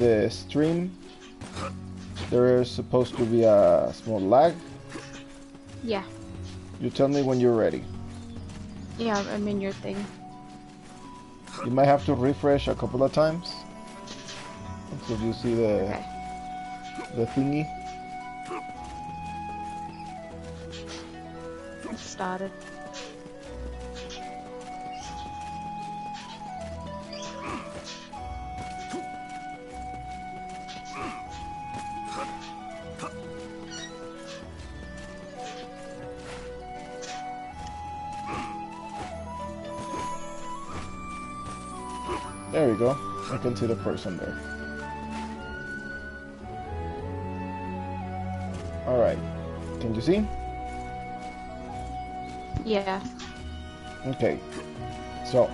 the stream, there is supposed to be a small lag. Yeah. You tell me when you're ready. Yeah, I'm in your thing. You might have to refresh a couple of times until you see the thingy. It started. There you go. I can see the person there. Alright. Can you see? Yeah. Okay. So,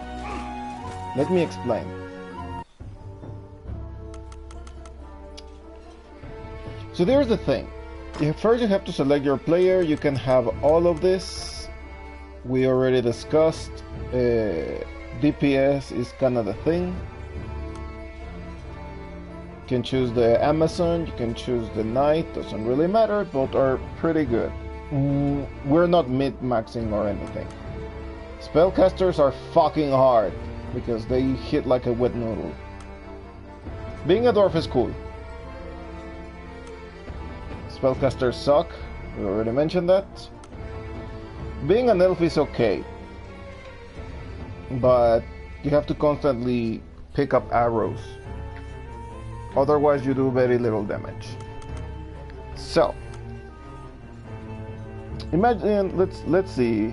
let me explain. So there's the thing. First you have to select your player. You can have all of this. We already discussed. DPS is kind of the thing. You can choose the Amazon, you can choose the Knight, doesn't really matter, both are pretty good. We're not mid-maxing or anything. Spellcasters are fucking hard, because they hit like a wet noodle. Being a dwarf is cool. Spellcasters suck, we already mentioned that. Being an elf is okay, but you have to constantly pick up arrows. Otherwise you do very little damage. So imagine, let's see,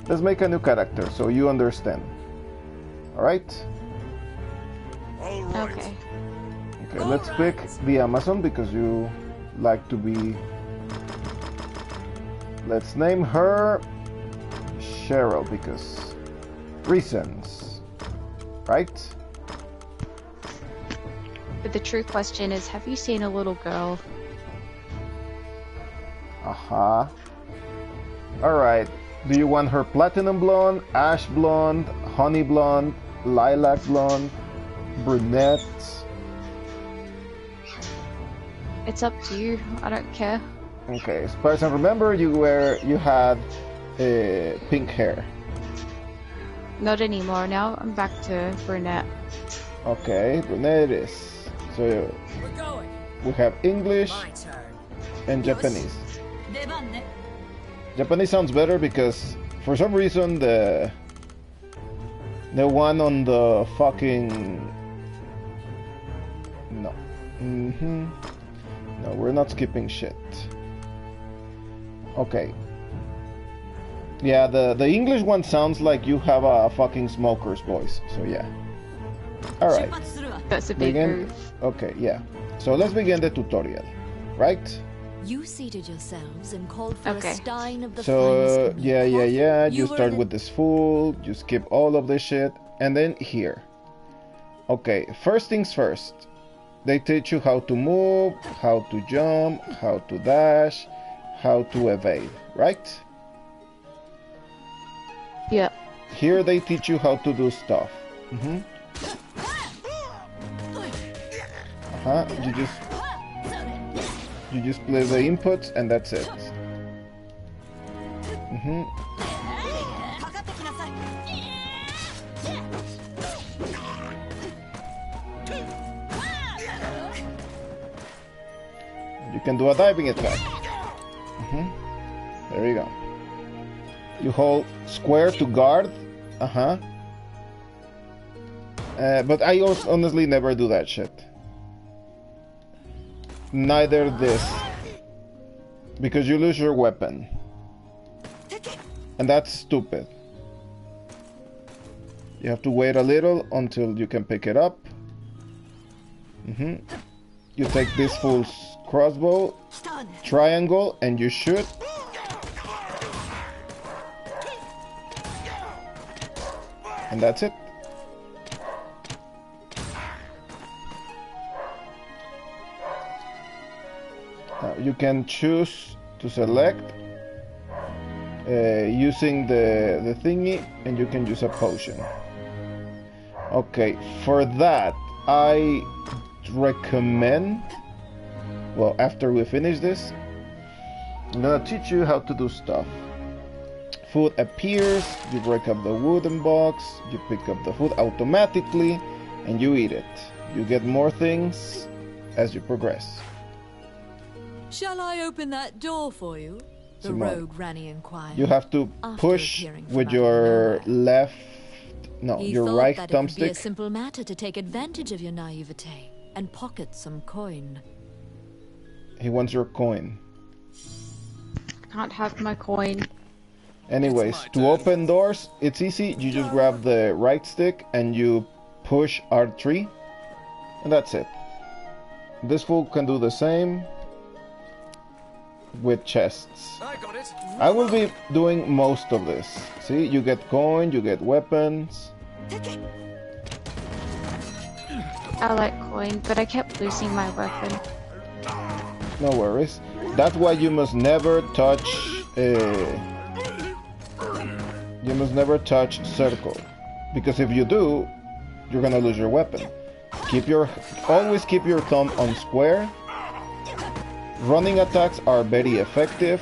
let's make a new character so you understand. Alright? Okay. Okay, let's pick the Amazon because you like to be... Let's name her Cheryl because reasons, right? But the true question is, have you seen a little girl? Uh-huh. Alright. Do you want her platinum blonde, ash blonde, honey blonde, lilac blonde, brunette? It's up to you. I don't care. Okay, as far as I remember, you had pink hair. Not anymore. Now I'm back to brunette. Okay, brunette it is. So we have English and Japanese. Japanese sounds better because for some reason the one on the fucking no. No, we're not skipping shit. Okay. Yeah, the English one sounds like you have a fucking smoker's voice. So yeah. Alright. That's a big move. Okay, yeah. So let's begin the tutorial, right? You seated yourselves and called for a stein of the so finest yeah. You start with this fool, you skip all of this shit, and then here. Okay, first things first. They teach you how to move, how to jump, how to dash, how to evade, right? Yeah. Here they teach you how to do stuff. You just play the inputs and that's it. You can do a diving attack. There you go. You hold square to guard. But I honestly never do that shit. Neither this. Because you lose your weapon. And that's stupid. You have to wait a little until you can pick it up. You take this fool's crossbow, triangle, and you shoot. And that's it. Now you can choose to select using the thingy, and you can use a potion. Okay, for that I recommend, well, after we finish this, I'm gonna teach you how to do stuff. Food appears, you break up the wooden box, you pick up the food automatically, and you eat it. You get more things as you progress. Shall I open that door for you? The rogue Ranny inquired. You have to push with your left, no, your right thumbstick. He thought that it would be a simple matter to take advantage of your naivete and pocket some coin. He wants your coin. Can't have my coin. Anyways, to open doors, it's easy. You just grab the right stick and you push R3, and that's it. This fool can do the same with chests. I will be doing most of this. See, you get coin, you get weapons. I like coin, but I kept losing my weapon. No worries. That's why you must never touch. You must never touch circle, because if you do, you're gonna lose your weapon. Always keep your thumb on square. Running attacks are very effective.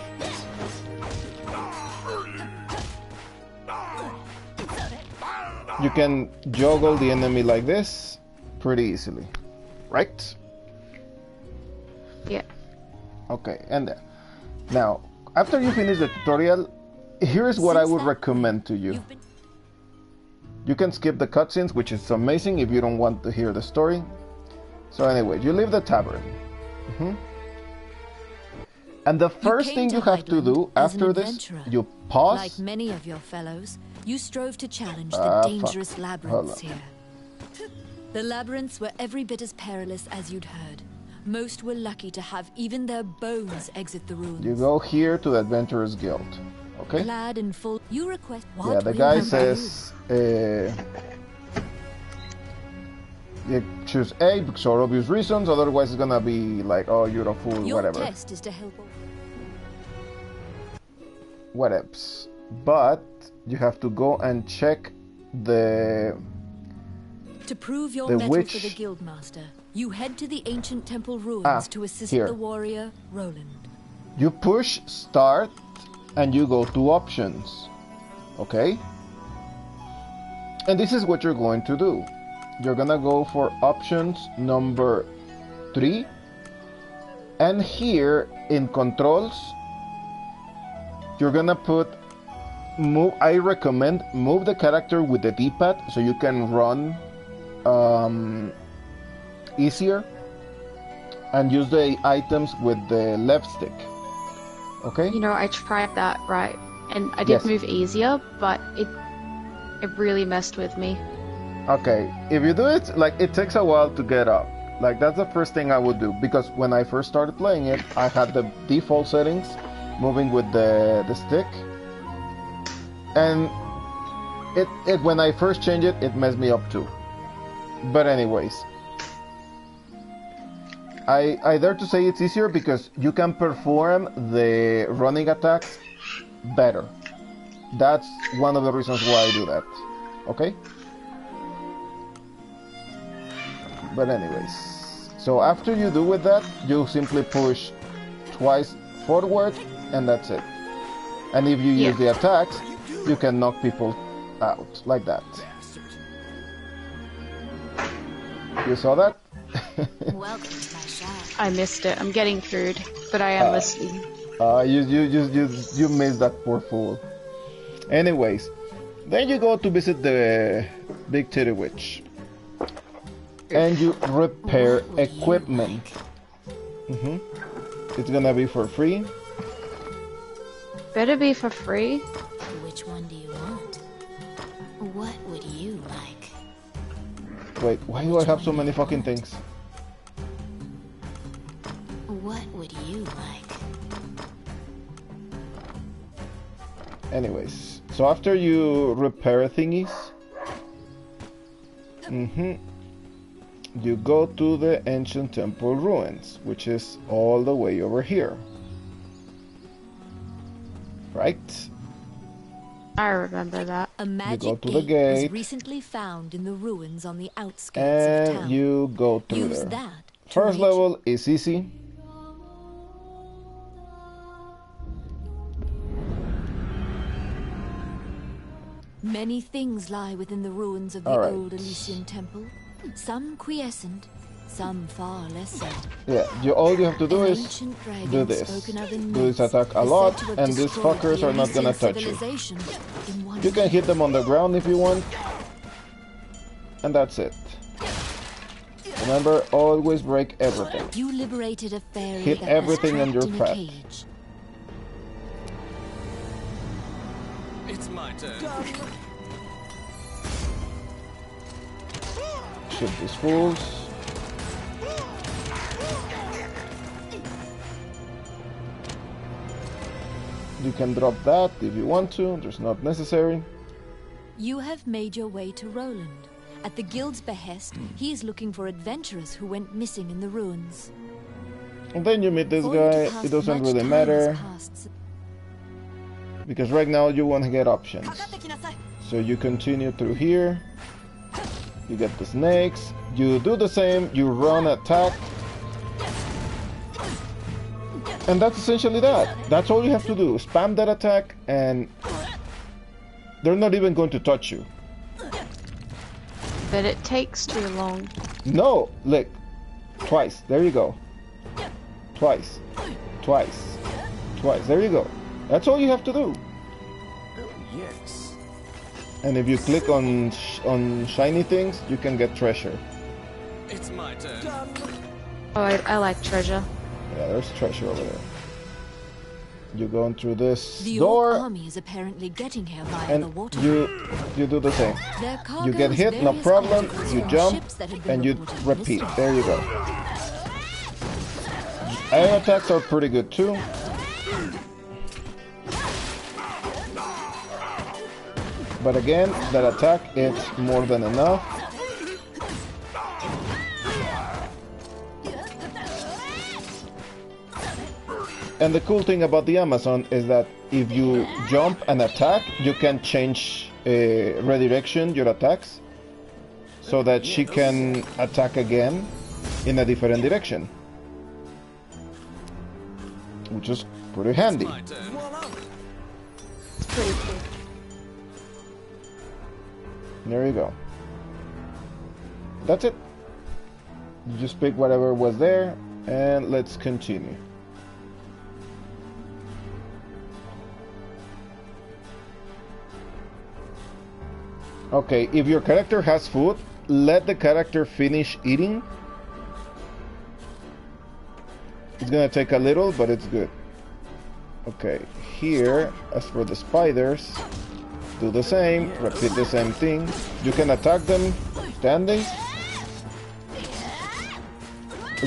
You can juggle the enemy like this pretty easily, right? Yeah. Okay, and then, now, after you finish the tutorial, here's what I would recommend to you. You can skip the cutscenes, which is amazing if you don't want to hear the story. So anyway, you leave the tavern. And the first thing you have to do after this, you pause. Like many of your fellows, you strove to challenge the dangerous labyrinths here. The labyrinths were every bit as perilous as you'd heard. Most were lucky to have even their bones exit the ruins. You go here to the Adventurers Guild. Okay? Glad and full. You request. Yeah, the guy says you choose A because for obvious reasons, otherwise it's gonna be like, oh, you're a fool, your whatever. Test is to help. Whatevs. But you have to go and check the. To prove your mettle for the Guildmaster, you head to the ancient temple ruins to assist the warrior Roland. You push start and you go to options. Okay? And this is what you're going to do. You're gonna go for options number 3, and here in controls you're gonna put move. I recommend move the character with the D-pad so you can run easier, and use the items with the left stick. Okay? You know, I tried that, right? And I did move easier, but it really messed with me. Okay, if you do it, like, it takes a while to get up. Like, that's the first thing I would do, because when I first started playing it, I had the default settings, moving with the stick, and when I first changed it, it messed me up too. But anyways, I dare to say it's easier because you can perform the running attacks better. That's one of the reasons why I do that. Okay? But anyways, so after you do with that, you simply push twice forward, and that's it. And if you use the attacks, you can knock people out, like that. You saw that? Welcome to my shop. I missed it. I'm getting food, but I am listening. You missed that poor fool. Anyways, then you go to visit the Big Titty Witch. And you repair equipment. It's gonna be for free. Better be for free. Which one do you want? What would you like? Wait, why do I have so many fucking things? What would you like? Anyways, so after you repair thingies, you go to the ancient temple ruins, which is all the way over here. Right? I remember that. A magic go to the gate gate. was recently found in the ruins on the outskirts And of town. you go through Use there. that to First reach level is easy. Many things lie within the ruins of the Alright. old Elysian temple. Some quiescent, some far less so. Yeah, all you have to do An is ancient dragon do this. spoken of in Do this myths attack a is lot, said to have and these destroyed fuckers the are not gonna Elysian touch you. civilization in one You can hit them on the ground if you want. And that's it. Remember, always break everything. You liberated a fairy Hit that everything was on trapped your in a path. cage. It's my turn. Shoot these fools. You can drop that if you want to, it's not necessary. You have made your way to Roland. At the guild's behest, he is looking for adventurers who went missing in the ruins. And then you meet this For you to guy, pass it doesn't much really time matter, has passed. because right now you won't get options. So you continue through here, you get the snakes, you do the same, you run, attack, and that's essentially that. That's all you have to do, spam that attack, and they're not even going to touch you. But it takes too long. No, look, twice, there you go. Twice, twice, twice, there you go. That's all you have to do. Yes. And if you click on shiny things, you can get treasure. It's my turn. Oh, I like treasure. Yeah, there's treasure over there. You go in through this The door, Orc army is apparently getting here via the and water. you do the same. Their cargo You get is hit, no various problem. articles You from jump, ships that had been and you reported repeat. missing. There you go. Air attacks are pretty good too. But again, that attack, it's more than enough. And the cool thing about the Amazon is that if you jump and attack, you can change redirection your attacks so that she can attack again in a different direction, which is pretty handy. My turn. It's pretty cool. There you go. That's it. You just pick whatever was there, and let's continue. Okay, if your character has food, let the character finish eating. It's gonna take a little, but it's good. Okay, here, as for the spiders, do the same, repeat the same thing. You can attack them standing.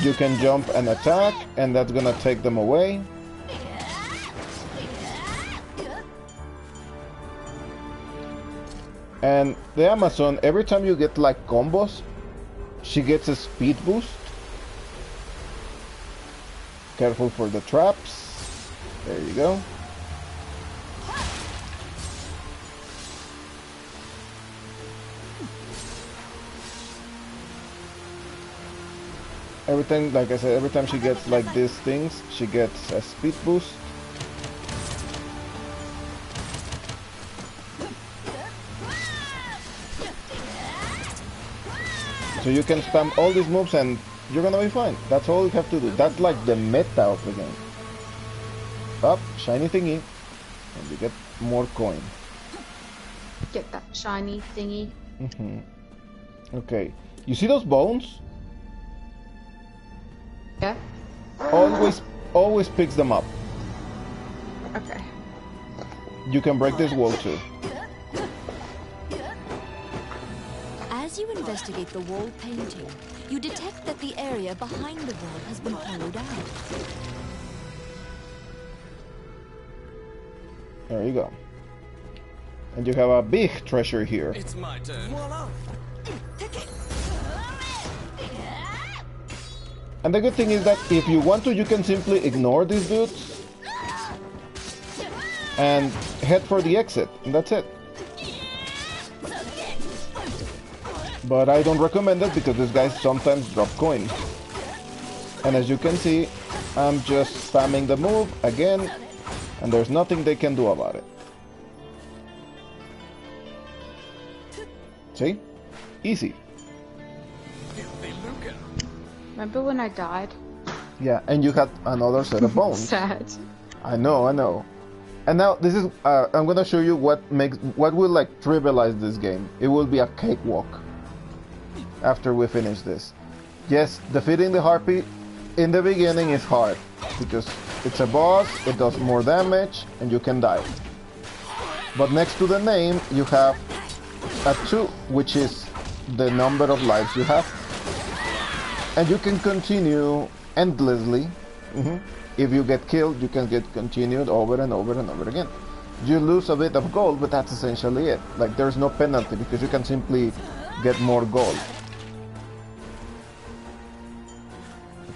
You can jump and attack, and that's gonna take them away. And the Amazon, every time you get like combos, she gets a speed boost. Careful for the traps. There you go. Every time, like I said, every time she gets like these things, she gets a speed boost. So you can spam all these moves and you're gonna be fine. That's all you have to do. That's like the meta of the game. Up, shiny thingy, and you get more coin. Get that shiny thingy. Okay, you see those bones? Yeah? Always picks them up. Okay. You can break this wall too. As you investigate the wall painting, you detect that the area behind the wall has been hollowed out. There you go. And you have a big treasure here. It's my turn. And the good thing is that if you want to, you can simply ignore these dudes. and head for the exit, and that's it. But I don't recommend it because these guys sometimes drop coins. And as you can see, I'm just spamming the move again, and there's nothing they can do about it. See? Easy. Remember when I died? Yeah, and you had another set of bones. Sad. I know. And now this is I'm gonna show you what will like trivialize this game. It will be a cakewalk after we finish this. Yes, defeating the harpy in the beginning is hard because it's a boss, it does more damage, and you can die. But next to the name you have a 2, which is the number of lives you have, and you can continue endlessly. If you get killed, you can get continued over and over and over again. You lose a bit of gold, but that's essentially it. Like, there's no penalty because you can simply get more gold.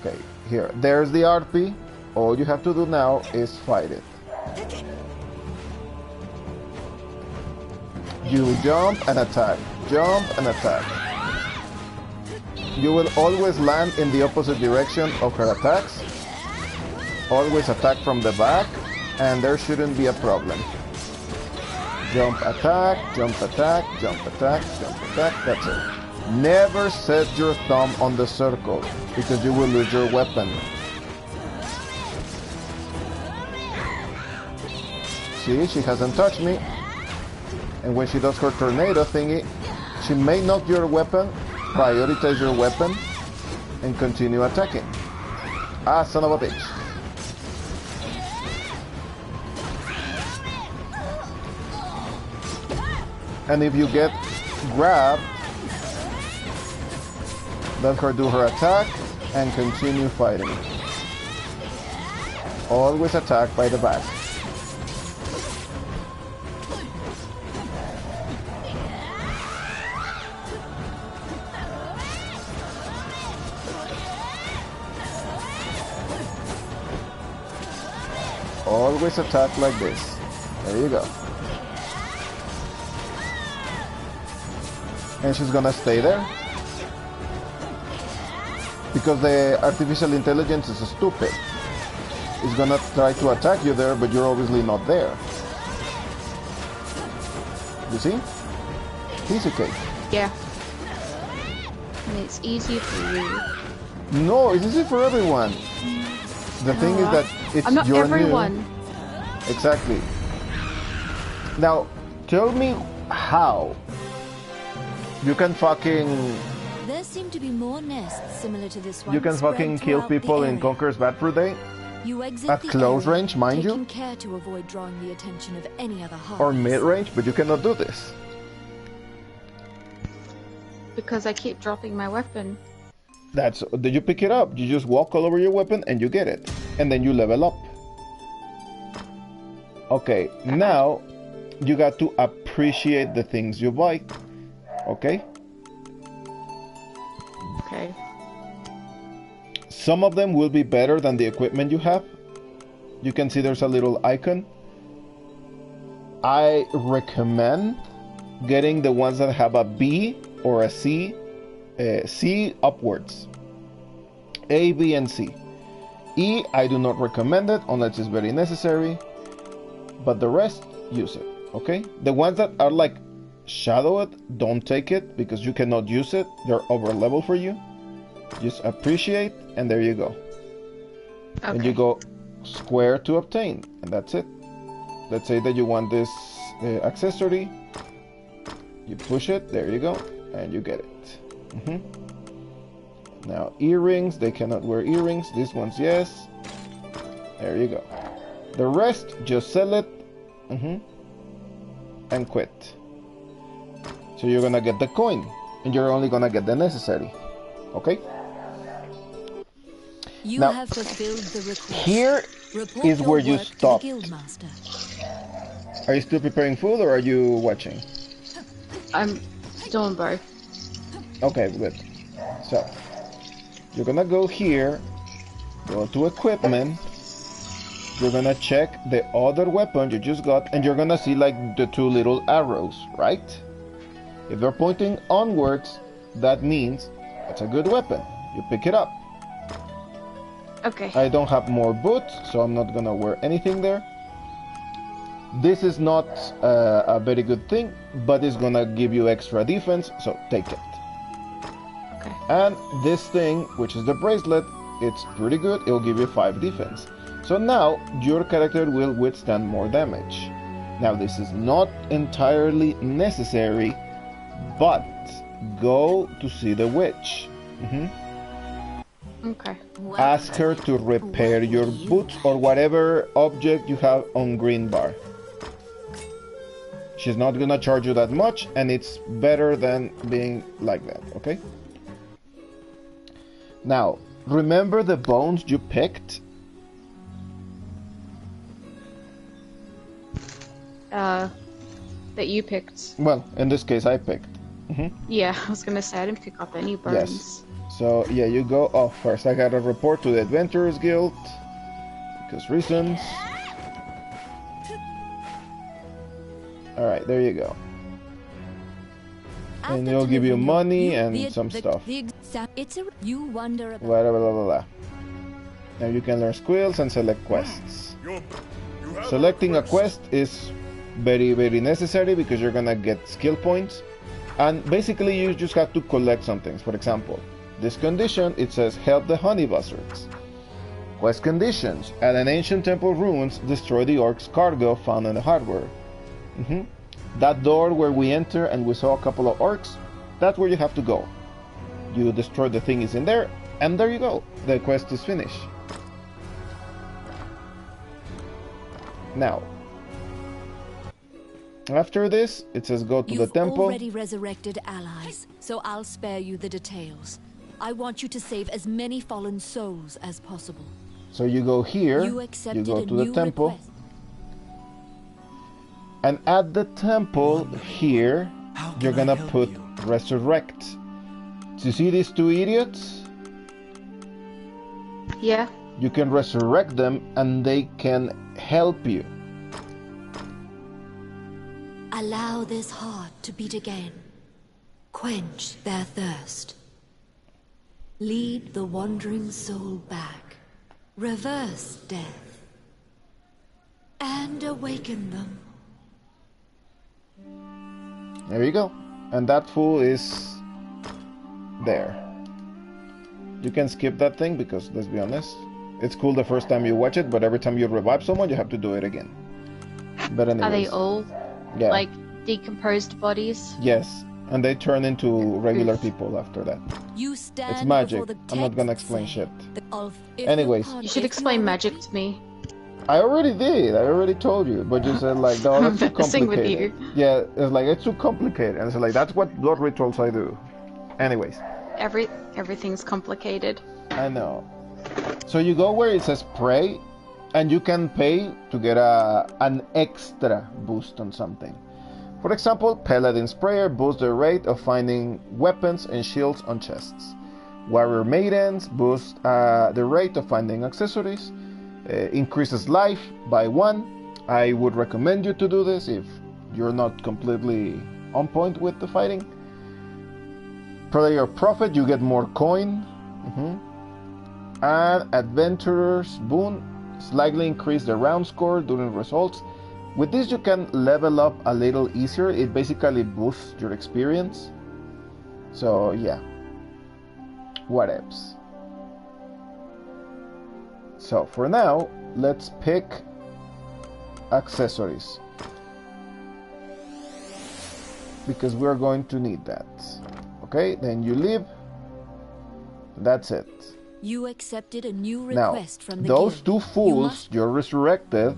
Okay, here. There's the RP. All you have to do now is fight it. You jump and attack. Jump and attack. You will always land in the opposite direction of her attacks. Always attack from the back, and there shouldn't be a problem. Jump, attack, jump, attack, jump, attack, jump, attack, that's it. Never set your thumb on the circle, because you will lose your weapon. See, she hasn't touched me. And when she does her tornado thingy, she may knock your weapon, prioritize your weapon, and continue attacking. Ah, son of a bitch. And if you get grabbed, let her do her attack and continue fighting. Always attack by the back. Always attack like this. There you go. And she's gonna stay there because the artificial intelligence is stupid. It's gonna try to attack you there, but you're obviously not there. You see? Easy cake. Yeah. And it's easy for you. No, it's easy for everyone. The thing is that it's I'm not your everyone. New. Exactly. Now, tell me how you can fucking... There seem to be more nests similar to this one. You can fucking kill people in Conker's Bad Fur Day? You exit at close area, range, mind you? taking care to avoid drawing the attention of any other hearts. Or mid-range, but you cannot do this. Because I keep dropping my weapon. That's... Did you pick it up? You just walk all over your weapon and you get it. And then you level up. Okay, now you got to appreciate the things you buy. Okay? Okay. Some of them will be better than the equipment you have. You can see there's a little icon. I recommend getting the ones that have a B or a C. C upwards. A, B, and C. E, I do not recommend it unless it's very necessary. But the rest, use it. Okay? The ones that are like shadowed, don't take it because you cannot use it. They're over level for you. Just appreciate, and there you go. Okay. And you go square to obtain, and that's it. Let's say that you want this accessory. You push it, there you go, and you get it. Now earrings, they cannot wear earrings. These ones, yes. There you go. The rest, just sell it, and quit. So you're gonna get the coin, and you're only gonna get the necessary. Okay? You now, have fulfilled the request. Here Report is where you stop. Are you still preparing food, or are you watching? I'm doing both. Okay, good. So, you're gonna go here, go to equipment, you're gonna check the other weapon you just got, and you're gonna see like the two little arrows, right? If they're pointing onwards, that means it's a good weapon. You pick it up. Okay. I don't have more boots, so I'm not gonna wear anything there. This is not a very good thing, but it's gonna give you extra defense, so take it. Okay. And this thing, which is the bracelet, it's pretty good. It'll give you 5 defense. So now your character will withstand more damage. Now this is not entirely necessary, but go to see the witch. Okay. Ask her to repair your boots or whatever object you have on green bar. She's not gonna charge you that much, and it's better than being like that, okay? Now, remember the bones you picked? That you picked. Well, in this case, I picked. Yeah, I was gonna say I didn't pick up any bones. Yes. So, yeah, you go. Oh, first I gotta report to the Adventurers Guild. Because reasons. Alright, there you go. And they'll give you money and some stuff. You wonder about Blah, blah, blah, blah, blah. Now you can learn skills and select quests. Selecting a quest is very, very necessary because you're gonna get skill points. And basically you just have to collect some things. For example, this condition, it says help the honey buzzards. Quest conditions: at an ancient temple ruins, destroy the orc's cargo found in the hardware. That door where we enter and we saw a couple of orcs, that's where you have to go. You destroy the thing is in there, and there you go. The quest is finished. Now, after this, it says go to the temple. You've already resurrected allies, so I'll spare you the details. I want you to save as many fallen souls as possible. So you go here, You you accepted go a to the new temple, request. and at the temple here, you're gonna put resurrect. Do you see these two idiots? Yeah. You can resurrect them and they can help you. Allow this heart to beat again. Quench their thirst. Lead the wandering soul back. Reverse death. And awaken them. There you go. And that fool is there. You can skip that thing because, let's be honest, it's cool the first time you watch it, but every time you revive someone, you have to do it again. But anyways, Are they all like decomposed bodies? Yes, and they turn into regular people after that. You stand It's magic. before the I'm not gonna text explain say, shit. if Anyways. the You should if explain you- magic to me. I already did. I already told you, but you said like, no, that's too I'm messing with complicated. you. Yeah, it's like it's too complicated, and it's like that's what blood rituals I do. Anyways, Everything's complicated. I know. So you go where it says pray, and you can pay to get an extra boost on something. For example, Paladin's Prayer boosts the rate of finding weapons and shields on chests. Warrior Maidens boost the rate of finding accessories. Increases life by 1. I would recommend you to do this if you're not completely on point with the fighting. Prayer Prophet, you get more coin. And Adventurer's Boon, slightly increase the round score during results. With this you can level up a little easier. It basically boosts your experience. So yeah, what else? So for now, let's pick accessories, because we're going to need that. Okay, then you leave. That's it. You accepted a new Now, request from the those guild. two fools you're resurrected,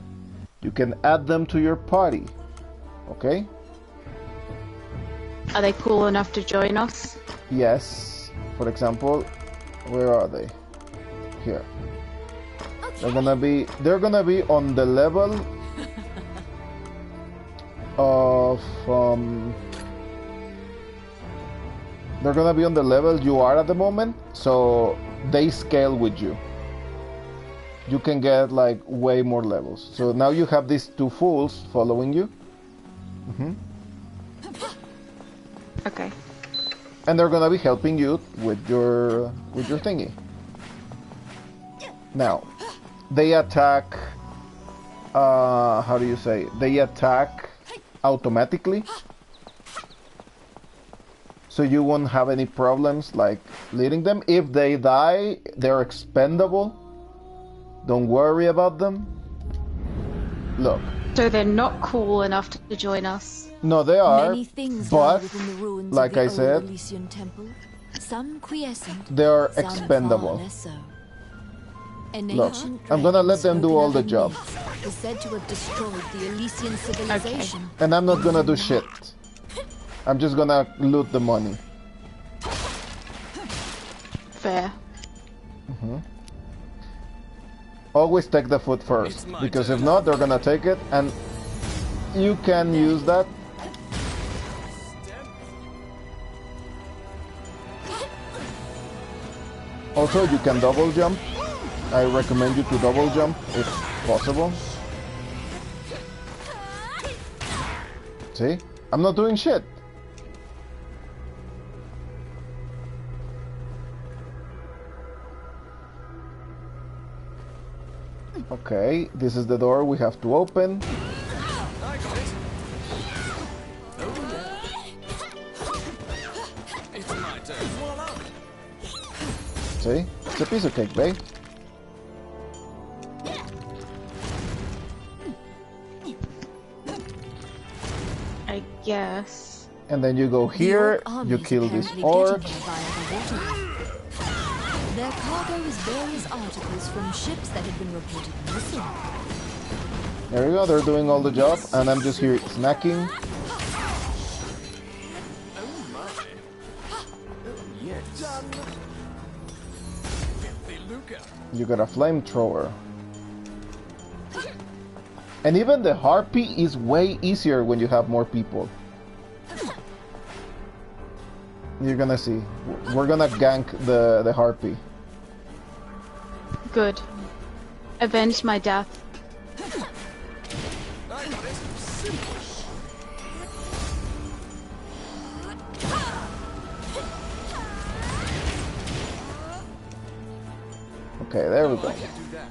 you can add them to your party. Okay? Are they cool enough to join us? Yes. For example, where are they? Here. They're gonna be on the level of they're gonna be on the level you are at the moment, so they scale with you. you can get like way more levels. So now you have these two fools following you. Okay. And they're gonna be helping you with your thingy. Now, they attack. How do you say? They attack automatically, so you won't have any problems like leading them. If they die, they're expendable. Don't worry about them. Look. So they're not cool enough to join us. No, they are. Many things but lie within the ruins like of the I old said, Elysian temple. Some quiescent, they are some expendable. far less so. An Look, ancient I'm gonna let them do dragon all the spoken job. of in myths is said to have destroyed the Elysian civilization. And I'm not gonna do shit. I'm just gonna loot the money. Fair. Always take the food first, because if not, they're gonna take it, and you can use that. Also, you can double jump. I recommend you to double jump if possible. See? I'm not doing shit. Okay, this is the door we have to open. I got it. It's my turn. Voila. See? It's a piece of cake, babe. I guess. And then you go here, you kill this orc. Their cargo is various articles from ships that had been reported missing. There you go, they're doing all the job, and I'm just here snacking. Oh my. Oh yes. Done. Filthy Luca. You got a flamethrower. And even the harpy is way easier when you have more people. You're gonna see. We're gonna gank the harpy. Good. Avenge my death. I got it. Simple. Okay, there we go. I can do that.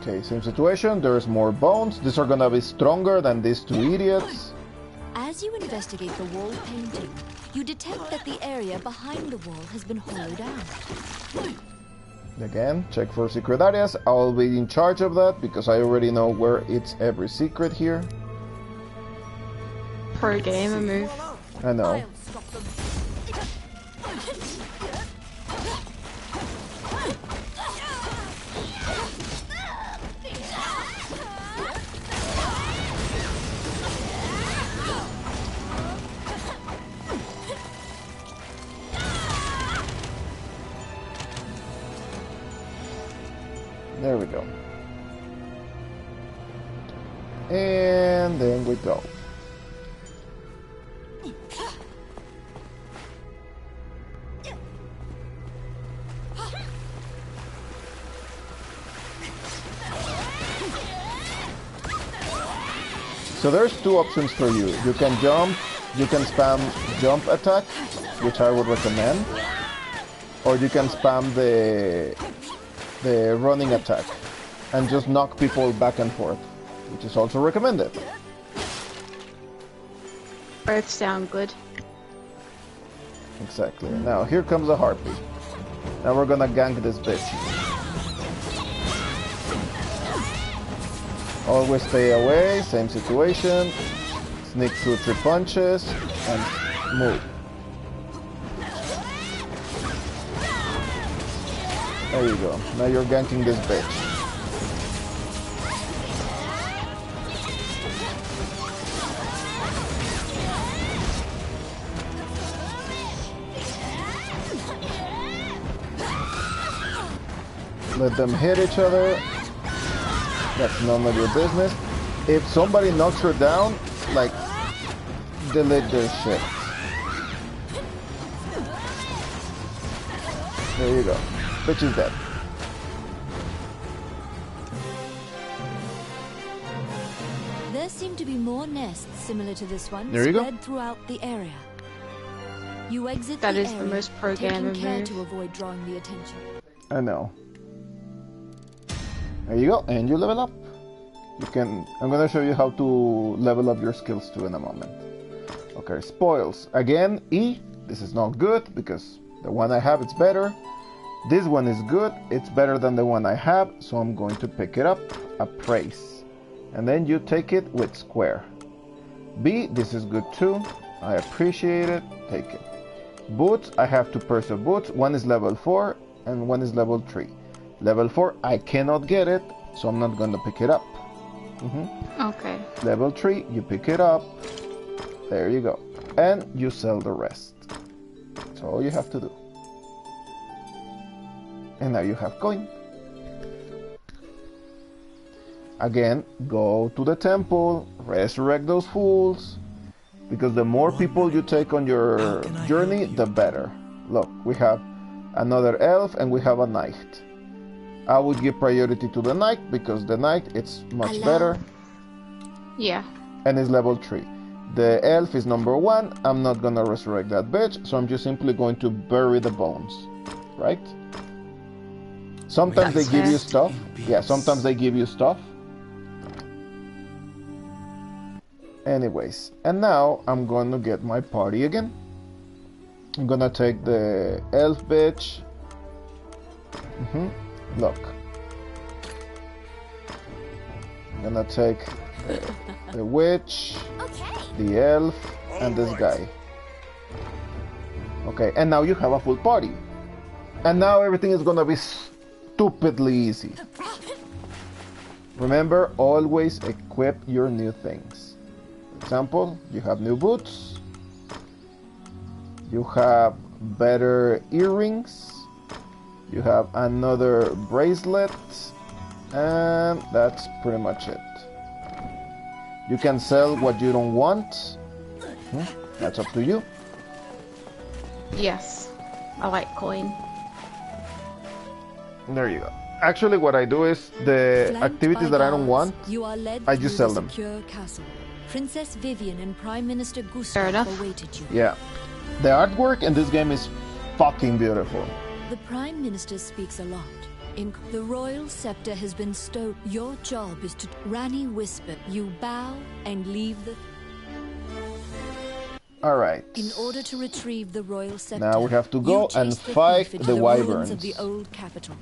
Okay, same situation. There's more bones. These are gonna be stronger than these two idiots. As you investigate the wall painting, you detect that the area behind the wall has been hollowed out. Again, check for secret areas. I'll be in charge of that because I already know where it's every secret here. Pro gamer move. I know. There we go. And then we go. So there's two options for you. You can jump, you can spam jump attack, which I would recommend, or you can spam the running attack and just knock people back and forth, which is also recommended. Both sound good. Exactly. Now here comes a harpy. Now we're gonna gank this bitch. Always stay away, same situation. Sneak 2-3 punches and move. There you go. Now you're ganking this bitch. Let them hit each other. That's none of your business. If somebody knocks her down, like, delete their shit. There you go. Bitch is dead. There seem to be more nests similar to this one there you spread go. throughout the area. You exit That the is area, the most pro gamer taking care move. to avoid drawing the attention. I know. There you go, and you level up. You can. I'm gonna show you how to level up your skills too in a moment. Okay, spoils. Again, E. This is not good because the one I have it's better. This one is good. It's better than the one I have, so I'm going to pick it up. Appraise, and then you take it with square. B. This is good too. I appreciate it. Take it. Boots. I have two pairs of boots. One is level 4 and one is level 3. Level 4, I cannot get it, so I'm not going to pick it up. Okay. Level 3, you pick it up. There you go. And you sell the rest. That's all you have to do. And now you have coin. Again, go to the temple, resurrect those fools, because the more people you take on your journey, the better. Look, we have another elf and we have a knight. I would give priority to the knight because the knight it's much better Yeah. and is level 3. The elf is number 1. I'm not gonna resurrect that bitch, so I'm just simply going to bury the bones, right? Sometimes they give you stuff. Yeah, sometimes they give you stuff. Anyways, and now I'm gonna get my party again. I'm gonna take the elf bitch. Look. I'm gonna take the witch, the elf, and this guy. Okay, and now you have a full party. And now everything is gonna be stupidly easy. Remember, always equip your new things. For example, you have new boots. You have better earrings. You have another bracelet. And that's pretty much it. You can sell what you don't want. That's up to you. Yes. I like coin. There you go. Actually, what I do is the Flanked activities by that I don't guards, want, you are led I just through sell the them. secure castle. Princess Vivian and Prime Minister Fair Gustav enough. awaited you. Yeah. The artwork in this game is fucking beautiful. The Prime Minister speaks a lot. The royal scepter has been stolen. Your job is to... Rani whispered. You bow and leave the... Alright. In order to retrieve the royal scepter, Now we have to go you chase and the fight thief into the ruins wyverns. of the old capital.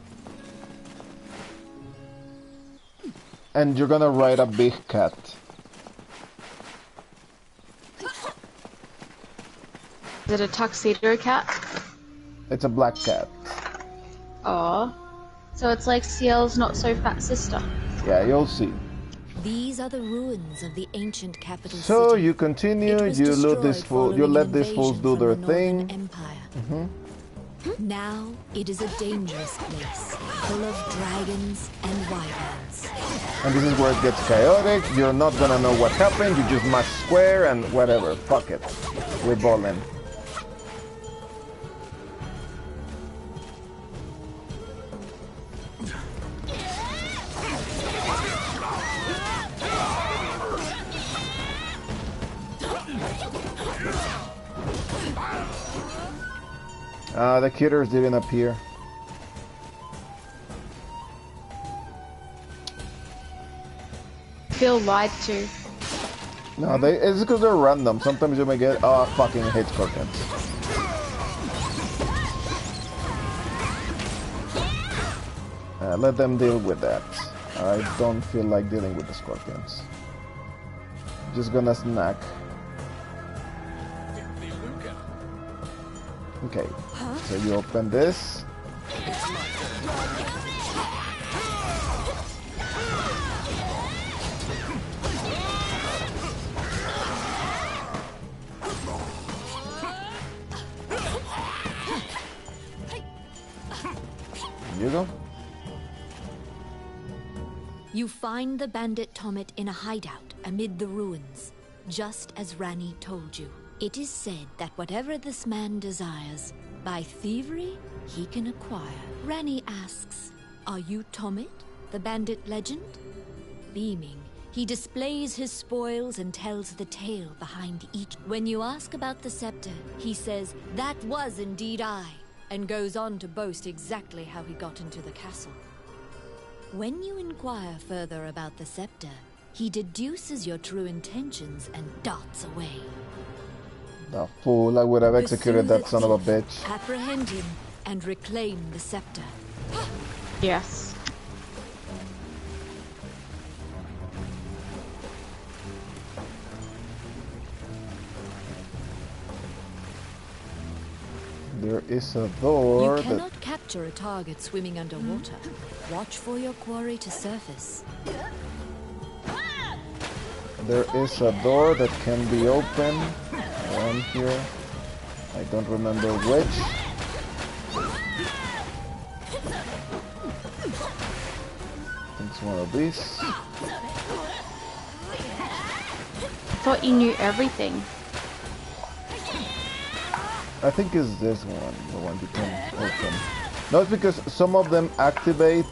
And you're gonna ride a big cat. Is it a tuxedo cat? It's a black cat. Aw. So it's like Ciel's not so fat sister. Yeah, you'll see. These are the ruins of the ancient capital So city. you continue, It was you loot this destroyed fool, you following let an these fools invasion do from their the Northern thing. Empire. Now it is a dangerous place, full of dragons and wyverns. And this is where it gets chaotic. You're not gonna know what happened, you just mash square and whatever. Fuck it. We're balling. The killers didn't appear. Feel lied to. No, it's because they're random. Sometimes you may get, oh, I fucking hate scorpions. Let them deal with that. I don't feel like dealing with the scorpions. Just gonna snack. Okay, so you open this. Here you go. You find the bandit Tomet in a hideout amid the ruins, just as Ranni told you. It is said that whatever this man desires, by thievery, he can acquire. Ranni asks, "Are you Tomet, the bandit legend?" Beaming, he displays his spoils and tells the tale behind each. When you ask about the scepter, he says, "That was indeed I," and goes on to boast exactly how he got into the castle. When you inquire further about the scepter, he deduces your true intentions and darts away. The fool, I would have executed that son of a bitch. Apprehend him and reclaim the scepter. Yes. There is a door. You cannot capture a target swimming underwater. Watch for your quarry to surface. There is a door that can be opened around here. I don't remember which. I think it's one of these. I thought you knew everything. I think it's this one, the one you can open. No, it's because some of them activate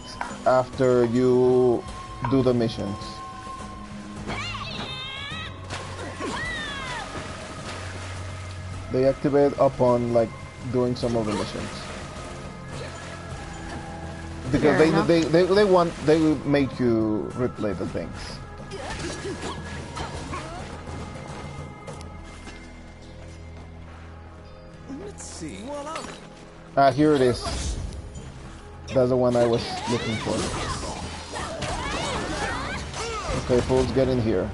after you do the missions. They activate upon like doing some of the missions. Because they will make you replay the things. Let's see. Voila. Ah, here it is. That's the one I was looking for. Okay, fools, get in here.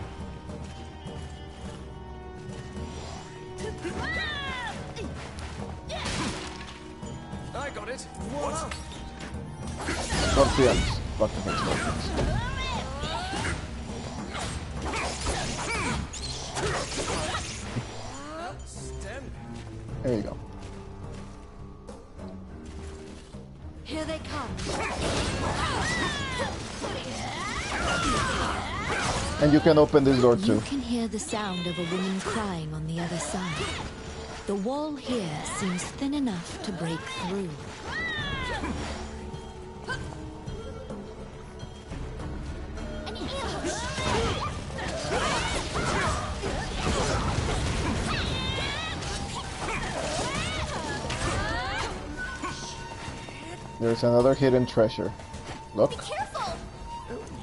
I got it. Voila. Scorpions. Fucking scorpions. There you go. Here they come. And you can open this door too. You can hear the sound of a woman crying on the other side. The wall here seems thin enough to break through. There's another hidden treasure. Look. Oh,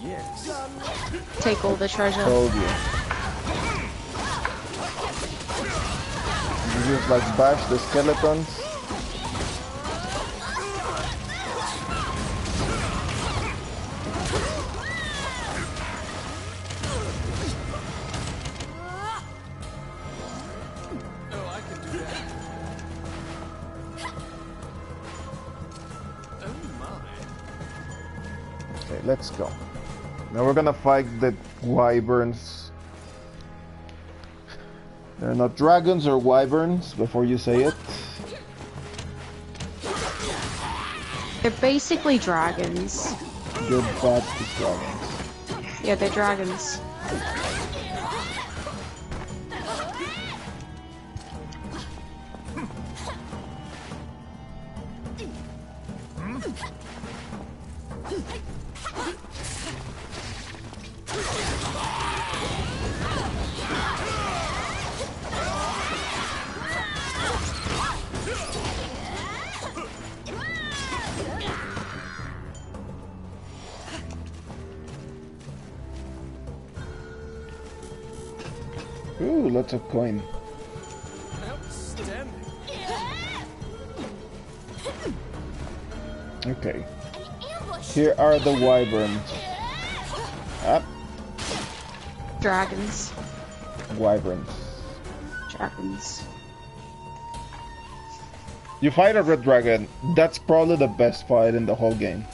yes. Take all the treasure. Told you. You just like bash the skeletons. Oh, I can do that. Oh my. Okay, let's go. Now we're gonna fight the wyverns. They're not dragons or wyverns, before you say it. They're basically dragons. Good, bad, dragons. Yeah, they're dragons. Ooh, lots of coin. Outstanding. Okay. Here are the wyverns. Up. Dragons. Wyverns. Dragons. You fight a red dragon. That's probably the best fight in the whole game.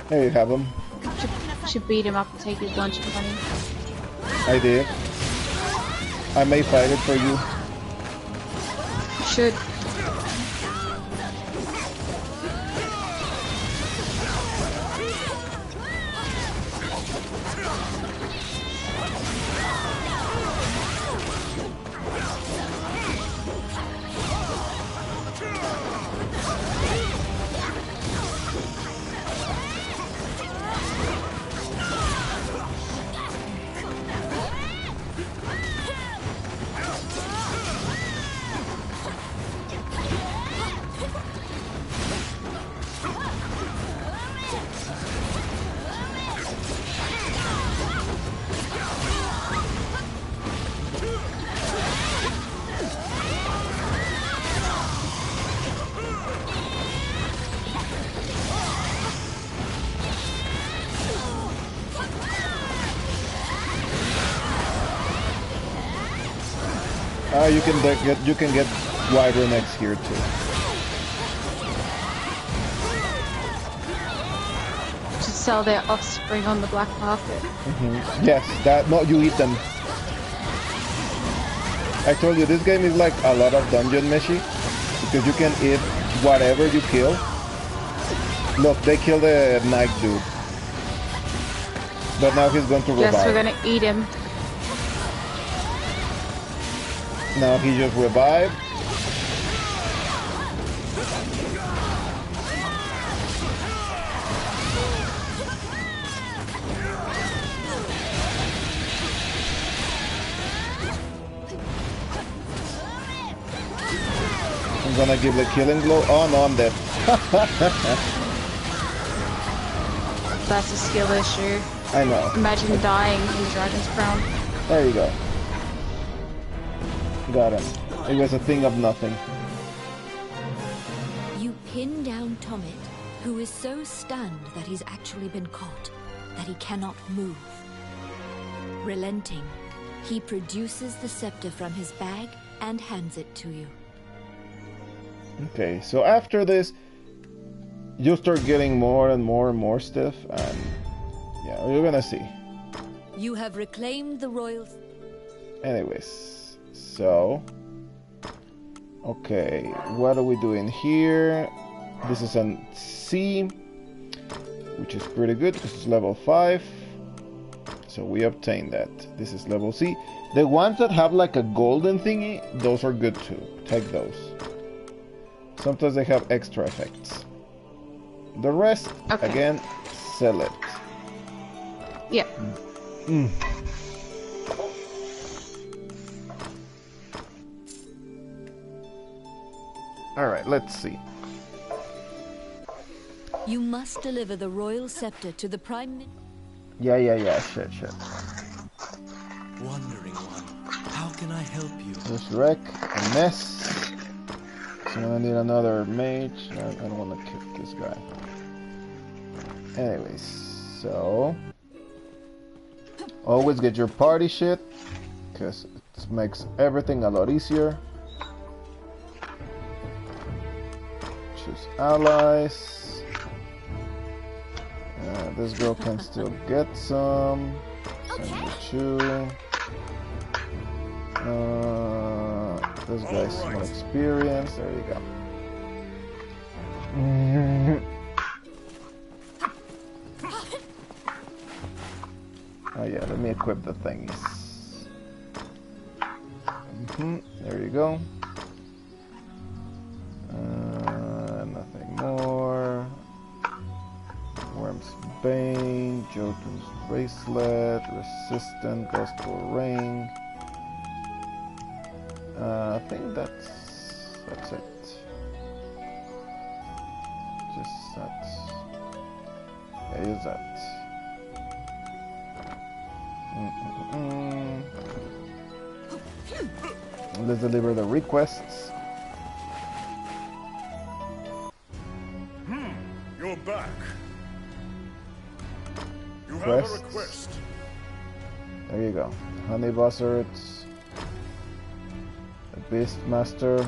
There you have him. Should beat him up and take his lunch money. I did. I may fight it for you. Should. You can get wider necks here too. To sell their offspring on the black market. Yes, that. No, you eat them. I told you this game is like a lot of dungeon meshy because you can eat whatever you kill. Look, they killed the knight dude, but now he's going to revive. Yes, we're gonna eat him. Now he just revived. I'm gonna give the killing blow. Oh no, I'm dead. That's a skill issue. I know. Imagine dying in the Dragon's Crown. There you go. Got him. It was a thing of nothing. You pin down Tomit, who is so stunned that he's actually been caught, that he cannot move. Relenting, he produces the scepter from his bag and hands it to you. Okay, so after this, you start getting more and more and more stuff, and yeah, you're gonna see. You have reclaimed the royal... Anyways, so... Okay, what are we doing here? This is an C, which is pretty good because it's level 5. So we obtain that. This is level C. The ones that have like a golden thingy, those are good too. Take those. Sometimes they have extra effects. The rest, okay. Again, sell it. Yep. Alright, let's see. You must deliver the royal scepter to the Prime Minister. Yeah, shit. Wandering one, how can I help you? Just wreck a mess. So I'm gonna need another mage. I don't want to kick this guy. Anyways, so always get your party shit because it makes everything a lot easier. Choose allies. This girl can still get some. Send you two. This guy's more experienced. There you go. Oh yeah, let me equip the things. There you go. Nothing more. Worm's Bane, Jotun's Bracelet, Resistant, Gospel Ring. I think that's it. Just that. Yeah, use that. Let's deliver the requests. You're back. You have Quests. a request. There you go. Honey Buzzards, the Beastmaster,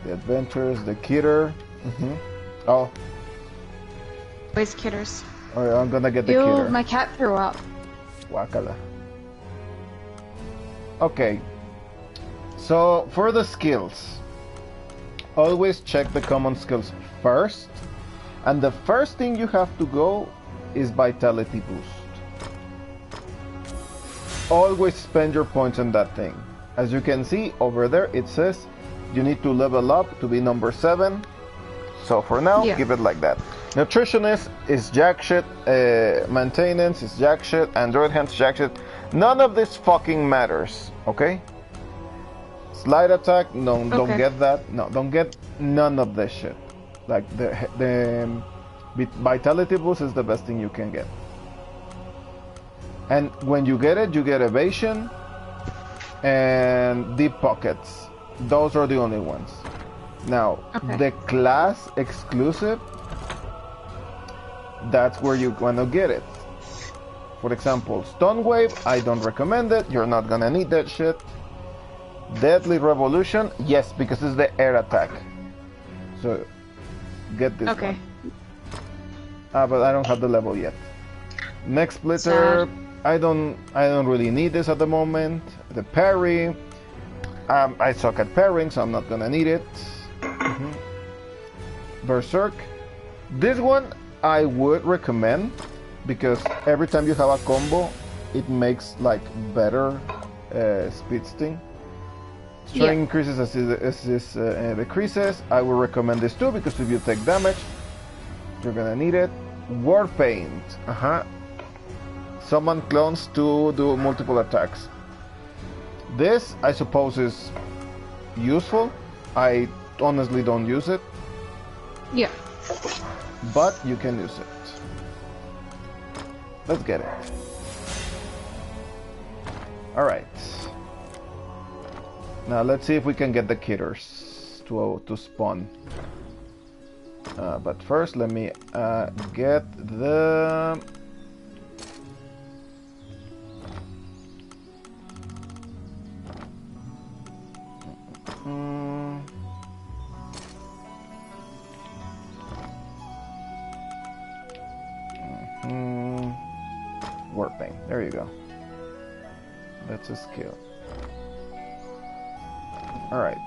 the Adventurers, the Kidder. Oh. Where's Kidders? Alright, I'm gonna get the Ew, Kidder. my cat threw up. Wakala. Okay. So, for the skills, always check the common skills first. And the first thing you have to go is Vitality Boost. Always spend your points on that thing. As you can see over there, it says you need to level up to be number 7. So for now, keep it like that. Nutritionist is jack shit. Maintenance is jack shit. Android hands jack shit. None of this fucking matters, okay? Slide attack, no, don't get that. No, don't get none of this shit. Like the Vitality Boost is the best thing you can get. And when you get it, you get Evasion and Deep Pockets. Those are the only ones. Now, the class exclusive, that's where you're gonna get it. For example, Stone Wave, I don't recommend it. You're not gonna need that shit. Deadly Revolution, yes, because it's the air attack. So, get this one. But I don't have the level yet. Next splitter, I don't really need this at the moment. The parry, I suck at parrying, so I'm not gonna need it. Berserk, this one I would recommend because every time you have a combo, it makes like better speed sting. Strength increases as this decreases. I will recommend this too because if you take damage, you're gonna need it. War Paint. Summon clones to do multiple attacks. This, I suppose, is useful. I honestly don't use it. Yeah. But you can use it. Let's get it. Alright. Now let's see if we can get the kitters to spawn. But first let me get the... Warping. There you go. That's a skill. Alright.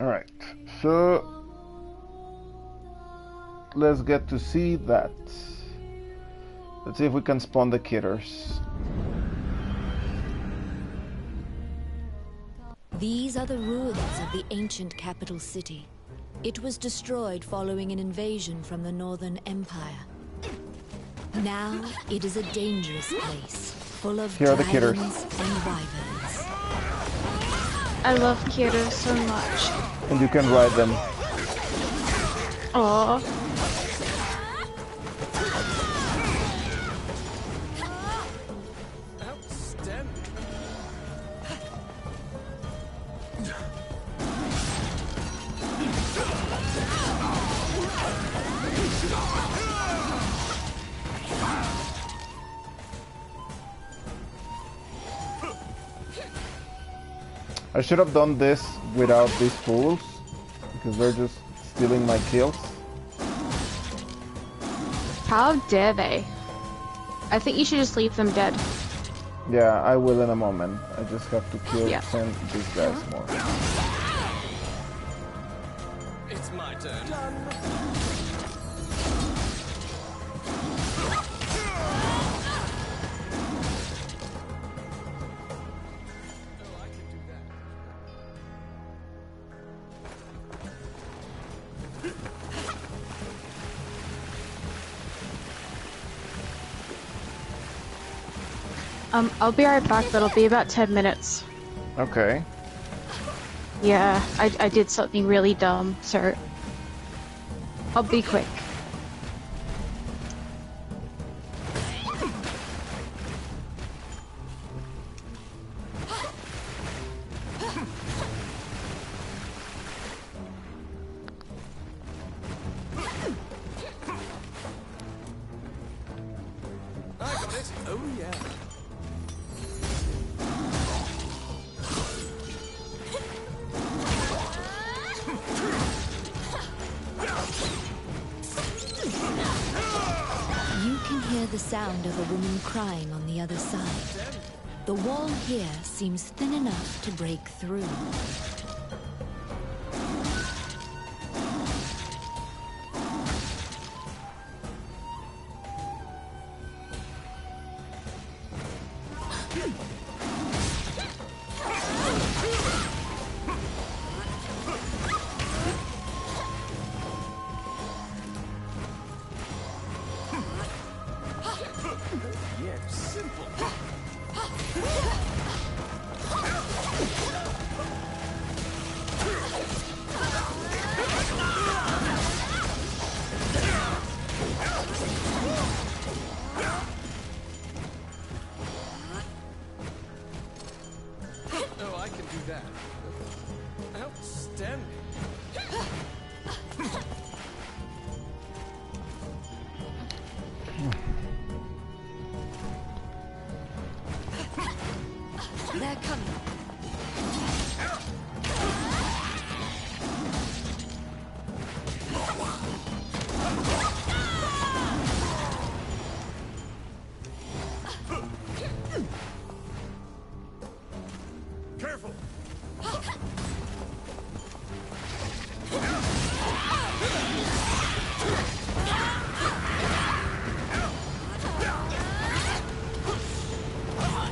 Alright, so let's get to see that. Let's see if we can spawn the kitters. These are the ruins of the ancient capital city. It was destroyed following an invasion from the Northern Empire. Now it is a dangerous place, full of dragons and wyverns. I love kitters so much. And you can ride them. Aww. I should have done this without these fools, because they're just stealing my kills. How dare they? I think you should just leave them dead. Yeah, I will in a moment. I just have to kill send these guys more. It's my turn. I'll be right back, but it'll be about 10 minutes. Okay. Yeah, I did something really dumb, so I'll be quick. I got it. Oh yeah. The sound of a woman crying on the other side. The wall here seems thin enough to break through.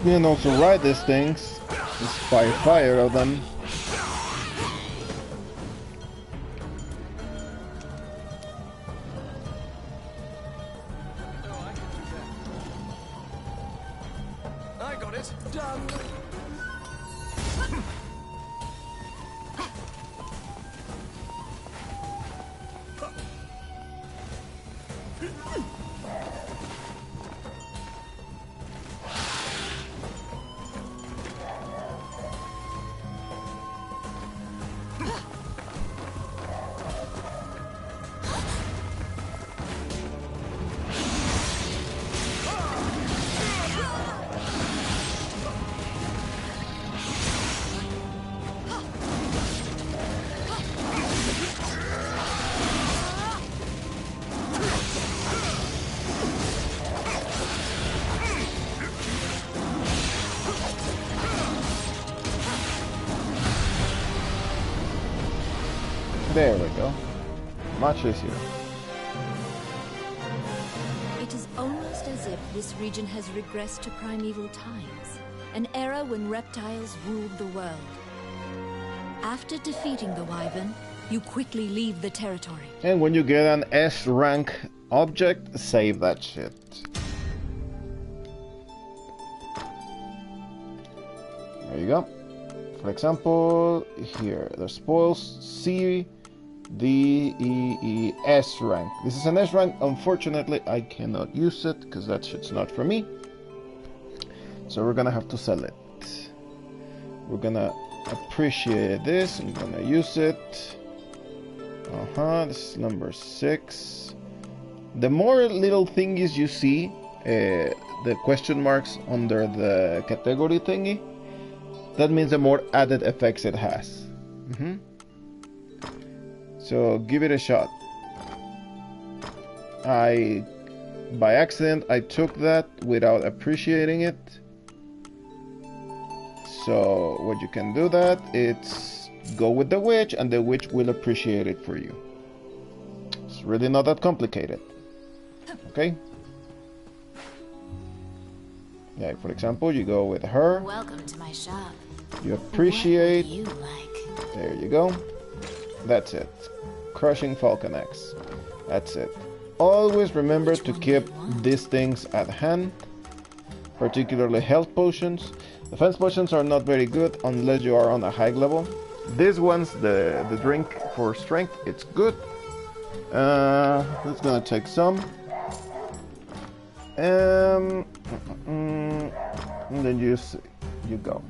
You can also ride these things. Just fire of them. I got it. Done. There we go. Much easier. It is almost as if this region has regressed to primeval times, an era when reptiles ruled the world. After defeating the Wyvern, you quickly leave the territory. And when you get an S rank object, save that shit. There you go. For example, here, the spoils C, D, E, E, S rank. This is an S rank. Unfortunately, I cannot use it because that shit's not for me. So we're gonna have to sell it. We're gonna appreciate this. I'm gonna use it. This is number 6. The more little thingies you see, the question marks under the category thingy, that means the more added effects it has. So give it a shot. By accident, I took that without appreciating it. So what you can do that, it's go with the witch and the witch will appreciate it for you. It's really not that complicated. Okay? Yeah, for example, you go with her. Welcome to my shop. You appreciate. What would you like? There you go. That's it. Crushing Falcon Axe. That's it. Always remember to keep these things at hand, particularly health potions. Defense potions are not very good unless you are on a high level. These ones, the drink for strength, it's good. It's gonna take some. And then you go.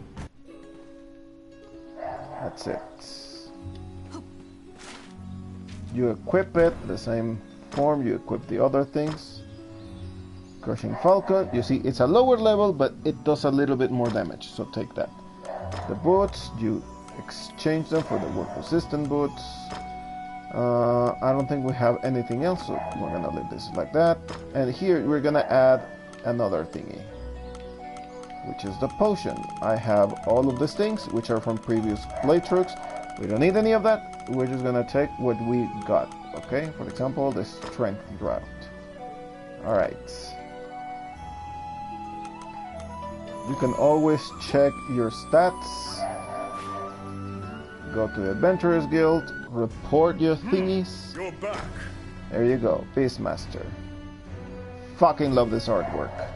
That's it. You equip it the same form you equip the other things. Crushing Falcon, you see it's a lower level, but it does a little bit more damage, so take that. The boots, you exchange them for the work resistant boots. I don't think we have anything else, so we're gonna leave this like that. And here we're gonna add another thingy, which is the potion. I have all of these things, which are from previous playthroughs. We don't need any of that. We're just gonna take what we got. Okay, for example, the strength drought. Alright. You can always check your stats. Go to the Adventurers Guild, report your thingies. You're back. There you go, Beastmaster. Fucking love this artwork.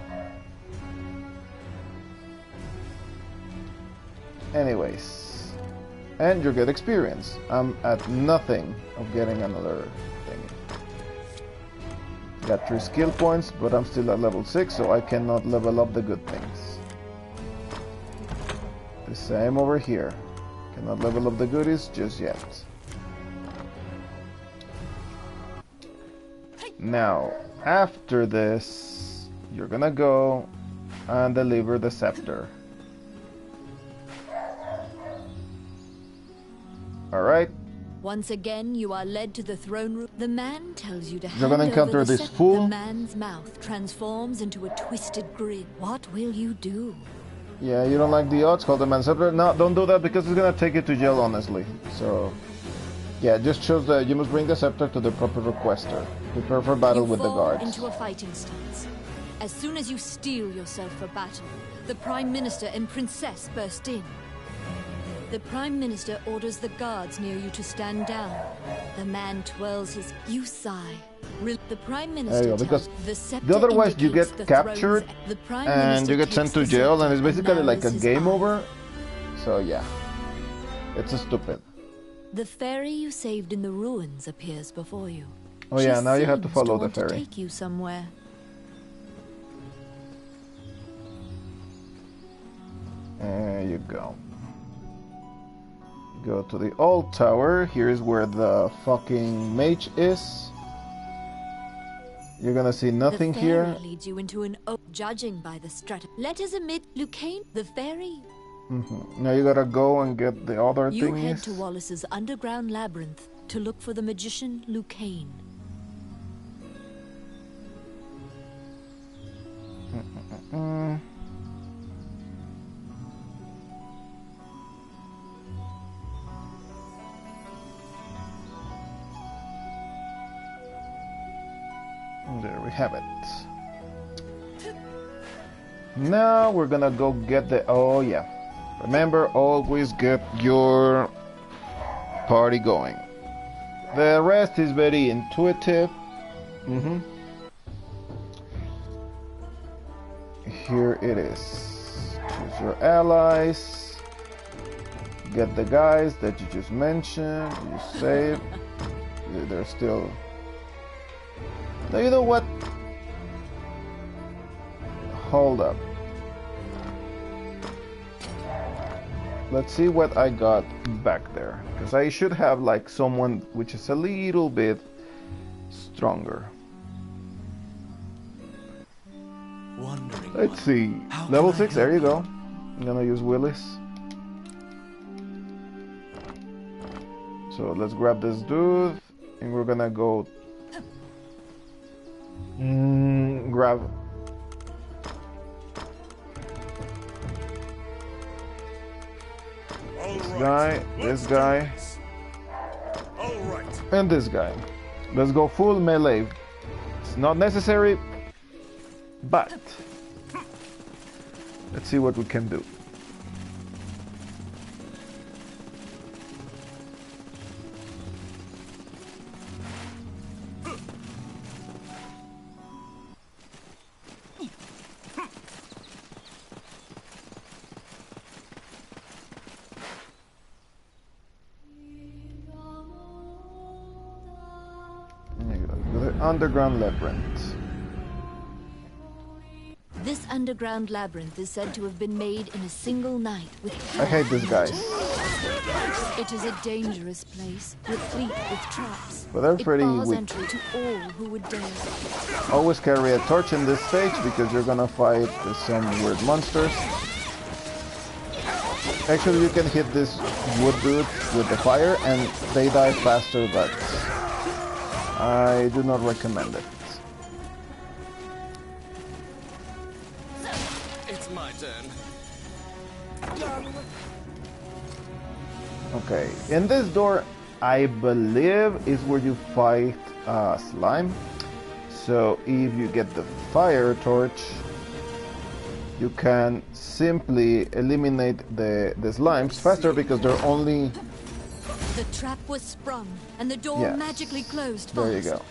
Anyways, and you get experience. I'm at nothing of getting another thingy. Got 3 skill points, but I'm still at level 6, so I cannot level up the good things. The same over here. Cannot level up the goodies just yet. Now, after this, you're gonna go and deliver the scepter. Alright. Once again, you are led to the throne room. The man tells you to hand You're gonna encounter over the this scepter. fool. The man's mouth transforms into a twisted grin. What will you do? Yeah, you don't like the odds? Call the man scepter? No, don't do that because it's gonna take you to jail, honestly. So, yeah, just choose the. You must bring the scepter to the proper requester. Prepare for battle You with the fall guards. into a fighting stance. As soon as you steel yourself for battle, the Prime Minister and Princess burst in. The Prime Minister orders the guards near you to stand down. The man twirls his... You sigh. The Prime Minister because the scepter otherwise you get the captured and you get sent to jail, and it's basically like a game over. So yeah, it's stupid. The fairy you saved in the ruins appears before you. Oh yeah, now you have to seems follow the want to fairy. take you somewhere. There you go. Go to the old tower. Here's where the fucking mage is. You're gonna see nothing the here. fairy leads you into an judging by the strata. Let us admit, Lucane, the fairy. Now you gotta go and get the other You thingies. head to Wallace's underground labyrinth to look for the magician Lucane. There we have it. Now we're gonna go get the... Oh yeah. Remember, always get your party going. The rest is very intuitive. Here it is. Choose your allies. Get the guys that you just mentioned. You save. They're still... Now you know what? Hold up. Let's see what I got back there, because I should have like someone which is a little bit stronger. Let's see. Level 6, there you go. I'm gonna use Willis. So let's grab this dude and we're gonna go grab this guy, and this guy. Let's go full melee. It's not necessary, but let's see what we can do. Underground labyrinth. This underground labyrinth is said to have been made in a single night with... I hate this guy. It is a dangerous place, replete with traps. But they're pretty it bars weak. entry to all who would dare. Always carry a torch in this stage because you're gonna fight some weird monsters. Actually, you can hit this wood dude with the fire and they die faster, but I do not recommend it. It's my turn. Okay, in this door, I believe is where you fight slime. So if you get the fire torch, you can simply eliminate the slimes faster because they're only... The trap was sprung, and the door magically closed. There you go.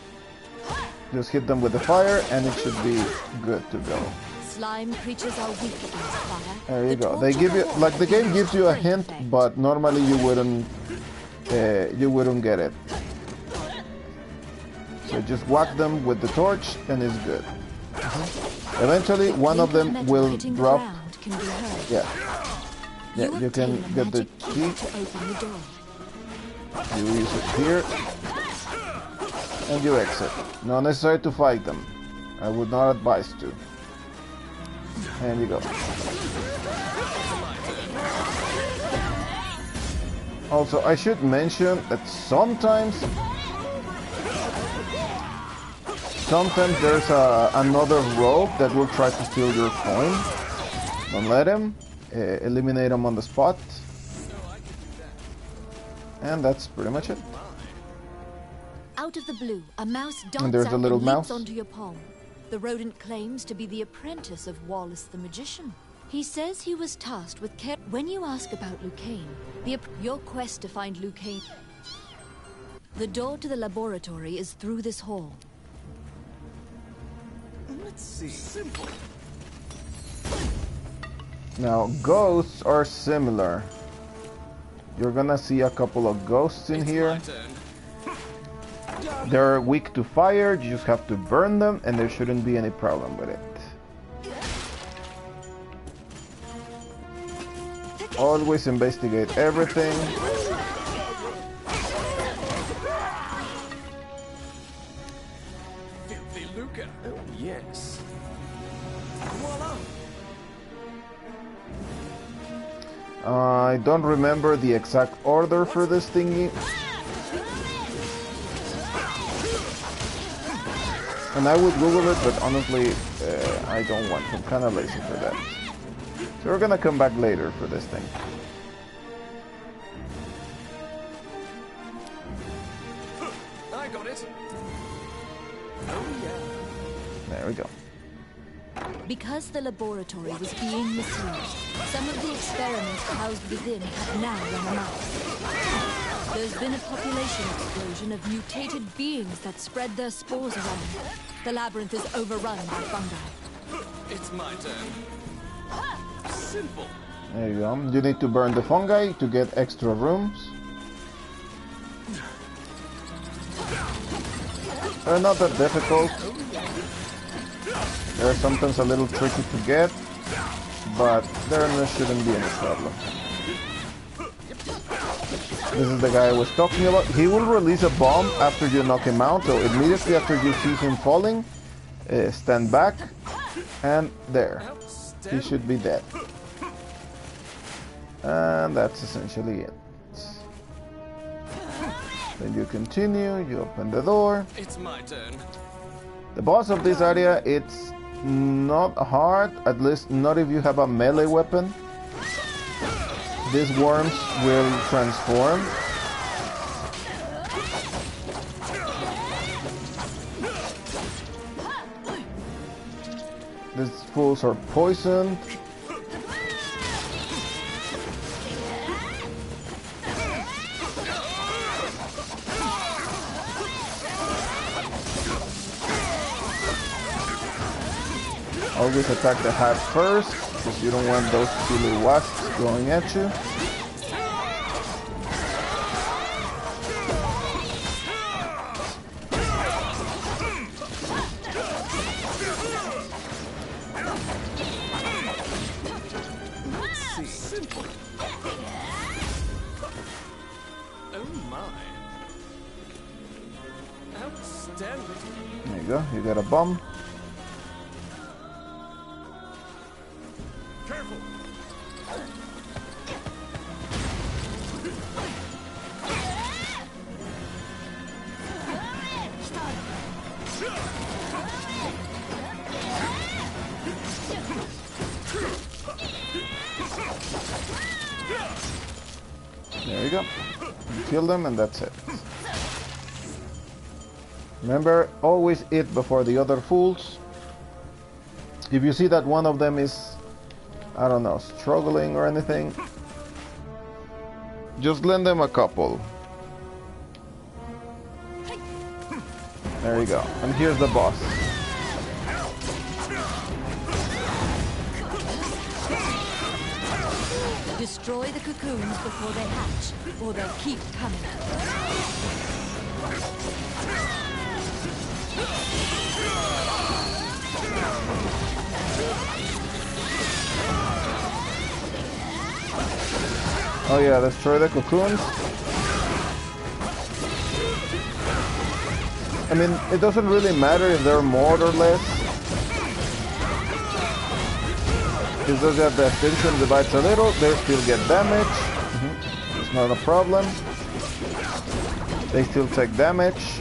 Just hit them with the fire, and it should be good to go. Slime creatures are weak against fire. There you go. They give you, like, the game gives you a hint, but normally you wouldn't get it. So just whack them with the torch, and it's good. Eventually, one of them will drop. Yeah, you can get the key. You use it here, and you exit. Not necessary to fight them. I would not advise to. And you go. Also, I should mention that sometimes there's another rogue that will try to steal your coin. Don't let him. Eliminate him on the spot. And that's pretty much it. Out of the blue, a mouse darts And there's a out little and mouse. leaps onto your palm. The rodent claims to be the apprentice of Wallace the magician. He says he was tasked with care. When you ask about Lucane, your quest to find Lucane, the door to the laboratory is through this hall. Let's see. Simple. Now, ghosts are similar. You're gonna see a couple of ghosts in here. They're weak to fire, you just have to burn them, and there shouldn't be any problem with it. Always investigate everything. Filthy lucre. Oh, yes. Voila. I don't remember the exact order for this thingy. And I would Google it, but honestly, I don't want to. I'm kind of lazy for that. So we're gonna come back later for this thing. I got it. Oh, yeah. There we go. Because the laboratory was being misused, some of the experiments housed within have now run amok. There's been a population explosion of mutated beings that spread their spores around. The labyrinth is overrun by fungi. It's my turn. Simple. There you go. You need to burn the fungi to get extra rooms. They're not that difficult. They're sometimes a little tricky to get, but there shouldn't be any problem. This is the guy I was talking about. He will release a bomb after you knock him out, so immediately after you see him falling, stand back, and there. He should be dead. And that's essentially it. Then you continue, you open the door. It's my turn. The boss of this area, it's not hard, at least not if you have a melee weapon. These worms will transform. These fools are poisoned. Always attack the hat first, because you don't want those silly wasps going at you. Simple. Oh my. Outstanding. There you go, you got a bomb. Careful. There you go. You kill them and that's it. Remember, always eat before the other fools. If you see that one of them is, I don't know, struggling or anything, just lend them a couple. There you go. And here's the boss. Destroy the cocoons before they hatch, or they'll keep coming. Oh yeah, destroy the cocoons. I mean, it doesn't really matter if they're more or less. It's just that the extension divides a little, they still get damage. It's not a problem. They still take damage.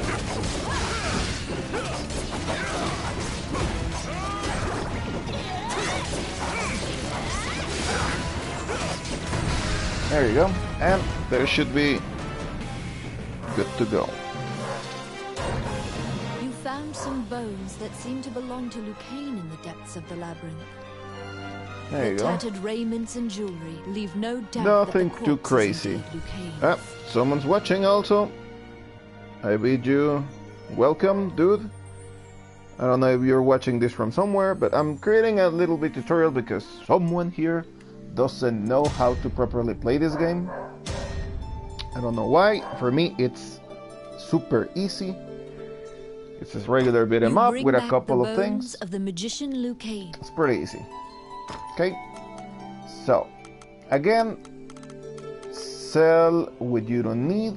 There you go. And there should be good to go. You found found some bones that seem to belong to Lucane in the depths of the labyrinth. There you The go. tattered raiments and jewelry leave no doubt Nothing that the too corpse is crazy. indeed Lucane's. Ah, someone's watching also. I bid you welcome, dude. I don't know if you're watching this from somewhere, but I'm creating a little bit tutorial because someone here doesn't know how to properly play this game. I don't know why. For me, it's super easy. It's just regular beat 'em up with a couple of things. Of the magician Lucane. It's pretty easy. Okay. So, again, sell what you don't need.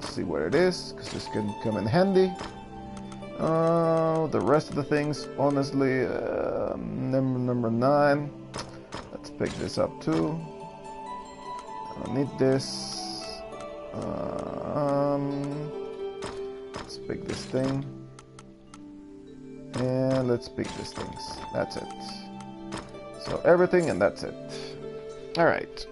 See what it is, because this can come in handy. The rest of the things, honestly, number 9. Let's pick this up too. I don't need this. Let's pick this thing. And let's pick these things. That's it. So everything, and that's it. Alright.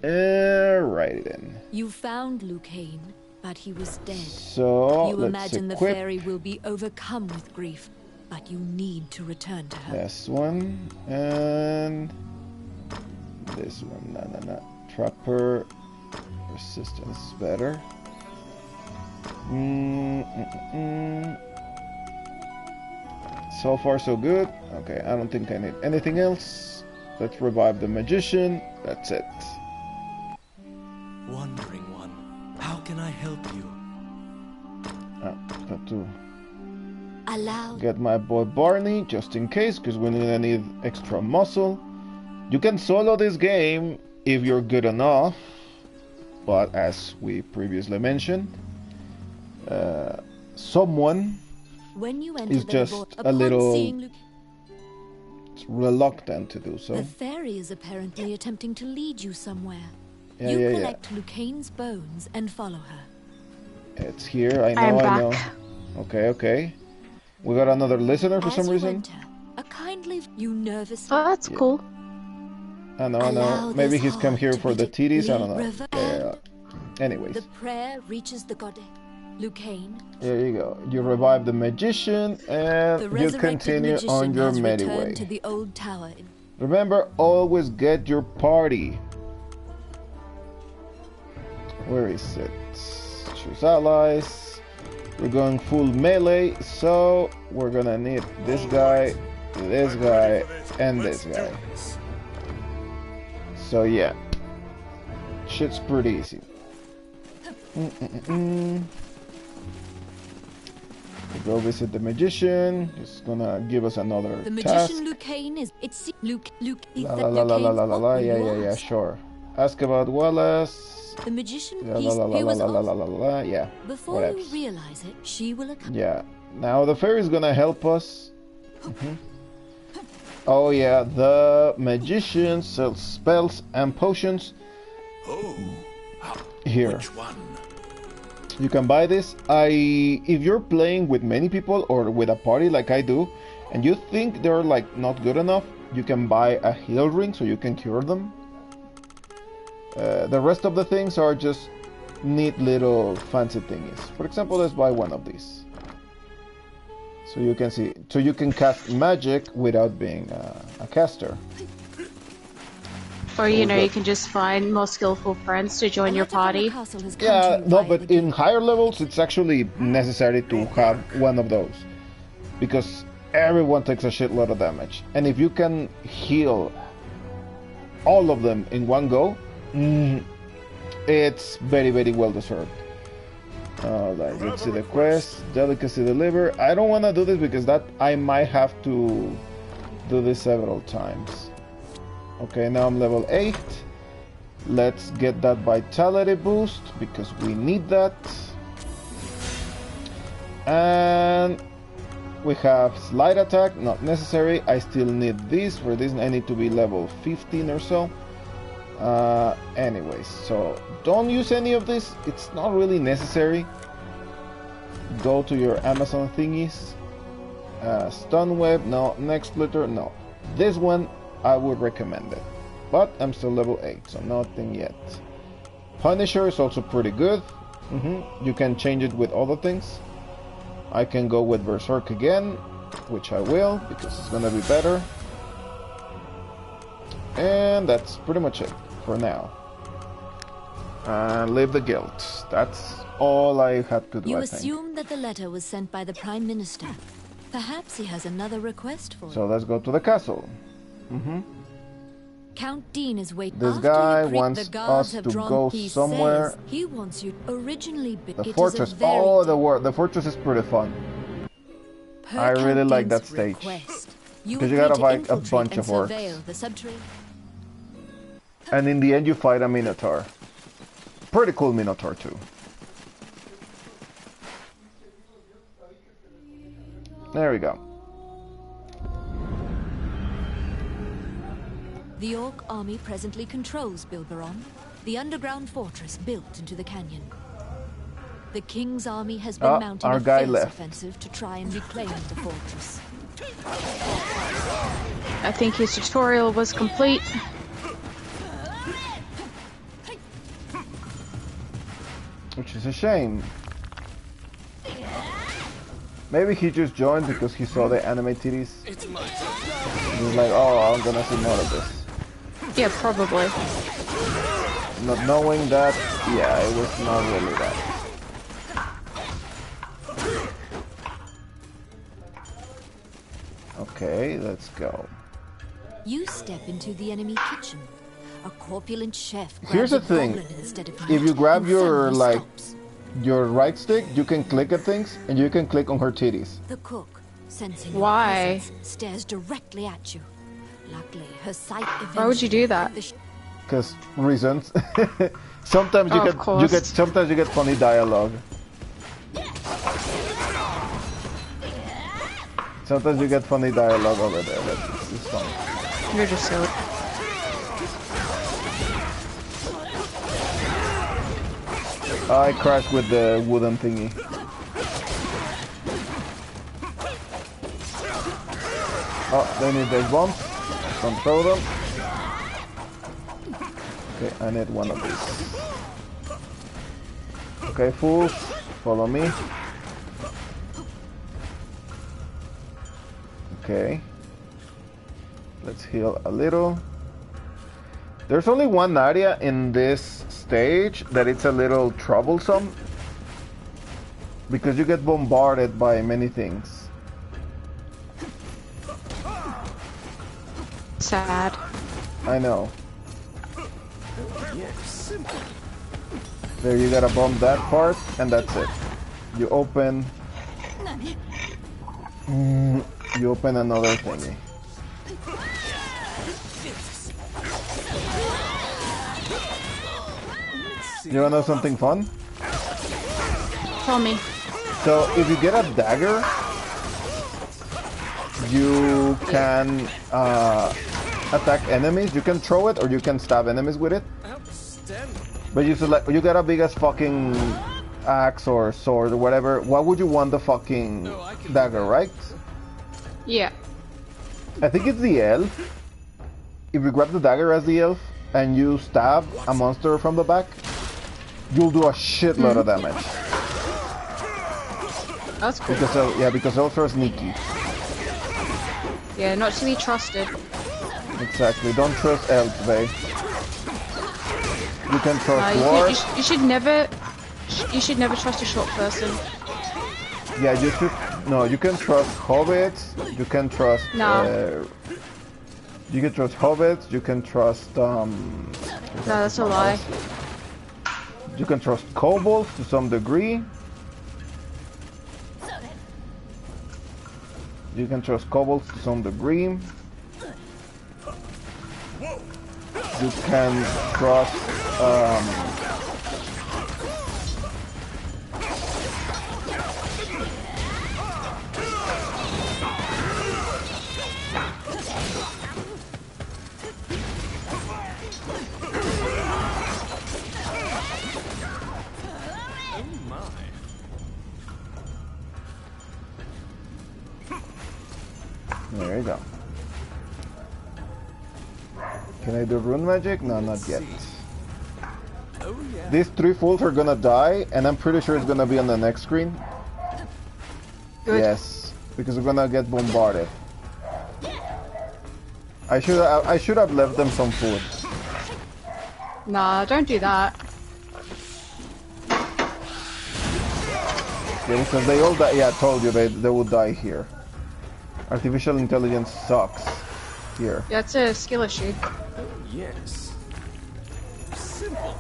Alrighty then. You found Lucane, but he was dead. So You let's imagine the equip fairy will be overcome with grief, but you need to return to her. this one and this one. No. Trapper resistance is better. So far so good. Okay, I don't think I need anything else. Let's revive the magician. That's it. Wandering one, how can I help you? Got to Allow get my boy Barney just in case, because we're gonna need extra muscle. You can solo this game if you're good enough, but as we previously mentioned, someone when you enter is the just vault, a upon little seeing reluctant to do so. the fairy is apparently attempting to lead you somewhere. Yeah, you yeah, collect Lucane's bones and follow her. It's here. I I'm know. back. Okay. We got another listener for As some you reason. enter, a kindly you nervously Oh, that's cool. I know. Allow Maybe this he's come heart here to for the beat titties. I don't know. rever- Yeah. Anyways, the prayer reaches the goddess. Lucane, there you go. You revive the magician the and you resurrected continue magician on your has merry returned way. to the old tower. Remember, always get your party. Where is it? Choose allies. We're going full melee, so we're gonna need this guy, and this guy. So yeah, shit's pretty easy. We go visit the magician. He's gonna give us another The task. magician Lucane is it's Luke La la la la la la la. Yeah, sure. Ask about Wallace. The magician Yeah, piece la la he la was la la also la la. Yeah. before whatevs. you realize it, she will accompany. Yeah. Now the fairy's gonna help us. Oh yeah, the magician sells spells and potions. Oh, Here. which one? You can buy this. If you're playing with many people or with a party like I do, and you think they're like not good enough, you can buy a heal ring so you can cure them. The rest of the things are just neat little fancy thingies. For example, let's buy one of these. So you can see, so you can cast magic without being a caster. Or, you know, you can just find more skillful friends to join your party. Yeah, no, but in higher levels, it's actually necessary to have one of those. Because everyone takes a shitload of damage. And if you can heal all of them in one go, it's very, very well deserved. Alright, let's see the quest. Delicacy deliver. I don't want to do this because that I might have to do this several times. Okay, now I'm level 8. Let's get that vitality boost because we need that. And we have slide attack, not necessary. I still need this. For this I need to be level 15 or so. Anyways, so don't use any of this. It's not really necessary. Go to your Amazon thingies. Stun web, no. Next splitter, no. This one I would recommend it, but I'm still level 8, so nothing yet. Punisher is also pretty good. You can change it with other things. I can go with Berserk again, which I will, because it's gonna be better. And that's pretty much it for now. And leave the guild. That's all I had to do, You I think. assume that the letter was sent by the Prime Minister. Perhaps he has another request for So you. let's go to the castle. Count Dean is waiting. This After guy you greet wants the guards us have to drawn, go he somewhere. says he wants you originally. The fortress. Oh, the fortress is pretty fun. I really like that stage. Because you gotta fight a bunch of orcs. And in the end you fight a minotaur. Pretty cool minotaur too. There we go. The Orc army presently controls Bilberon, the underground fortress built into the canyon. The King's army has been mounting a fierce offensive to try and reclaim the fortress. I think his tutorial was complete. Which is a shame. Maybe he just joined because he saw the anime titties. He's like, oh, I'm gonna see more of this. Yeah, probably. Not knowing that, yeah, it was not really that. Okay, let's go. You step into the enemy kitchen. A corpulent chef. Here's the thing. If you grab your your right stick, you can click at things, and you can click on her titties. The cook, sensing Why? stares directly at you. Luckily, her sight. Why would you do that? Because reasons. Sometimes you sometimes you get funny dialogue. Sometimes you get funny dialogue over there. It's fun. You're just silly. I crashed with the wooden thingy. Oh, they need those bombs. Don't throw them. Okay, I need one of these. Okay, fools, follow me. Okay. Let's heal a little. There's only one area in this stage that it's a little troublesome because you get bombarded by many things. Sad. I know. There, you gotta bomb that part, and that's it. You open. You open another thingy. You wanna know something fun? Tell me. So if you get a dagger, you can attack enemies. You can throw it or you can stab enemies with it. But you select. You got a big ass fucking axe or sword or whatever. Why would you want the fucking dagger, right? Yeah. I think it's the elf. If you grab the dagger as the elf and you stab a monster from the back, you'll do a shitload of damage. That's cool. Because elves are sneaky. Yeah, not to be trusted. Exactly. Don't trust elves, babe. You can trust dwarves. You should never trust a short person. Yeah, you should. No, you can trust hobbits. You can trust. No. You can trust hobbits. You can trust. No, that's a lie. You can trust kobolds to some degree. You can trust kobolds to some degree. You can trust. There you go. Can I do rune magic? No, not yet. Oh yeah. These 3 fools are gonna die, and I'm pretty sure it's gonna be on the next screen. Good. Yes, because we're gonna get bombarded. I should have left them some food. Nah, don't do that. Yeah, because they all die. Yeah, I told you they would die here. Artificial intelligence sucks here. Yeah, it's a skill issue. Yes. Simple.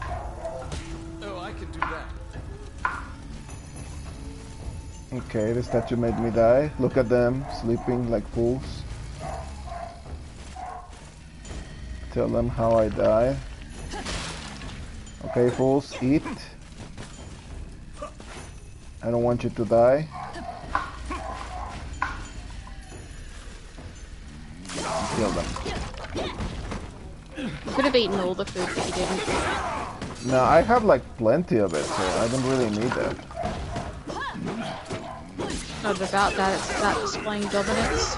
Oh, I can do that. Okay, the statue made me die. Look at them, sleeping like fools. Tell them how I die. Okay, fools, eat. I don't want you to die. Kill them. You could have eaten all the food, but you didn't. No, I have like plenty of it, so I don't really need that. Not about that, it's about displaying dominance.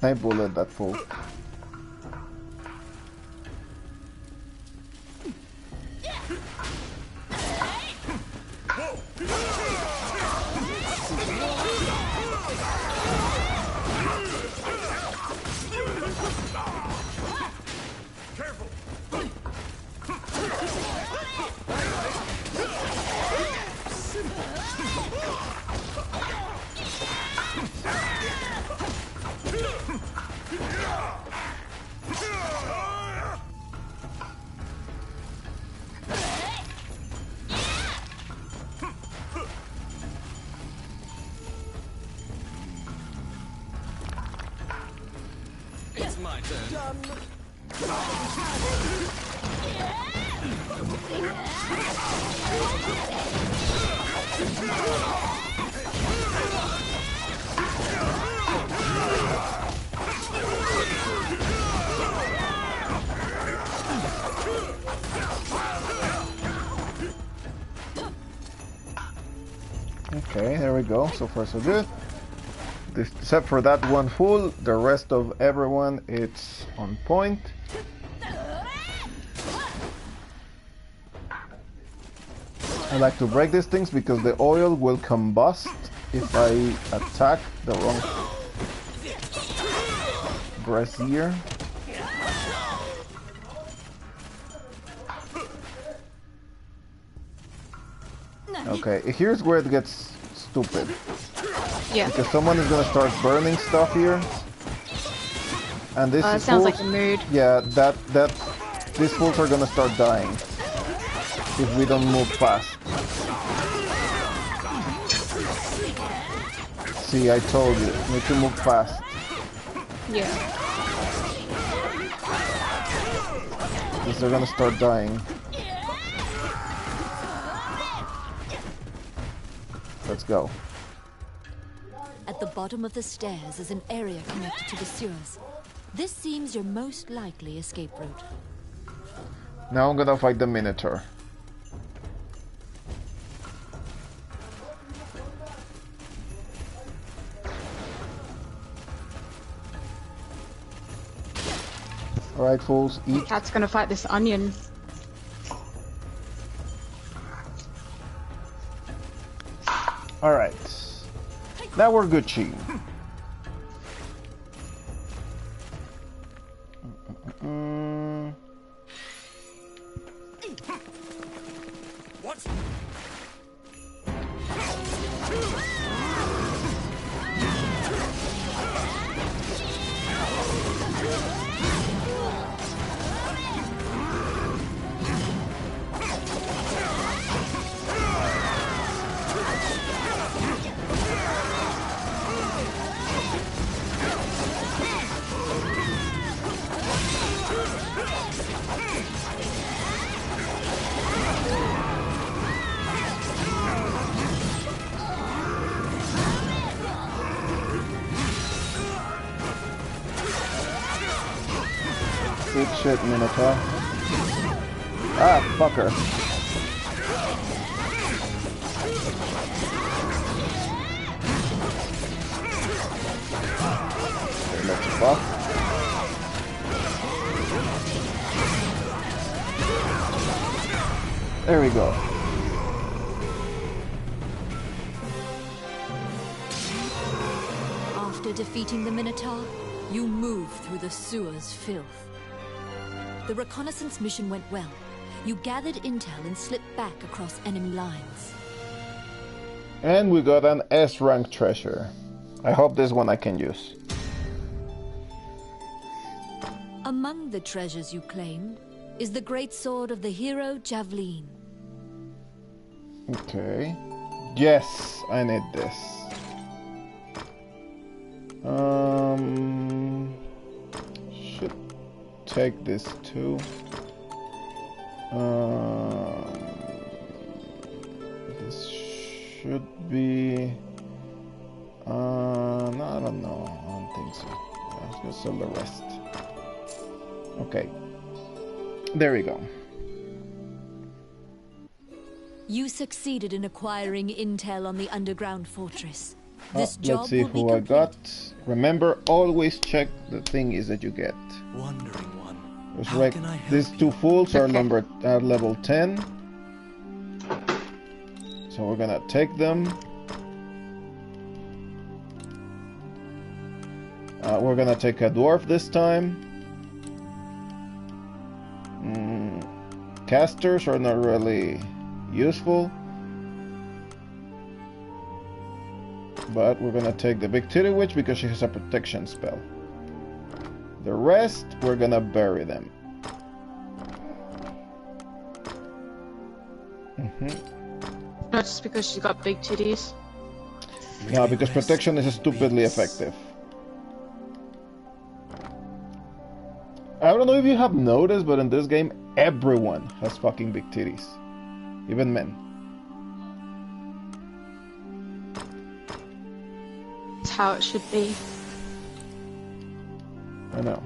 I bullied that fool. It's my turn. Okay, there we go. So far so good. Except for that one fool, the rest of everyone, it's on point. I like to break these things because the oil will combust if I attack the wrong brazier. Okay, here's where it gets stupid. Yeah. Because someone is gonna start burning stuff here. And this sounds like a mood. Yeah, these fools are gonna start dying if we don't move fast. See, I told you, need to move fast. Yeah. Because they're gonna start dying. Let's go. At the bottom of the stairs is an area connected to the sewers. This seems your most likely escape route. Now I'm gonna fight the Minotaur. Alright, fools, eat. Cat's gonna fight this onion. Alright. Now we're Gucci. What? Good shit, Minotaur. Ah, fucker. Let's fuck. There we go. After defeating the Minotaur, you move through the sewer's filth. The reconnaissance mission went well. You gathered intel and slipped back across enemy lines. And we got an S-rank treasure. I hope this one I can use. Among the treasures you claimed is the great sword of the hero Javelin. Okay. Yes, I need this. Should take this too. This should be. No, I don't know. I don't think so. Let's just sell the rest. Okay. There we go. You succeeded in acquiring intel on the underground fortress. This job let's see will be who I complete. got. Remember, always check the thingies that you get. Wandering one. Because How like can I help these you? two fools are level 10. So we're gonna take them. We're gonna take a dwarf this time. Casters are not really useful. But we're gonna take the Big Titty Witch because she has a protection spell. The rest, we're gonna bury them. Not just because she's got big titties. No, because protection is stupidly effective. I don't know if you have noticed, but in this game, everyone has fucking big titties. Even men. It's how it should be. I know.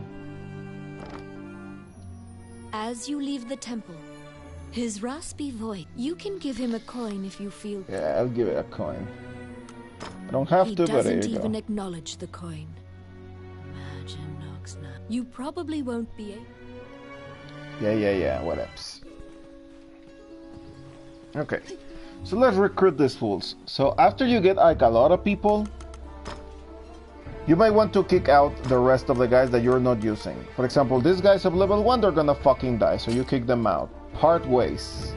As you leave the temple, his raspy voice, you can give him a coin if you feel. Yeah, I'll give it a coin. I don't have He to, but there doesn't you even go. acknowledge the coin. Imagine Noxna. You probably won't be able. Yeah, what else? Okay, so let's recruit these fools. So after you get like a lot of people, you might want to kick out the rest of the guys that you're not using. For example, these guys of level 1, they're gonna fucking die, so you kick them out. Part ways.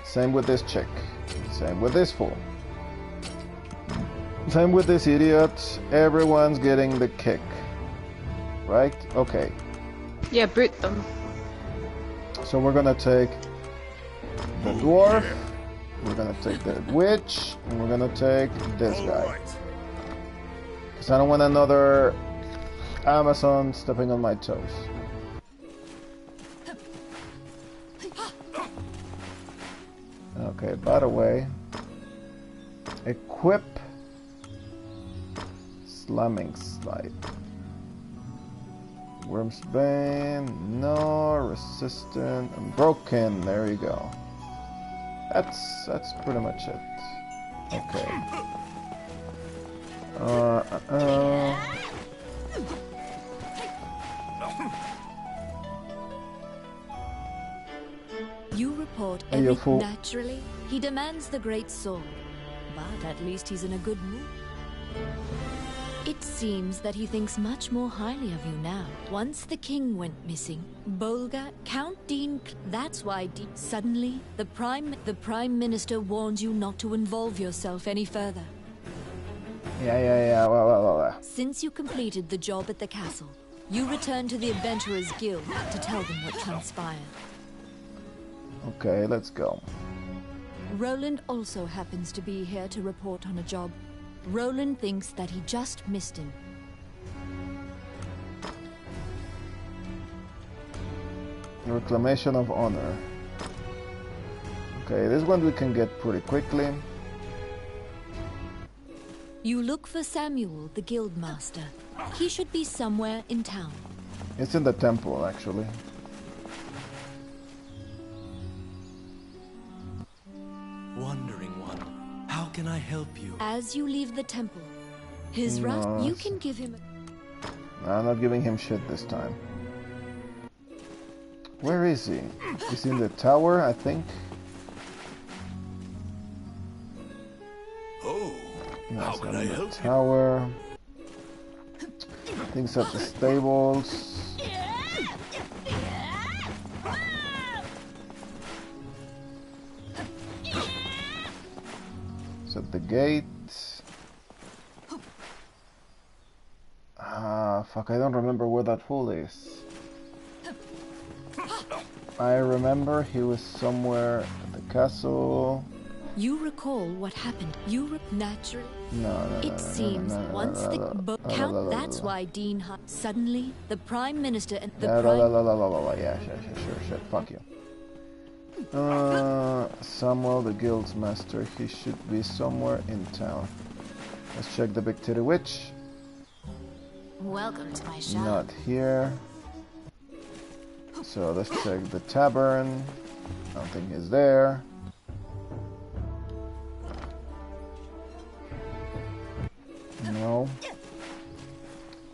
Same with this chick. Same with this fool. Same with this idiot. Everyone's getting the kick. Right? Okay. Yeah, brute them. So we're gonna take the dwarf, we're gonna take the witch, and we're gonna take this guy. Because I don't want another Amazon stepping on my toes. Okay, by the way, equip Slamming Slide. Worm's Bane, no, resistant, and broken, there you go. That's pretty much it. Okay. You report Hey, you every fool. naturally. He demands the great sword, but at least he's in a good mood. It seems that he thinks much more highly of you now. Once the king went missing, Bolga, Count Dean, that's why suddenly the prime minister warned you not to involve yourself any further. Yeah, well. Since you completed the job at the castle, you returned to the Adventurers Guild to tell them what transpired. Okay, let's go. Roland also happens to be here to report on a job. Roland thinks that he just missed him. Reclamation of Honor. Okay, this one we can get pretty quickly. You look for Samuel, the guildmaster. He should be somewhere in town. It's in the temple, actually. Wandering one, how can I help you? As you leave the temple, his wrath, you can give him. I'm not giving him shit this time. Where is he? He's in the tower, I think. Oh, how can I help you? Tower. Things at the stables. It's at the gate. Ah, fuck, I don't remember where that fool is. I remember he was somewhere at the castle. You recall what happened. Naturally. No, It seems once the count. That's why Dean suddenly the Prime Minister and the Prime. Yeah, sure. Fuck you. Samuel, the guild's master. He should be somewhere in town. Let's check the big titty witch. Welcome to my shop. Not here. So let's check the tavern. Nothing is there. No.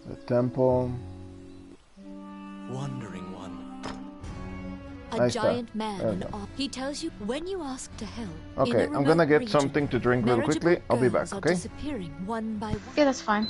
The temple. Wandering one. A giant man. He tells you when you ask to help. Okay, I'm gonna get something to drink real quickly. I'll be back, okay? Disappearing one by one. Yeah, that's fine.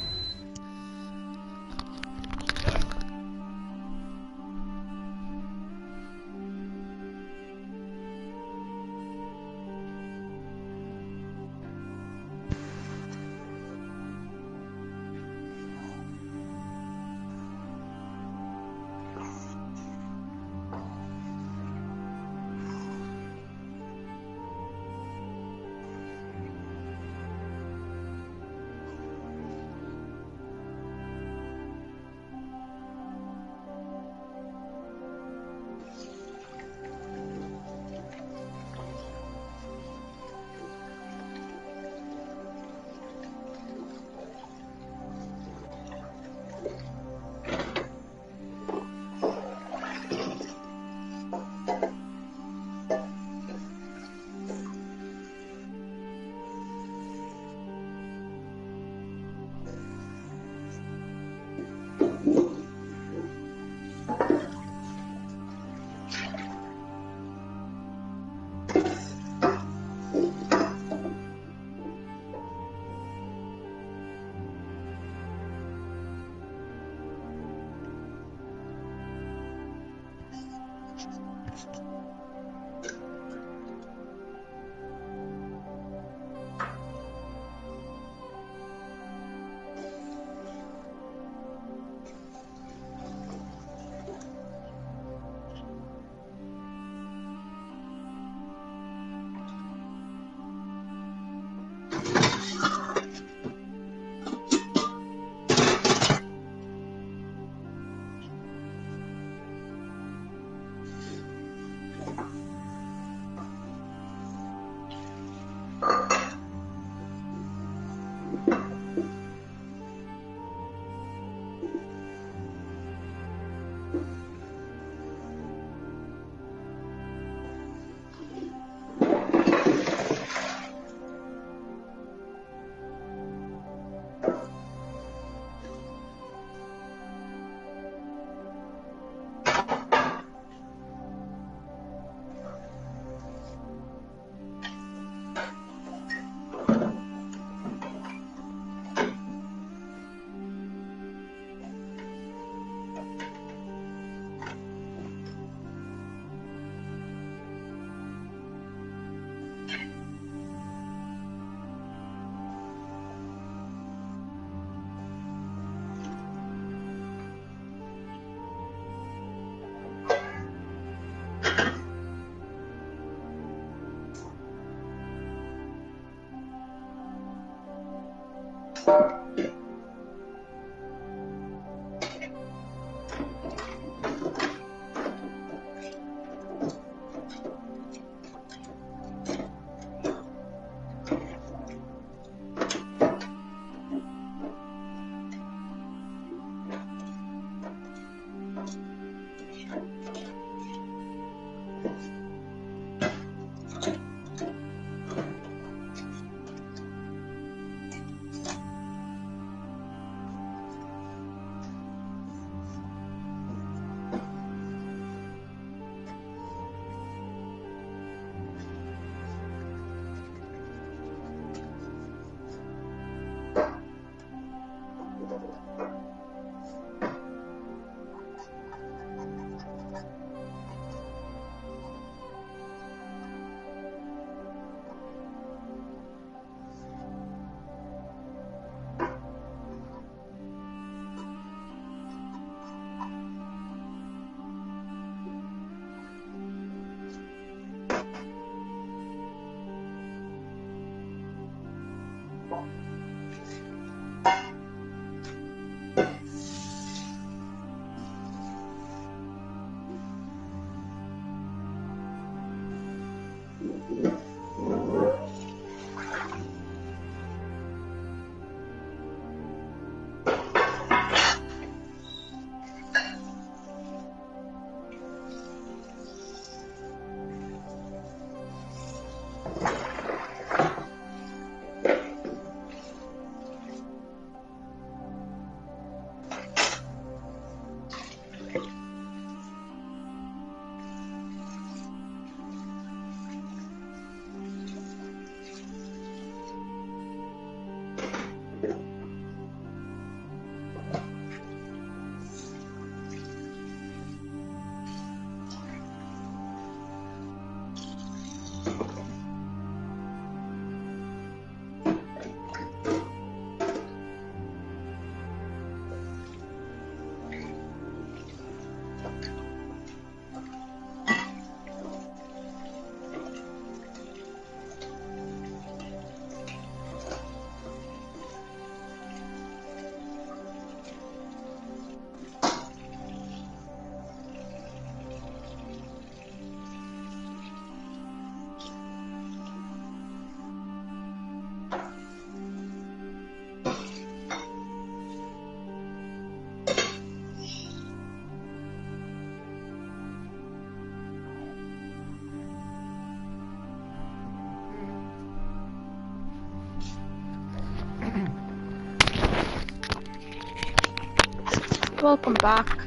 Welcome back.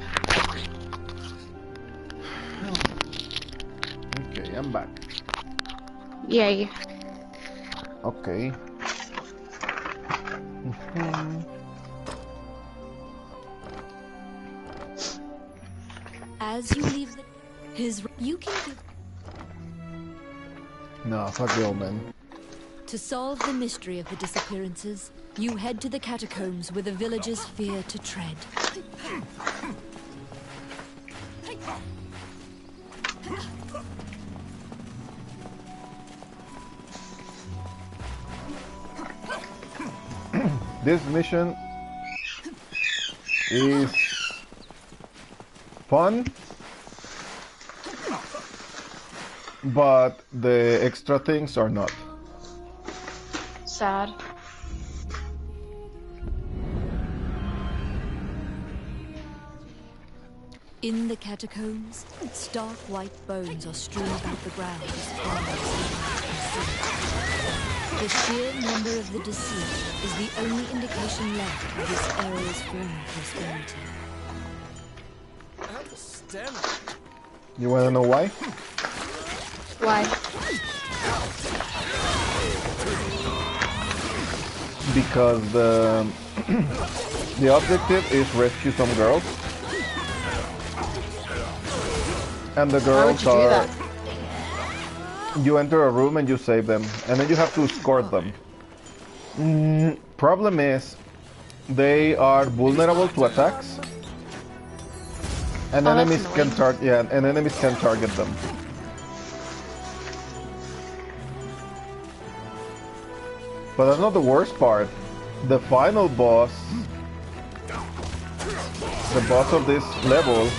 Okay, I'm back. Yay. Okay. As you leave you can give No, fuck the old man. to solve the mystery of the disappearances. You head to the catacombs where the villagers fear to tread. This mission is fun, but the extra things are not. Sad. In the catacombs, stark white bones are strewn about the ground as far as the eye can see. The sheer number of the deceased is the only indication left of this area's former prosperity. You wanna know why? Why? Because the objective is rescue some girls. And the Why would girls you do are... that? You enter a room and you save them, and then you have to escort them. Problem is, they are vulnerable to attacks, and enemies can target them. But that's not the worst part. The final boss, the boss of this level,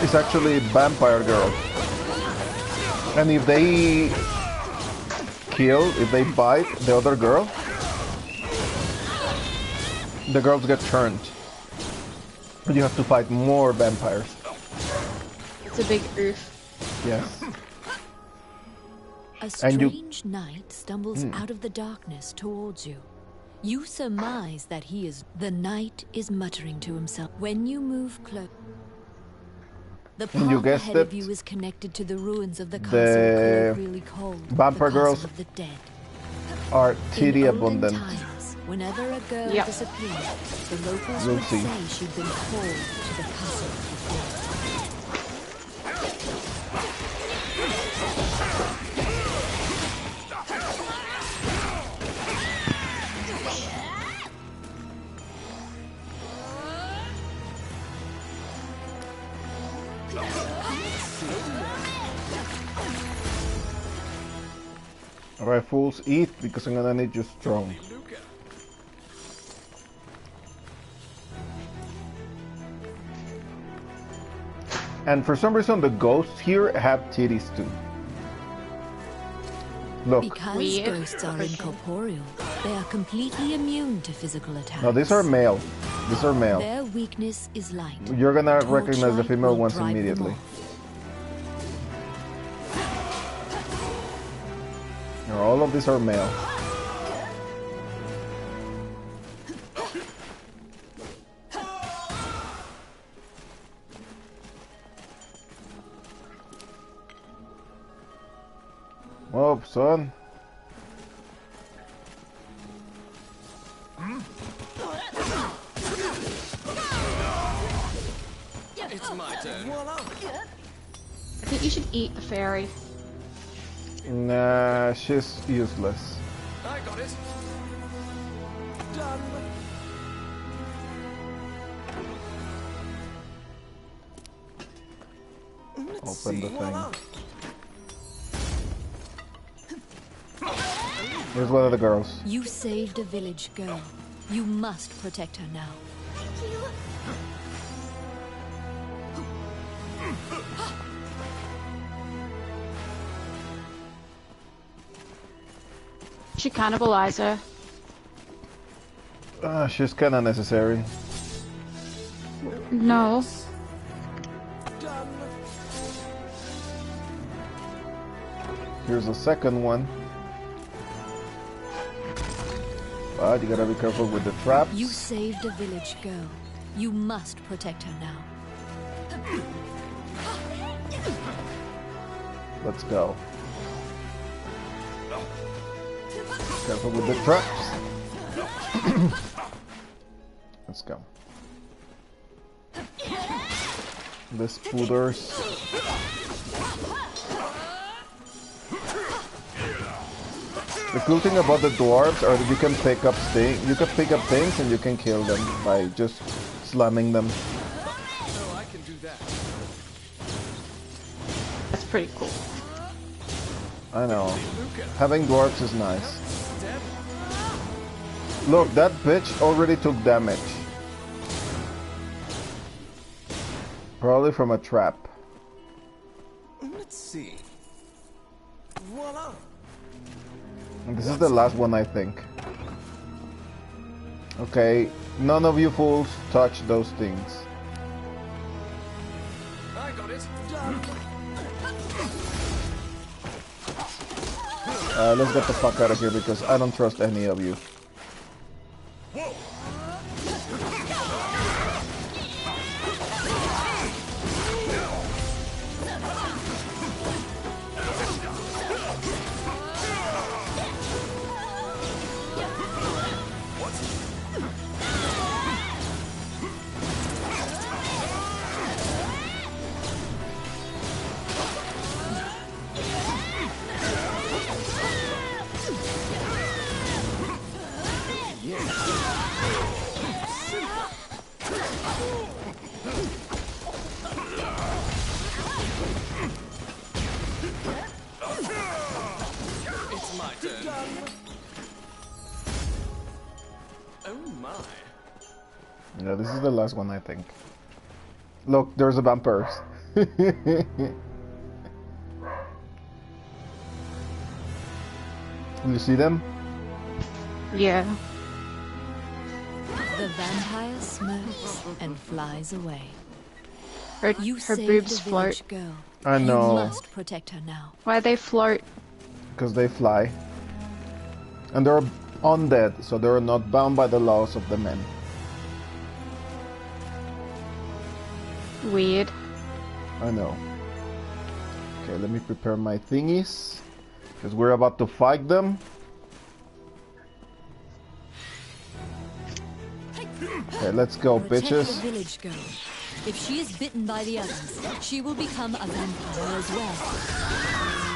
is actually vampire girls. And if they bite the other girl, the girls get turned. And you have to fight more vampires. It's the big oof. Yes. A strange knight stumbles out of the darkness towards you. You surmise that he is... The knight is muttering to himself. When you move close... The path ahead of you is connected to the ruins of the castle colloquially called vampire girls of the dead. are titty In abundant. olden times, whenever a girl disappeared, the locals We'll would see. say she'd been called to the castle of the dead. Alright, fools, eat because I'm gonna need you strong. And for some reason, the ghosts here have titties too. Look. Because ghosts are incorporeal, they are completely immune to physical attacks. No, these are male. These are male. Their weakness is light. You're gonna recognize the female ones drive them immediately. off. All of these are male. Whoa, son. It's my turn. I think you should eat the fairy. Nah, she's useless. I got it. Done. Open the thing. Here's one of the girls. You saved a village girl. You must protect her now. Should cannibalize her. She's kinda necessary. No. Here's a second one. But you gotta be careful with the traps. You saved a village girl. You must protect her now. Let's go. Careful with the traps. Let's go. The spooters. The cool thing about the dwarves are that you can pick up things and you can kill them by just slamming them. Oh, I can do that. That's pretty cool. I know. Having dwarves is nice. Look, that bitch already took damage. Probably from a trap. Let's see. Voila. And this is the last one, I think. Okay, none of you fools touch those things. I got it. Done. Let's get the fuck out of here because I don't trust any of you. It's my turn. Oh my. Yeah, this is the last one, I think. Look, there's a vampire. You see them? Yeah. The vampire smirks and flies away. You Her saved boobs the village float. girl. I know. You must protect her now. Why they float? Because they fly. And they're undead, so they're not bound by the laws of the men. Weird. I know. Okay, let me prepare my thingies. Because we're about to fight them. Okay, let's go, Protect bitches. the village girl. If she is bitten by the others, she will become a vampire as well.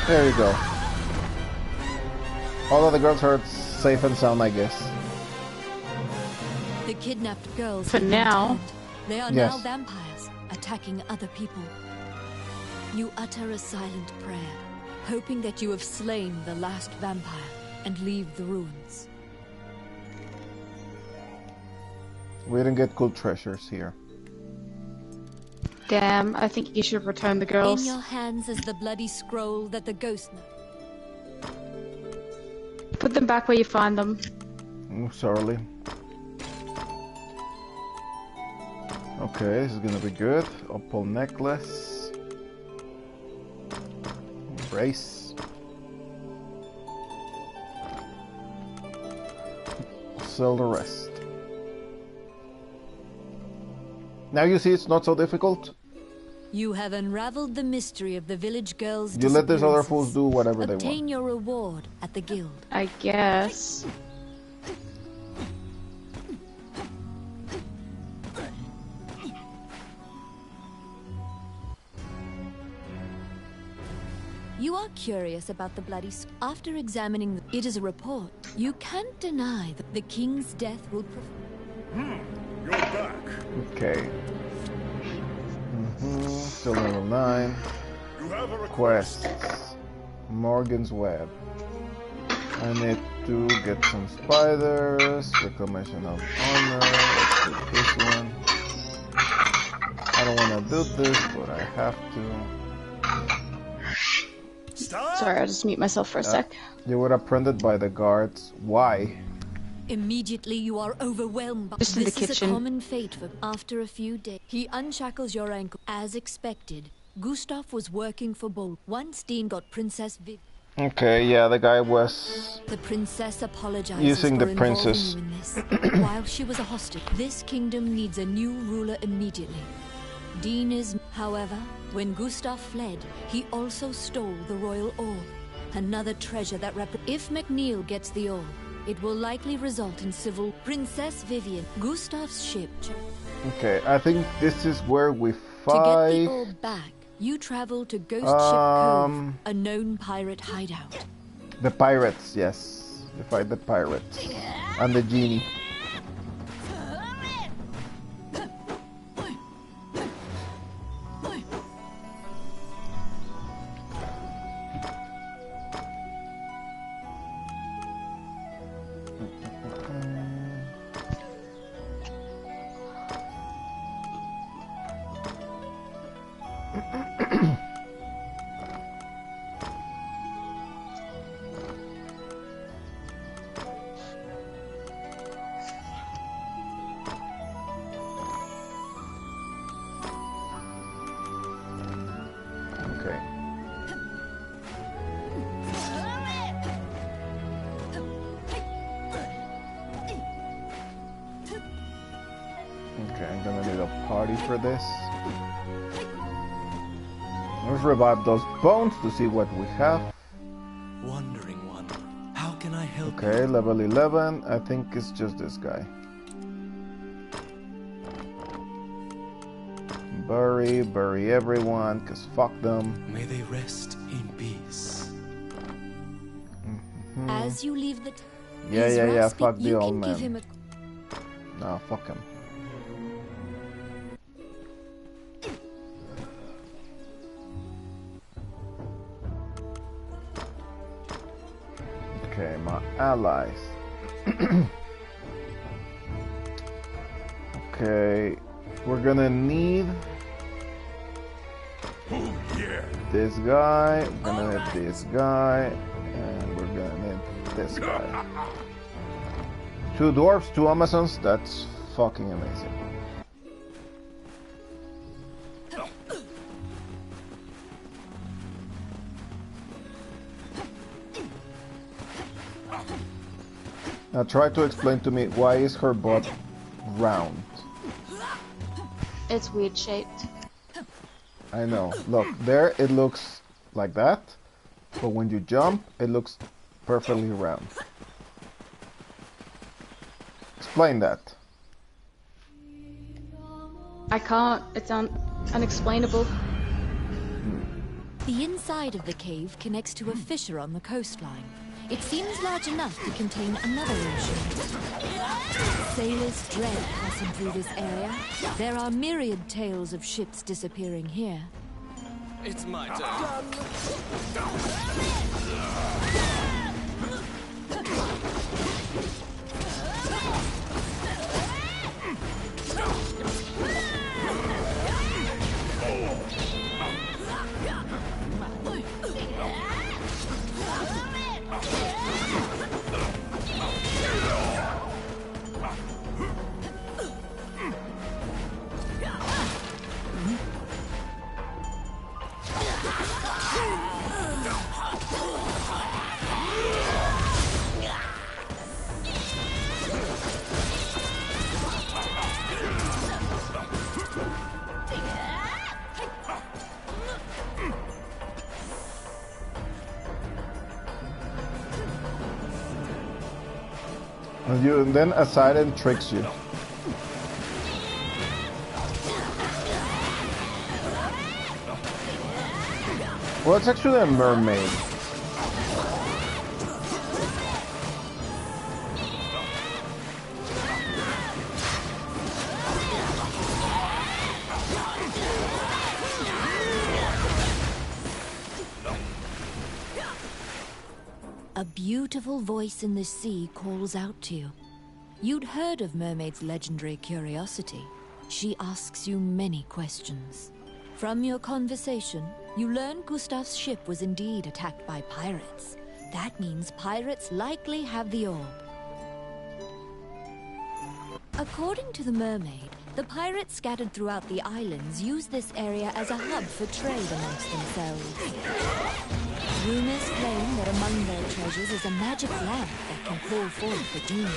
There you go. All of the girls are safe and sound, I guess. The kidnapped girls. For have been now. tamed. They are Yes. now vampires, attacking other people. You utter a silent prayer, hoping that you have slain the last vampire and leave the ruins. We didn't get cool treasures here. Damn, I think you should return the girls. In your hands is the bloody scroll that the ghost knows. Put them back where you find them. Sorry. Okay, this is gonna be good. Opal necklace. Brace. Sell the rest. Now you see it's not so difficult. You have unraveled the mystery of the village girls' You let these other disappearances. fools do whatever they Obtain want. your reward at the guild. I guess. You are curious about the bloody After examining it is a report. You can't deny that the king's death will You're back. Okay. Still level 9. You have a request. Quests. Morgan's Web. I need to get some spiders. Reclamation of honor. Let's do this one. I don't want to do this, but I have to. Stop. Sorry, I'll just mute myself for a sec. You were apprented by the guards. Why? Immediately you are overwhelmed by Just in the this is a kitchen. common fate for after a few days. He unshackles your ankle. As expected, Gustav was working for Bolt. Once Dean got Princess Viv. Okay, yeah, the guy was The princess apologizes Using for the involving princess. you in this. While she was a hostage, this kingdom needs a new ruler immediately. Dean is, however, when Gustav fled, he also stole the royal orb, another treasure that If McNeil gets the orb, it will likely result in civil. Princess Vivian, Gustav's ship. Okay, I think this is where we To get fight. the orb back, you travel to Ghost Ship Cove, a known pirate hideout. The pirates, yes. We fight the pirates. And the genie. Okay. Okay, I'm gonna need a party for this. Let's revive those bones to see what we have. Wandering one, how can I help Okay, level 11. I think it's just this guy. Bury everyone, cause fuck them. you? May they rest in peace. As you leave the... Yeah, fuck the you old can man. give him a... No, fuck him. Okay, my allies. Okay, we're gonna need this guy, we're gonna need this guy, and we're gonna need this guy. 2 dwarves, 2 Amazons, that's fucking amazing. Now try to explain to me, why is her butt round? It's weird shaped. I know. Look, there it looks like that, but when you jump, it looks perfectly round. Explain that. I can't. It's unexplainable. The inside of the cave connects to a fissure on the coastline. It seems large enough to contain another ocean. Sailors dread passing through this area. There are myriad tales of ships disappearing here. It's my turn. And then a siren tricks you. Well, it's actually a mermaid. A beautiful voice in the sea calls out to you. You'd heard of Mermaid's legendary curiosity. She asks you many questions. From your conversation, you learn Gustav's ship was indeed attacked by pirates. That means pirates likely have the orb. According to the mermaid, the pirates scattered throughout the islands use this area as a hub for trade amongst themselves. Rumors claim that among their treasures is a magic lamp that can call forth the demon.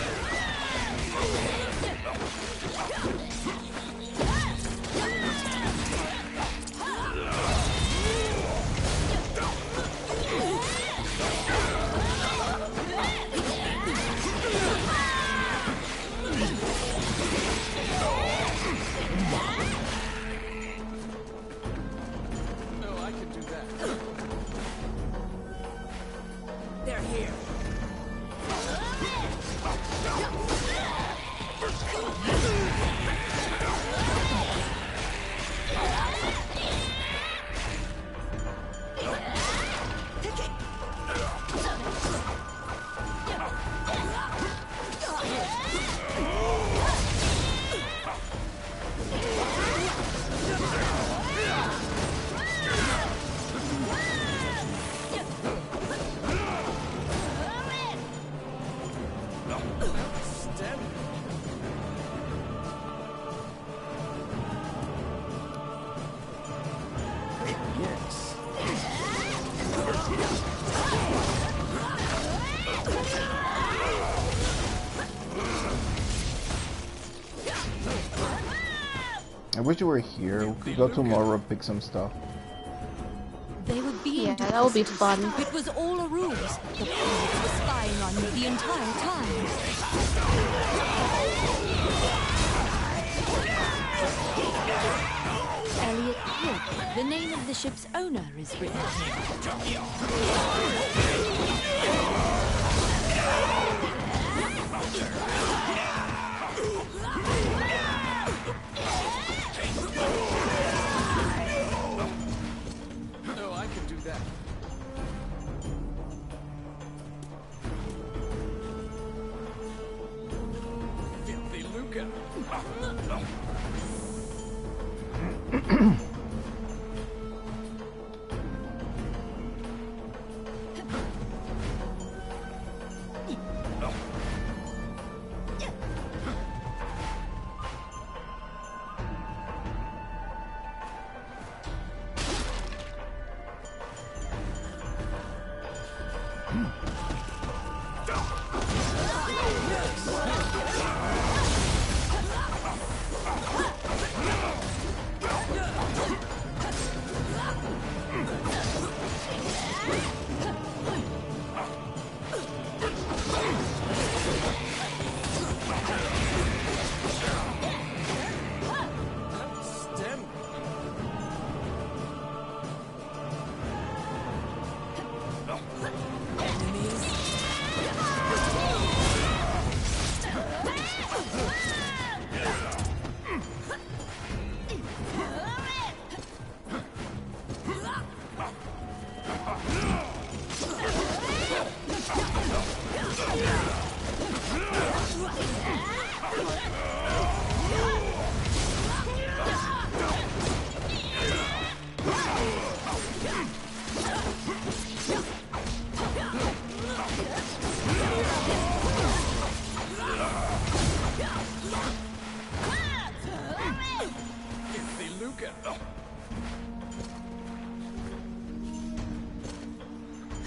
I wish you were here. We could go tomorrow and pick some stuff. They were being Yeah, that would be fun. It was all a ruse. The pirates were spying on you the entire time. Elliot Hook, the name of the ship's owner, is written here. Oh, I can do that. Filthy Luca.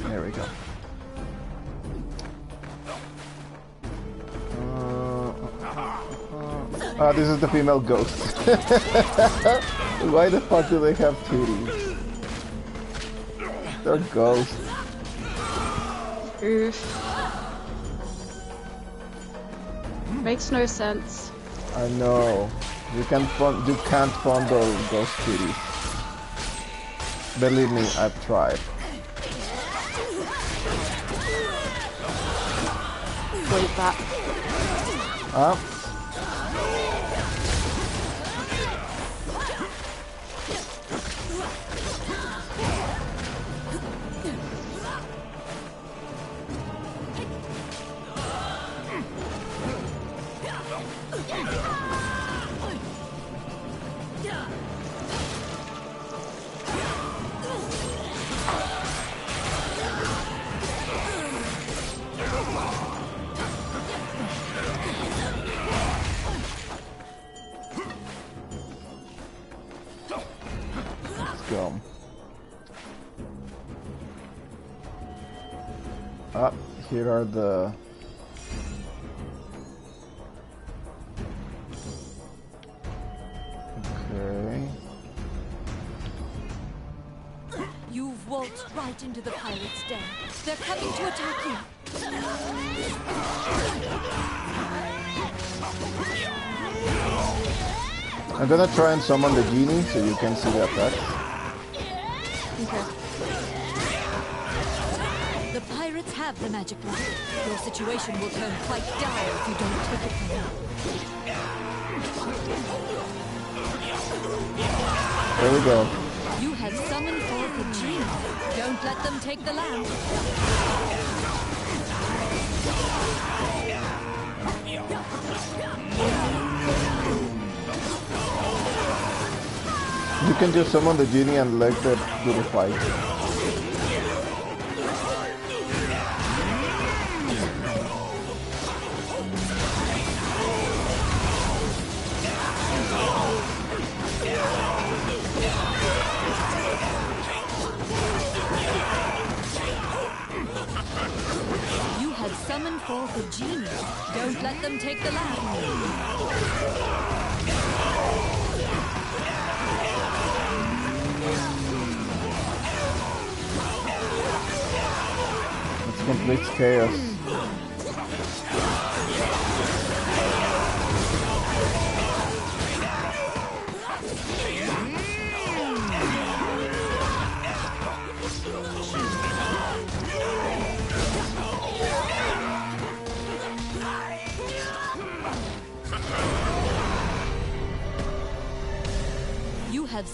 There we go. This is the female ghost. Why the fuck do they have titties? They're ghosts. Oof. Makes no sense. I know. You can't fondle ghost titties. Believe me, I've tried. Wait, that. Huh? Here are the... Okay. You've waltzed right into the pirates' den. They're coming to attack you. I'm gonna try and summon the genie so you can see the effects. Okay. The pirates have the magic lamp. Your situation will turn quite dire if you don't take it from them. There we go. You have summoned forth a genie. Don't let them take the lamp. You can just summon the genie and let them do the fight. Summon forth a genie. Don't let them take the lamp. It's complete chaos. have...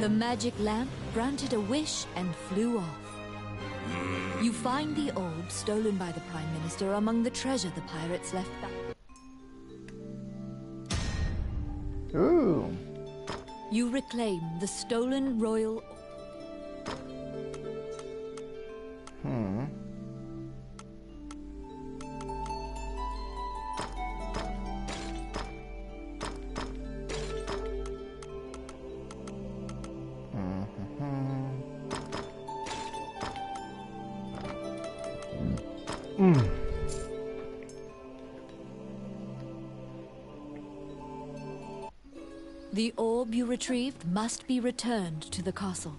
The magic lamp granted a wish and flew off. You find the orb stolen by the Prime Minister among the treasure the pirates left back. Ooh. You reclaim the stolen royal... The orb you retrieved must be returned to the castle.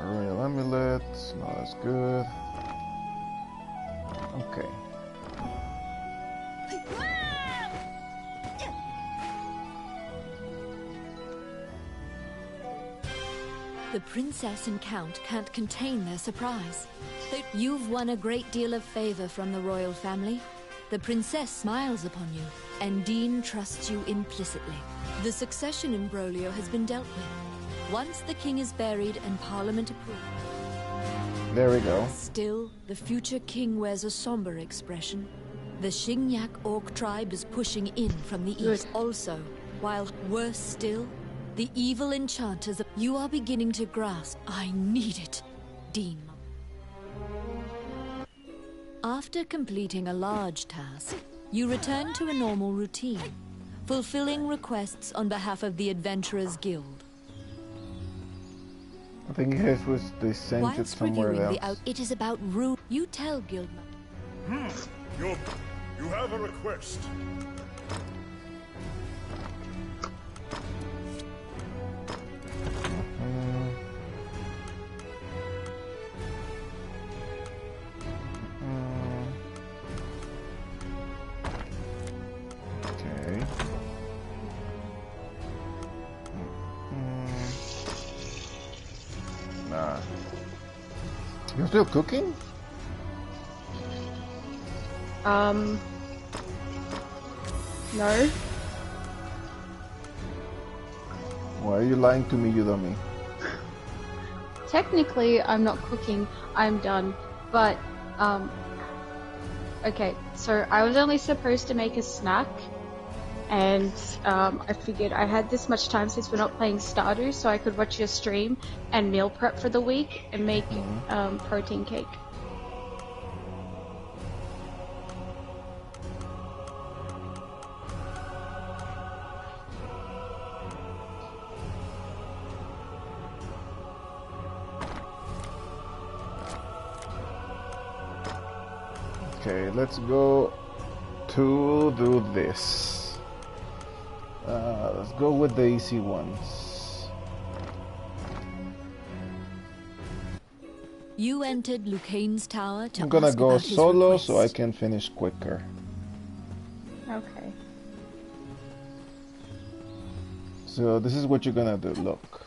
Royal amulet, no, that's good. Okay. The princess and count can't contain their surprise. You've won a great deal of favor from the royal family. The princess smiles upon you, and Dean trusts you implicitly. The succession imbroglio has been dealt with. Once the king is buried and Parliament approved. There we go. Still, the future king wears a somber expression. The Xingyak Orc tribe is pushing in from the east. Also, while worse still, the evil enchanters of... You are beginning to grasp. I need it, Dean. After completing a large task, you return to a normal routine, fulfilling requests on behalf of the Adventurers Guild. I think they sent it somewhere else. It is about rule. You tell Guildman. You have a request. Okay. Nah. You're still cooking? No. Why are you lying to me, you dummy? Technically, I'm not cooking. I'm done. But, okay, so I was only supposed to make a snack, and I figured I had this much time since we're not playing starters, so I could watch your stream and meal prep for the week and make protein cake. Okay, let's go to do this. Let's go with the easy ones. You entered Lucaine's tower to I'm gonna ask go about his solo request. so I can finish quicker. Okay. So this is what you're gonna do, look.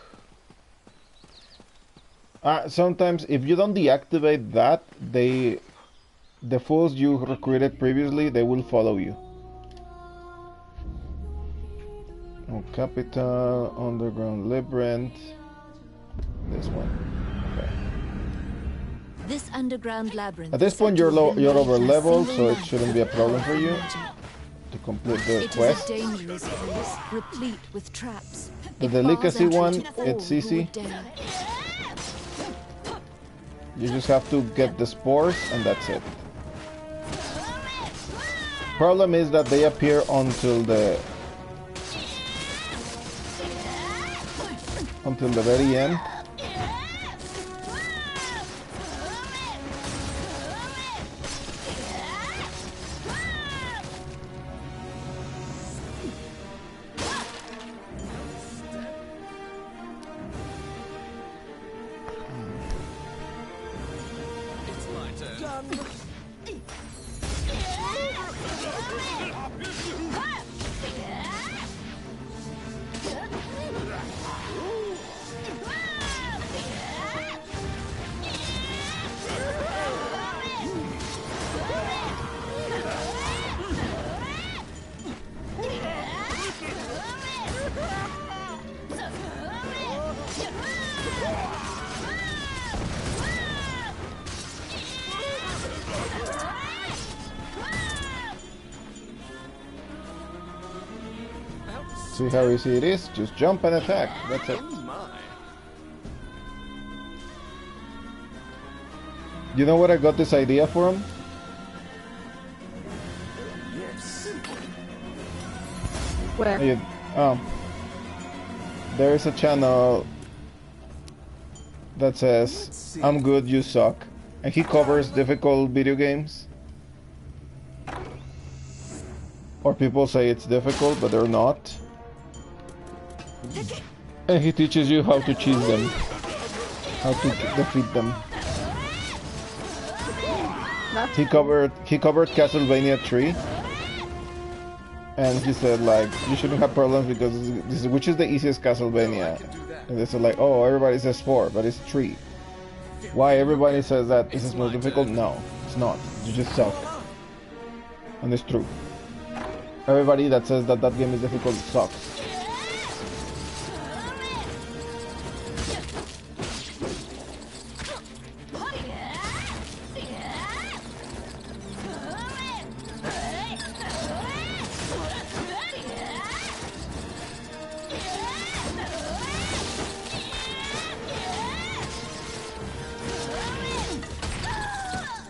Sometimes if you don't deactivate that, the fools you recruited previously, they will follow you. Oh, Capital, Underground Labyrinth. This one. Okay. This underground labyrinth. At this point, you're over leveled, so it shouldn't be a problem for you to complete the quest. It is a dangerous place, replete with traps. The It delicacy bars entry one, to all it's who easy. would dare. You just have to get the spores, and that's it. Problem is that they appear until the very end. See how easy it is? Just jump and attack. That's it. You know what I got this idea from? Yes. Where? There is a channel that says, "I'm good, you suck." And he covers difficult video games. Or people say it's difficult, but they're not. And he teaches you how to cheese them, how to defeat them. He covered Castlevania 3, and he said like you shouldn't have problems because this is, which is the easiest Castlevania, and they said like, oh, everybody says 4, but it's 3. Why everybody says that this is more difficult? No, it's not. You just suck, and it's true. Everybody that says that that game is difficult sucks.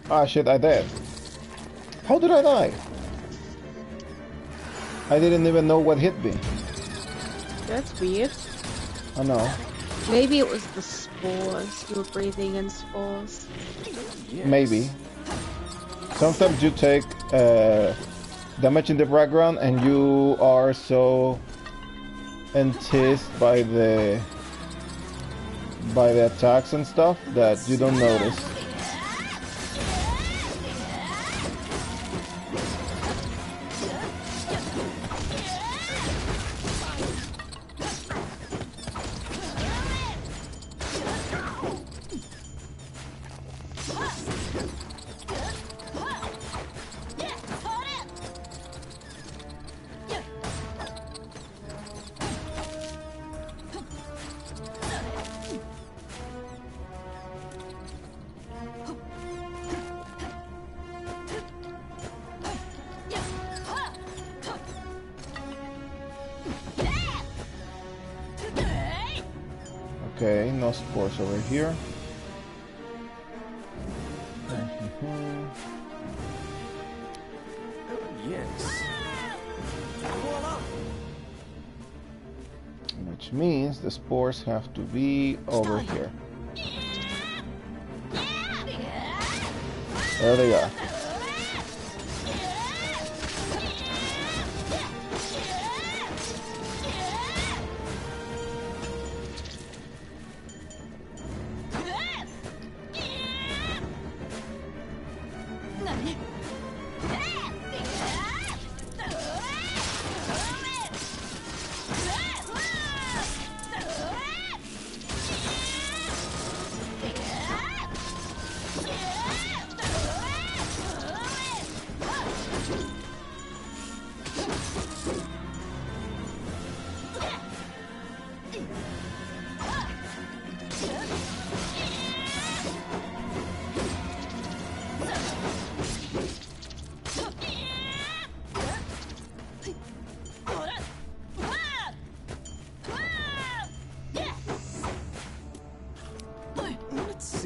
Ah shit, I died. How did I die? I didn't even know what hit me. That's weird. I know. Maybe it was the spores. You were breathing in spores. Yes. Maybe. Sometimes you take damage in the background and you are so enticed by the attacks and stuff that you don't notice. Okay, no spores over here. Yes. Which means the spores have to be over here. There they are.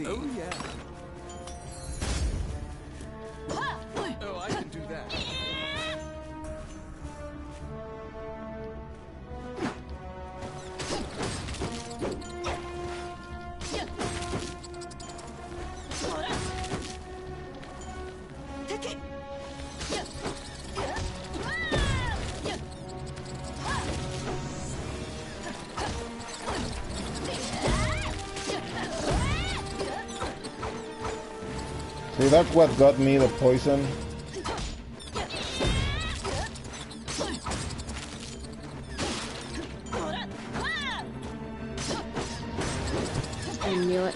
Oh, yeah. Oh, I can do that. See, that's what got me the poison. I knew it.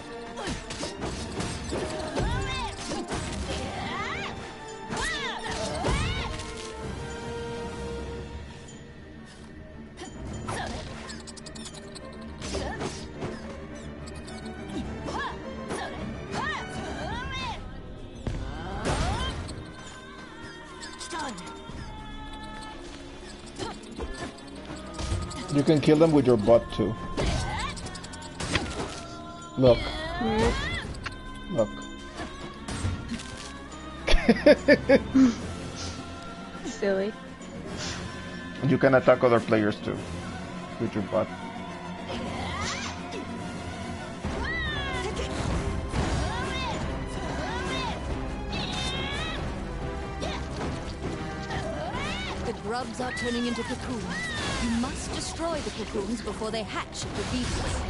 You can kill them with your butt too. Look. Look. Silly. You can attack other players too with your butt. The grubs are turning into cocoons. You must destroy the cocoons before they hatch at the beasts.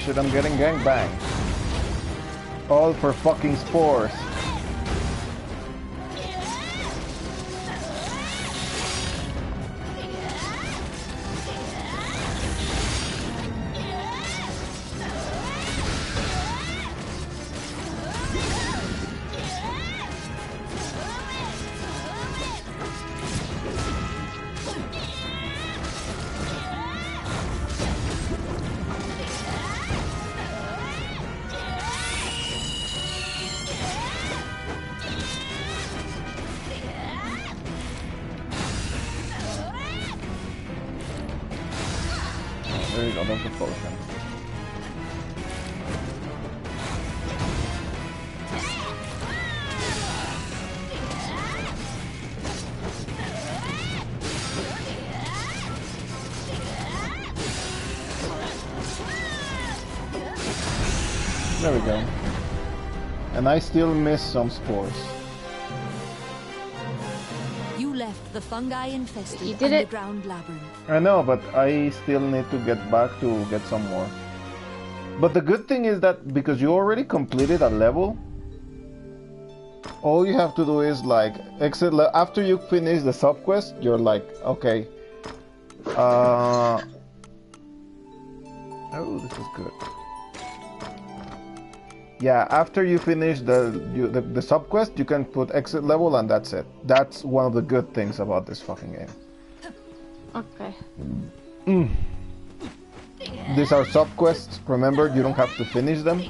Shit, I'm getting gangbanged. All for fucking spores. There you go, that's the potion. There we go. And I still miss some spores. You left the fungi-infested You did it. underground labyrinth. I know, but I still need to get back to get some more. But the good thing is that because you already completed a level, all you have to do is like exit after you finish the subquest, you're like, okay, oh, this is good. Yeah, after you finish the subquest, you can put exit level and that's it. That's one of the good things about this fucking game. Okay. These are subquests. Remember, you don't have to finish them.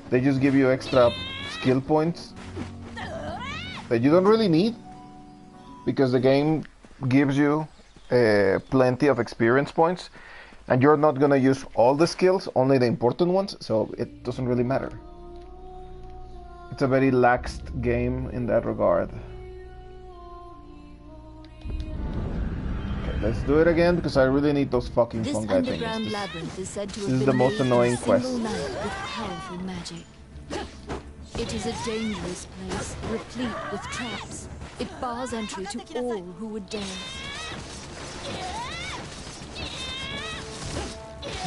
They just give you extra skill points that you don't really need because the game gives you plenty of experience points. And you're not gonna use all the skills, only the important ones, so it doesn't really matter. It's a very laxed game in that regard. Okay, let's do it again because I really need those fucking fungi things. This underground labyrinth is said to have This is been the most made in annoying a single quest. night with powerful magic. It is a dangerous place, replete with traps. It bars entry to all who would dare.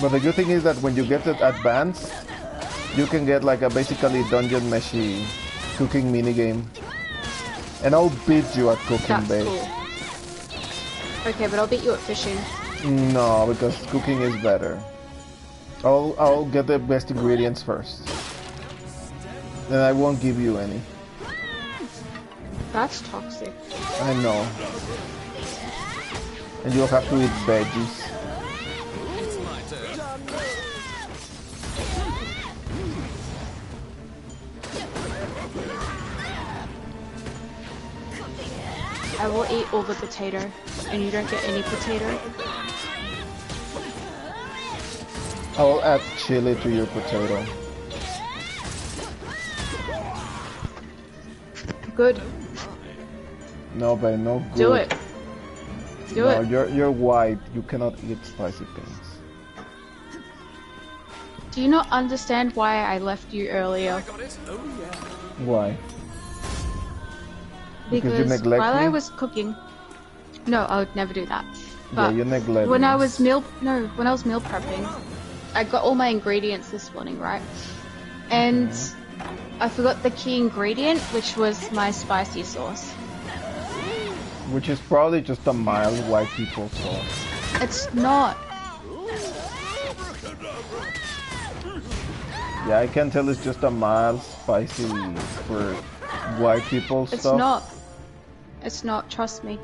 But the good thing is that when you get it advanced, you can get like a basically dungeon meshy cooking minigame. And I'll beat you at cooking, That's babe. cool. Okay, but I'll beat you at fishing. No, because cooking is better. I'll get the best ingredients first. Then I won't give you any. That's toxic. I know. And you'll have to eat veggies. I will eat all the potato, and you don't get any potato. I will add chili to your potato. Good. No, babe, no good. Do it. Do it. No, you're white. You cannot eat spicy things. Do you not understand why I left you earlier? Why? Because you neglect while me? I was cooking, no, I would never do that. Yeah, But you neglect when me. I was meal prepping, I got all my ingredients this morning, right? And I forgot the key ingredient, which was my spicy sauce. Which is probably just a mild white people sauce. It's not. Yeah, I can tell it's just a mild spicy for white people It's stuff. not. It's not. Trust me.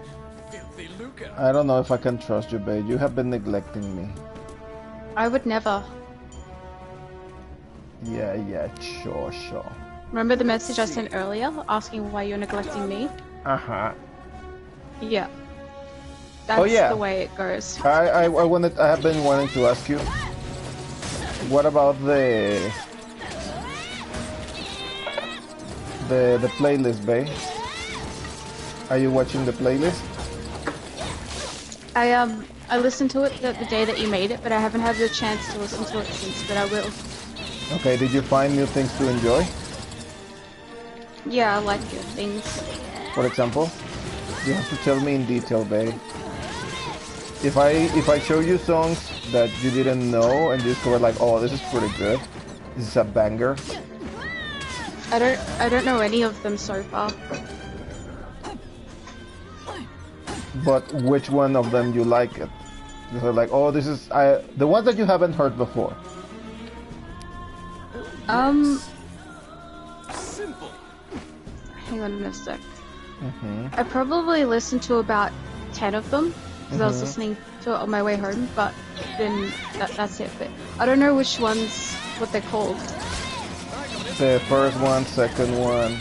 I don't know if I can trust you, babe. You have been neglecting me. I would never. Yeah, sure. Remember the message I sent earlier asking why you're neglecting me? Uh-huh. Yeah. That's yeah. the way it goes. I have been wanting to ask you, what about the playlist, babe? Are you watching the playlist? I listened to it the day that you made it, but I haven't had the chance to listen to it since, but I will. Okay, did you find new things to enjoy? Yeah, I like your things. For example? You have to tell me in detail, babe. If I show you songs that you didn't know and you discover like, oh, this is pretty good, this is a banger. I don't know any of them so far. But which one of them you like it? You're like, oh, this is the ones that you haven't heard before. Simple. Hang on a sec. I probably listened to about 10 of them because I was listening to it on my way home, but then that's it. But I don't know which ones, what they're called. The first one, second one.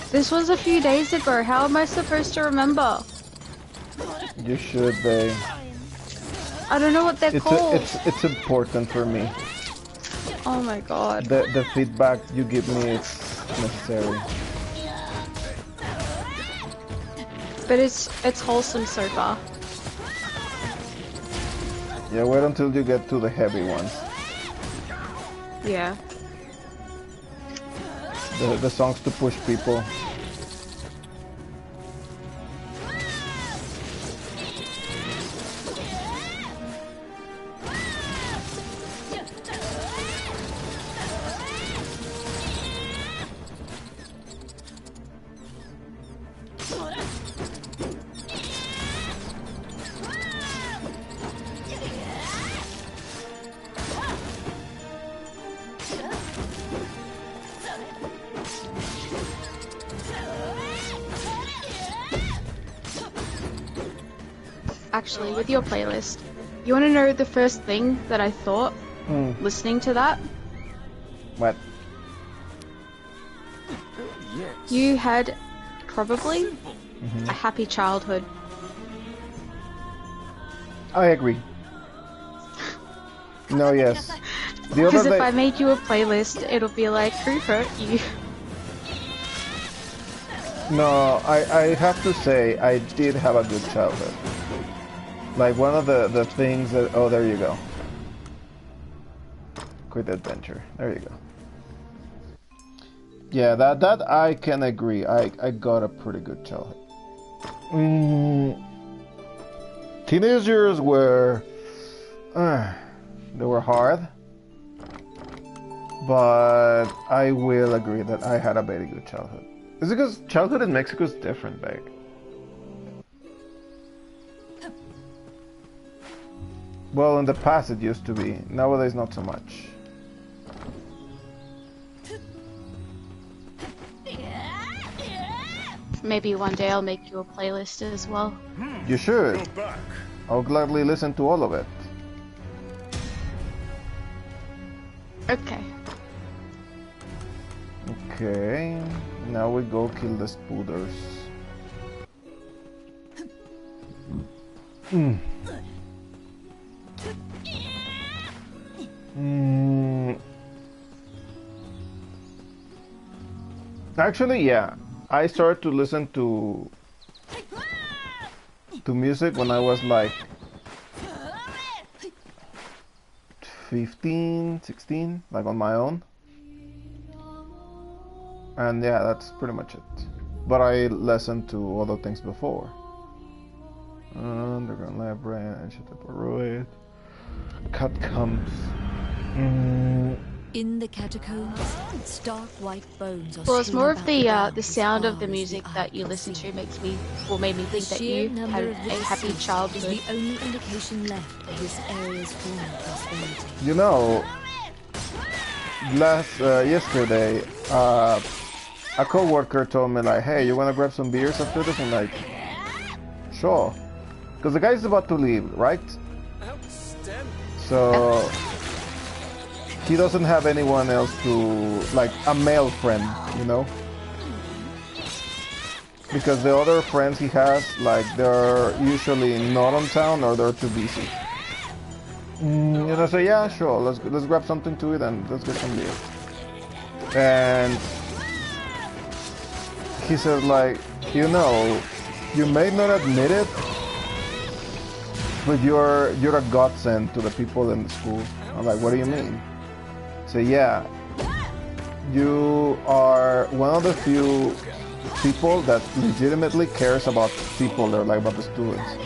This was a few days ago. How am I supposed to remember? You should, babe. I don't know what they're called. It's important for me. Oh my god. The feedback you give me is necessary. But it's wholesome so far. Yeah, wait until you get to the heavy ones. Yeah. The songs to push people. Actually, with your playlist, you want to know the first thing that I thought listening to that? What? You had probably a happy childhood. I agree. No, yes. The Because other if day, I made you a playlist, it'll be like, who hurt you? no, I have to say I did have a good childhood. Like one of the things that, oh, there you go. Quit adventure. There you go. Yeah, that I can agree. I got a pretty good childhood. Teenage years were they were hard, but I will agree that I had a very good childhood. It's because childhood in Mexico is different, babe. Well, in the past it used to be. Nowadays, not so much. Maybe one day I'll make you a playlist as well. You should. I'll gladly listen to all of it. Okay. Okay, now we go kill the spooders. Actually, yeah. I started to listen to music when I was like 15, 16, like on my own. And yeah, that's pretty much it. But I listened to other things before. Underground Labyrinth, Ancient Ruin, Cut Comes. In the catacombs, stark white bones are Well, it's more of strewn about the ground sound as of the far as music eye that you can listen see. to made me think that Sheer you number had of a the happy deceased childhood. is the only indication left of this area's former prosperity. You know, yesterday, a co-worker told me like, "Hey, you wanna grab some beers after this?" I'm like, "Sure," because the guy's about to leave, right? So he doesn't have anyone else to, like, a male friend, you know? Because the other friends he has, like, they're usually not on town or they're too busy. You know, so yeah, sure, let's grab something to eat and let's get some beer. And he says, like, you know, you may not admit it, but you're a godsend to the people in the school. I'm like, what do you mean? So yeah, you are one of the few people that legitimately cares about people, they're like about the students.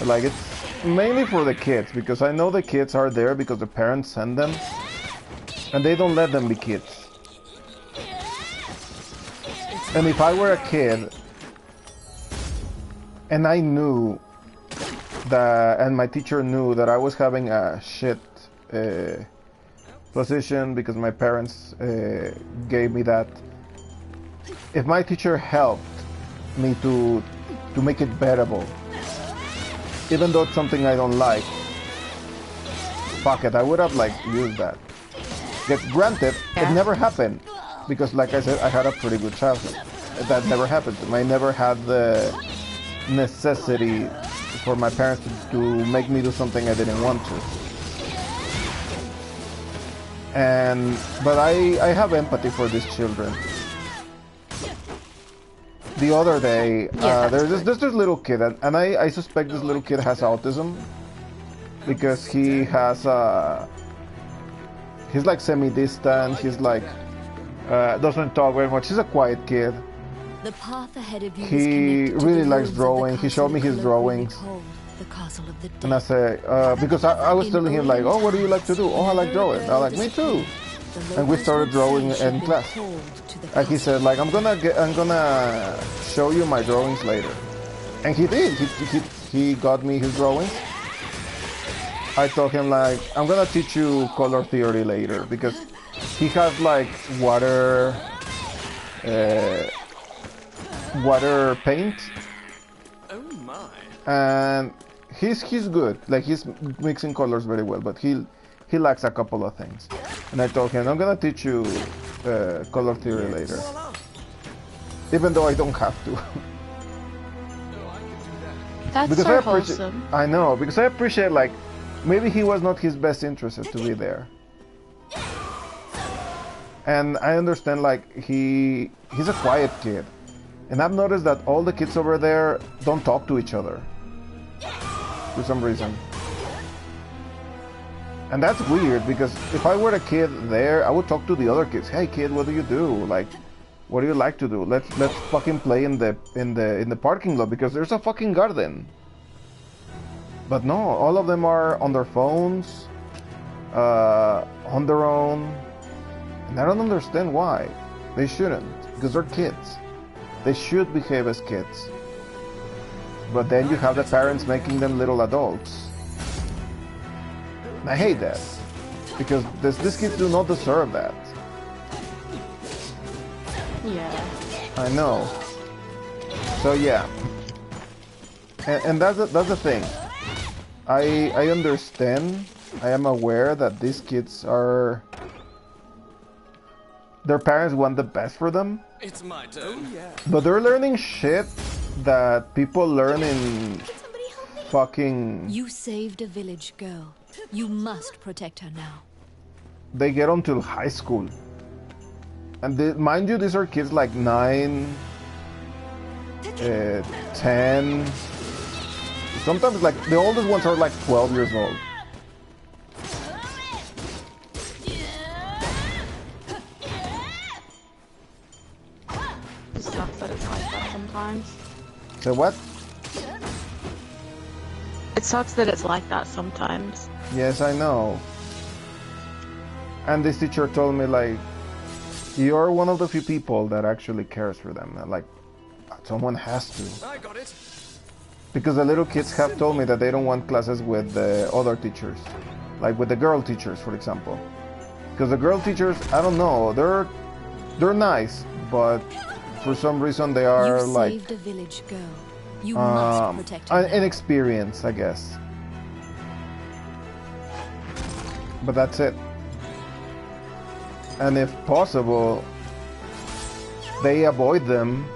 Like, it's mainly for the kids, because I know the kids are there because the parents send them, and they don't let them be kids. And if I were a kid, and I knew that, and my teacher knew that I was having a shit position because my parents gave me that. If my teacher helped me to make it bettable, even though it's something I don't like, fuck it, I would have like used that. Yet granted, it never happened because, like I said, I had a pretty good childhood. That never happened to me. I never had the necessity for my parents to make me do something I didn't want to. But I have empathy for these children. The other day, there's this little kid, and I suspect this little kid has autism because he has he's like semi-distant. He's like doesn't talk very much. He's a quiet kid. The path ahead of you He really likes drawing. He showed me his drawings. And I say, because I was telling him like, oh, what do you like to do? Oh, I like drawing. I like, me too. And we started drawing in class. And he said like, I'm gonna show you my drawings later. And he did. He got me his drawings. I told him like, I'm gonna teach you color theory later because he has like water paint. Oh my. And he's good. Like, he's mixing colors very well, but he lacks a couple of things. And I told him, I'm gonna teach you color theory later, even though I don't have to. That's because so I appreciate, wholesome. I know, because I appreciate, like, maybe he was not his best interested to be there. And I understand, like, he's a quiet kid. And I've noticed that all the kids over there don't talk to each other for some reason. And that's weird because if I were a kid there, I would talk to the other kids. Hey kid, what do you do? Like, what do you like to do? Let's fucking play in the parking lot because there's a fucking garden. But no, all of them are on their phones, on their own. And I don't understand why. They shouldn't, because they're kids. They should behave as kids. But then you have the parents making them little adults. And I hate that. Because these kids do not deserve that. Yeah. I know. So yeah. And that's the thing. I understand. I am aware that these kids are... Their parents want the best for them. It's my turn. But they're learning shit that people learn in fucking... You saved a village girl. You must protect her now. They get until high school. And mind you, these are kids like 9, 10. Sometimes like the oldest ones are like 12 years old. It sucks that it's like that sometimes. So what? It sucks that it's like that sometimes. Yes, I know. And this teacher told me, like, you're one of the few people that actually cares for them. And, like, someone has to. I got it. Because the little kids have told me that they don't want classes with the other teachers. Like with the girl teachers, for example. Because the girl teachers, I don't know, they're nice, but for some reason they are you like... saved a village girl. You must protect her. Inexperienced, I guess. But that's it. And if possible, they avoid them.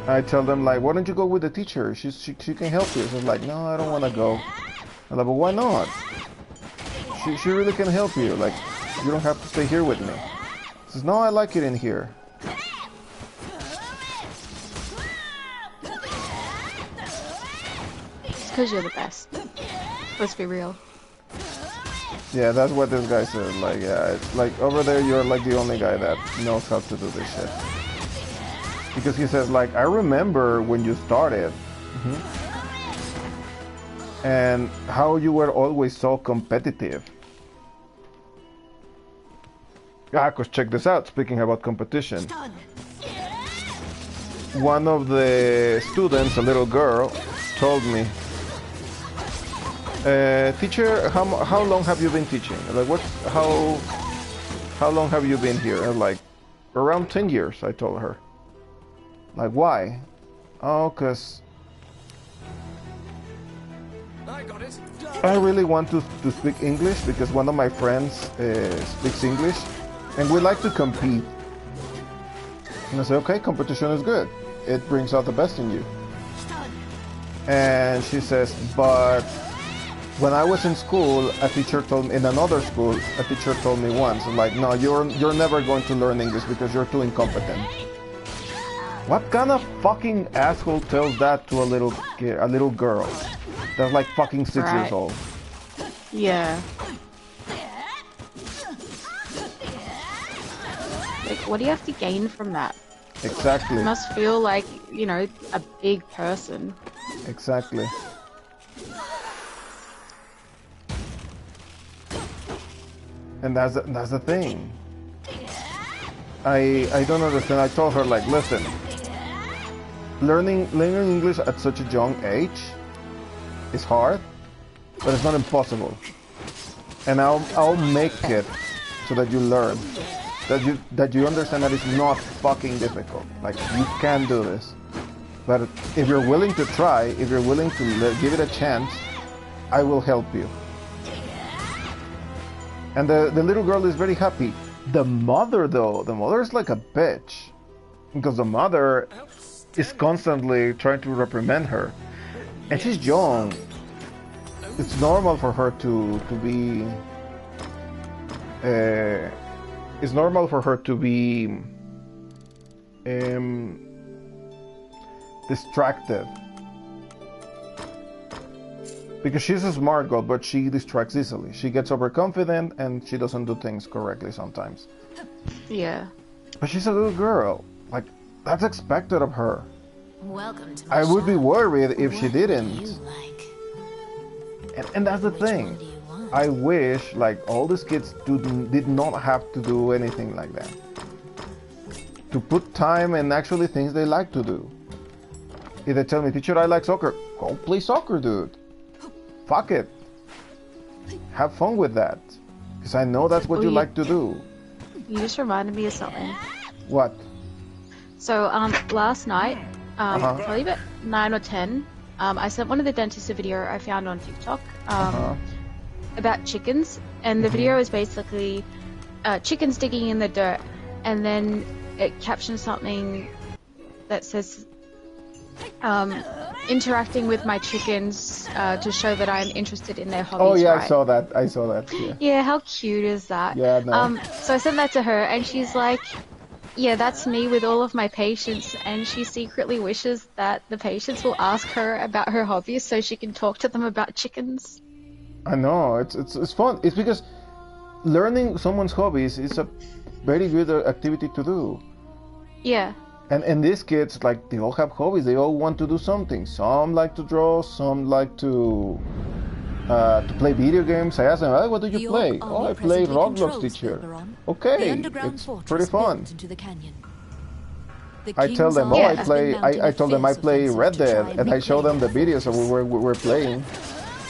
I tell them, like, why don't you go with the teacher? She can help you. So I'm like, no, I don't want to go. I'm like, but why not? She really can help you. Like, you don't have to stay here with me. She says, no, I like it in here. It's because you're the best. Let's be real. Yeah, that's what this guy said. Like, yeah, it's like over there, you're like the only guy that knows how to do this shit. Because he says, like, I remember when you started, and how you were always so competitive. Ah, cause check this out. Speaking about competition, one of the students, a little girl, told me, teacher, how long have you been teaching? Like, how long have you been here? And like, around 10 years, I told her. Like, why? Oh, cause I got it. I really want to speak English because one of my friends speaks English and we like to compete. And I say, okay, competition is good. It brings out the best in you. And she says, but when I was in school, a teacher told me, in another school, a teacher told me once, like, no, you're never going to learn English because you're too incompetent. What kind of fucking asshole tells that to a little kid, a little girl that's like fucking 6 years old? Yeah. Like, what do you have to gain from that? Exactly. You must feel like, you know, a big person. Exactly. And that's the thing. I don't understand. I told her, like, listen, learning English at such a young age is hard, but it's not impossible. And I'll make it so that you learn, that you understand that it's not fucking difficult. Like, you can do this. But if you're willing to try, if you're willing to give it a chance, I will help you. And the little girl is very happy. The mother, though, the mother is like a bitch. Because the mother is constantly trying to reprimand her. And she's young. It's normal for her to be... it's normal for her to be... distracted. Because she's a smart girl, but she distracts easily. She gets overconfident and she doesn't do things correctly sometimes. Yeah. But she's a little girl. Like, that's expected of her. Welcome to my I would be shop. worried if she What do didn't. you like? And that's the Which thing. one do you want? I wish, like, all these kids did not have to do anything like that. To put time in actually things they like to do. If they tell me, teacher, I like soccer, go play soccer, dude. Fuck it. Have fun with that. Because I know that's what you like to do. You just reminded me of something. What? So, last night, Uh-huh. probably about 9 or 10, I sent one of the dentists a video I found on TikTok about chickens. And the video is basically chickens digging in the dirt. And then it captions something that says, interacting with my chickens to show that I'm interested in their hobbies. Oh yeah, right? I saw that. I saw that. Yeah. Yeah, how cute is that? Yeah, no. So I sent that to her, and she's like, "Yeah, that's me with all of my patients." And she secretly wishes that the patients will ask her about her hobbies so she can talk to them about chickens. I know. It's fun. It's because learning someone's hobbies is a very good activity to do. Yeah. And these kids, like, they all have hobbies. They all want to do something. Some like to draw. Some like to play video games. I asked them, "Hey, what do you play?" "Oh, I play Roblox, teacher." Okay, it's pretty fun. I tell them, "Oh, I told them I play Red Dead," and I show them the videos of we're playing.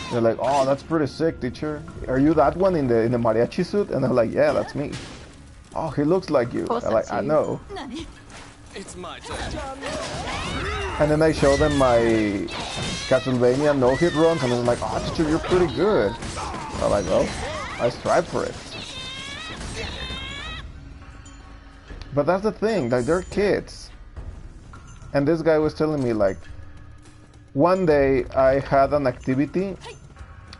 They're like, "Oh, that's pretty sick, teacher. Are you that one in the mariachi suit?" And I'm like, "Yeah, that's me." "Oh, he looks like you." I'm like, "I know." It's my turn. And then I show them my Castlevania no-hit runs, and I'm like, "Oh, teacher, you're pretty good." I'm like, "Well, I strive for it." But that's the thing, like, they're kids. And this guy was telling me, like, one day I had an activity,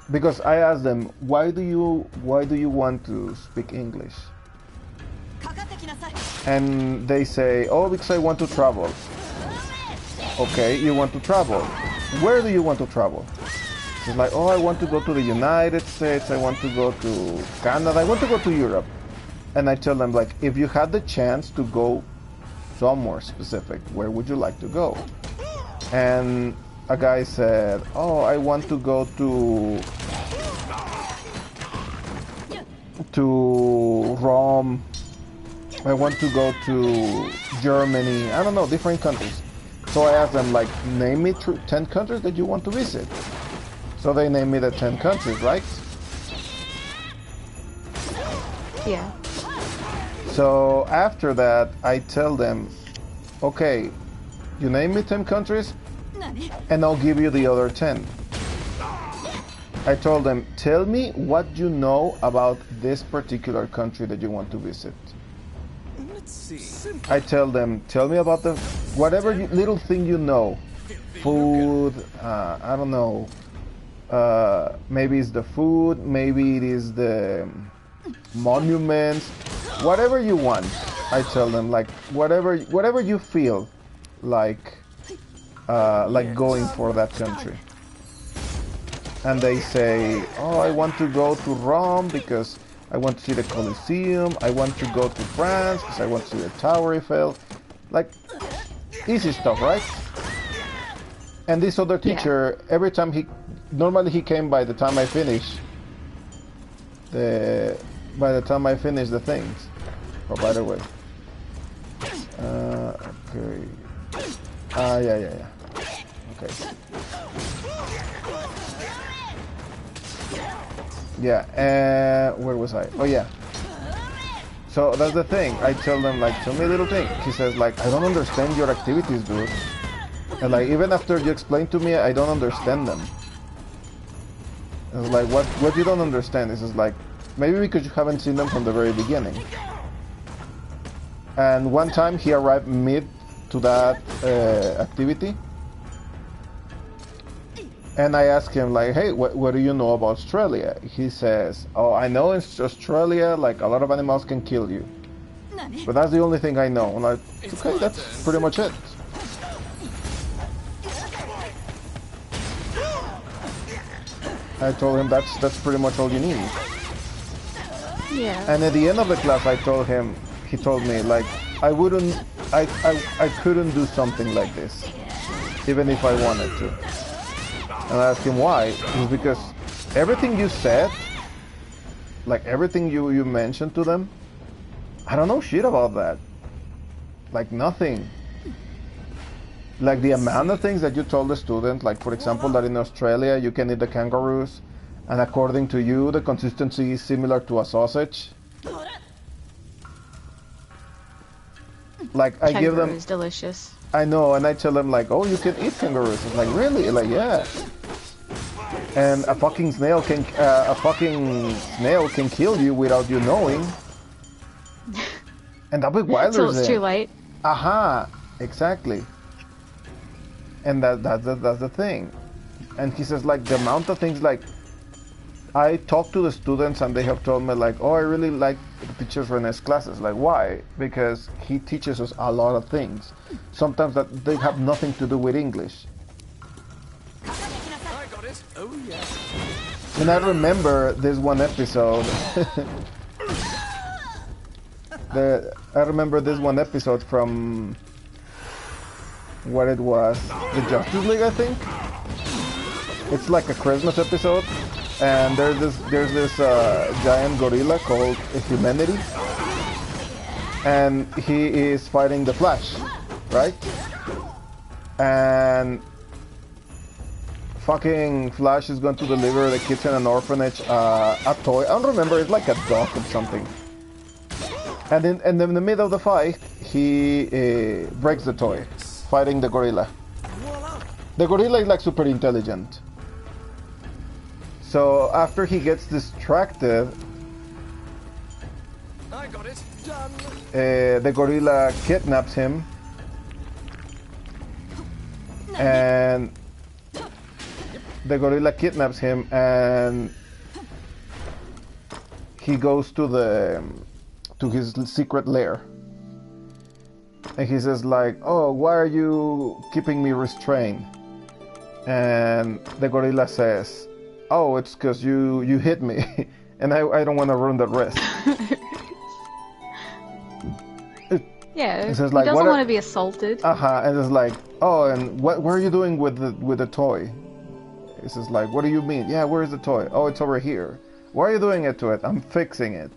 because I asked them, why do you want to speak English? And they say, "Oh, because I want to travel." Okay, you want to travel. Where do you want to travel? It's like, "Oh, I want to go to the United States, I want to go to Canada, I want to go to Europe." And I tell them, like, if you had the chance to go somewhere specific, where would you like to go? And a guy said, "Oh, I want to go to Rome. I want to go to Germany." I don't know, different countries. So I asked them, like, name me 10 countries that you want to visit. So they named me the 10 countries, right? Yeah. So after that, I tell them, "Okay, you name me 10 countries, and I'll give you the other 10. I told them, "Tell me what you know about this particular country that you want to visit." Let's see. I tell them, "Tell me about the whatever little thing you know, food. I don't know. Maybe it's the food. Maybe it is the monuments. Whatever you want." I tell them, like, whatever you feel like going for that country. And they say, "Oh, I want to go to Rome because I want to see the Colosseum. I want to go to France because I want to see the Tower Eiffel." Like, easy stuff, right? And this other teacher, every time normally he came by the time I finish the things. Oh, by the way. Okay. Yeah. Okay. Yeah, where was I? Oh, yeah. So that's the thing. I tell them, like, "Tell me a little thing." He says, like, "I don't understand your activities, dude. And, like, even after you explain to me, I don't understand them." I was like, what you don't understand? He says, like, "Maybe because you haven't seen them from the very beginning." And one time he arrived mid to that activity. And I asked him, like, "Hey, what do you know about Australia?" He says, "Oh, I know in Australia, like, a lot of animals can kill you. But that's the only thing I know." I'm like, "Okay, that's pretty much it." I told him that's pretty much all you need. Yeah. And at the end of the class, he told me, like, I couldn't do something like this, even if I wanted to. And I asked him why. It's because everything you said, like everything you mentioned to them, I don't know shit about that. Like, nothing. Like, the amount of things that you told the student, like, for example, that in Australia you can eat the kangaroos, and according to you, the consistency is similar to a sausage. Like, I give them... Kangaroo is delicious. I know, and I tell them, like, "Oh, you can eat kangaroos." It's like, "Really?" Like, "Yeah." And a fucking snail can kill you without you knowing. And that'll be wilder. Till it's too late. Aha, exactly. And that's the thing. And he says, like, the amount of things, like, I talk to the students and they have told me, like, oh, I really like the teacher Rene's classes. Like, why? Because he teaches us a lot of things. Sometimes that they have nothing to do with English. I got it. Oh, yes. And I remember this one episode. I remember this one episode from what it was, the Justice League, I think. It's like a Christmas episode, and there's this giant gorilla called Humanity, and he is fighting the Flash, right? And fucking Flash is going to deliver the kids in an orphanage a toy. I don't remember, it's like a dog or something. And in the middle of the fight, he breaks the toy, fighting the gorilla. The gorilla is like super intelligent. So after he gets distracted, I got it. Done. The gorilla kidnaps him, and he goes to his secret lair. And he says, like, oh, why are you keeping me restrained? And the gorilla says, oh, it's because you hit me, and I don't want to ruin the rest. Yeah, says, like, he doesn't want to be assaulted. And it's like, oh, and what are you doing with the toy? He says, like, what do you mean? Yeah, where is the toy? Oh, it's over here. Why are you doing it to it? I'm fixing it.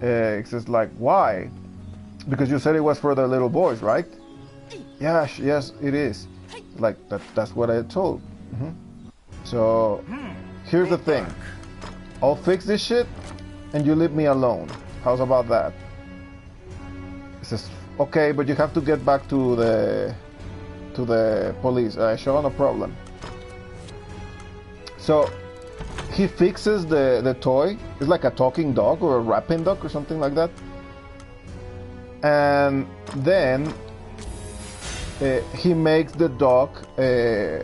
He says, like, why? Because you said it was for the little boys, right? Yeah, yes, it is. Like, that's what I told. So, here's the thing. I'll fix this shit, and you leave me alone. How's about that? He says, okay, but you have to get back to the police. Sure, no problem. So, he fixes the toy. It's like a talking dog or a rapping dog or something like that. And then he makes the dog. I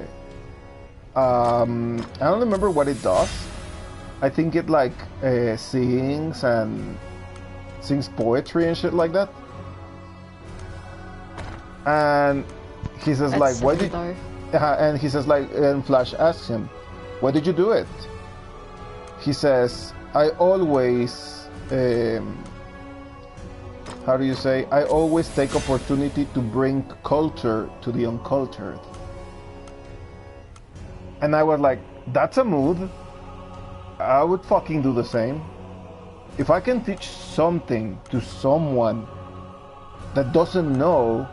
don't remember what it does. I think it like sings poetry and shit like that. And he says, like, why did? And he says, like, and Flash asks him, why did you do it? He says, I always, how do you say? I always take opportunity to bring culture to the uncultured. And I was like, that's a move. I would fucking do the same. If I can teach something to someone that doesn't know,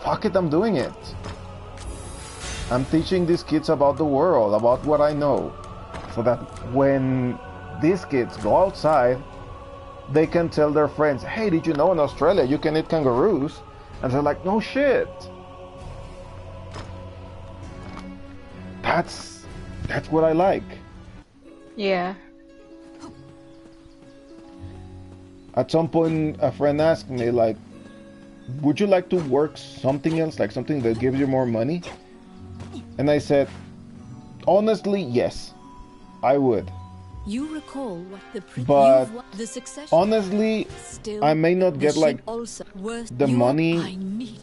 fuck it, I'm doing it. I'm teaching these kids about the world, about what I know, so that when these kids go outside, they can tell their friends, hey, did you know in Australia you can eat kangaroos? And they're like, no shit. That's what I like. Yeah. At some point, a friend asked me, like, would you like to work something else, like something that gives you more money? And I said, honestly, yes, I would. You recall what but the succession. Honestly, still, I may not get like the money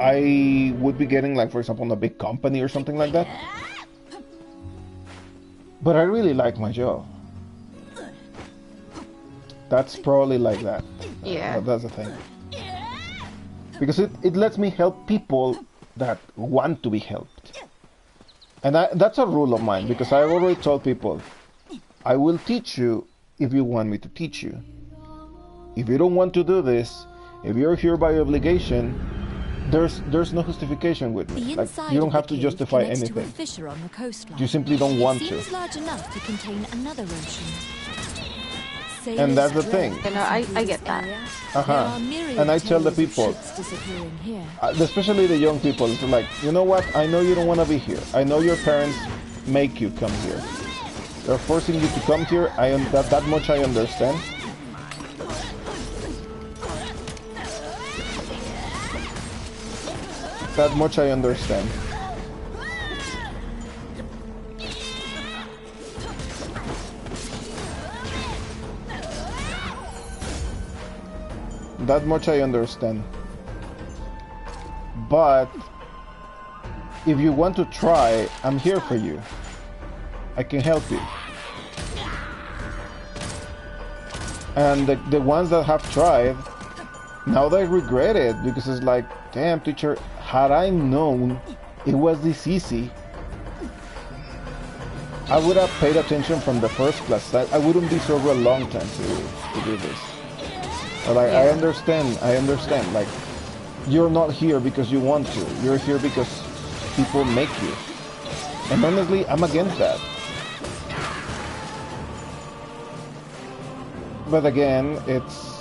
I would be getting, like, for example, in a big company or something like that. But I really like my job. That's probably like that. Yeah. That's the thing. Because it lets me help people that want to be helped. And that's a rule of mine, because I already told people, I will teach you if you want me to teach you. If you don't want to do this, if you're here by obligation, there's no justification with me. Like, you don't have to justify anything. You simply don't want to. Large enough to contain another ocean. And that's the thing. You know, I get that. And I tell the people, especially the young people, it's like, you know what? I know you don't want to be here. I know your parents make you come here. They're forcing you to come here. That much I understand. That much I understand. That much I understand. But if you want to try, I'm here for you. I can help you. And the ones that have tried, now they regret it because it's like, damn teacher, had I known it was this easy, I would have paid attention from the first class. I wouldn't be so reluctant to do this. Like, yeah. I understand. Like, you're not here because you want to. You're here because people make you. And honestly, I'm against that. But again, it's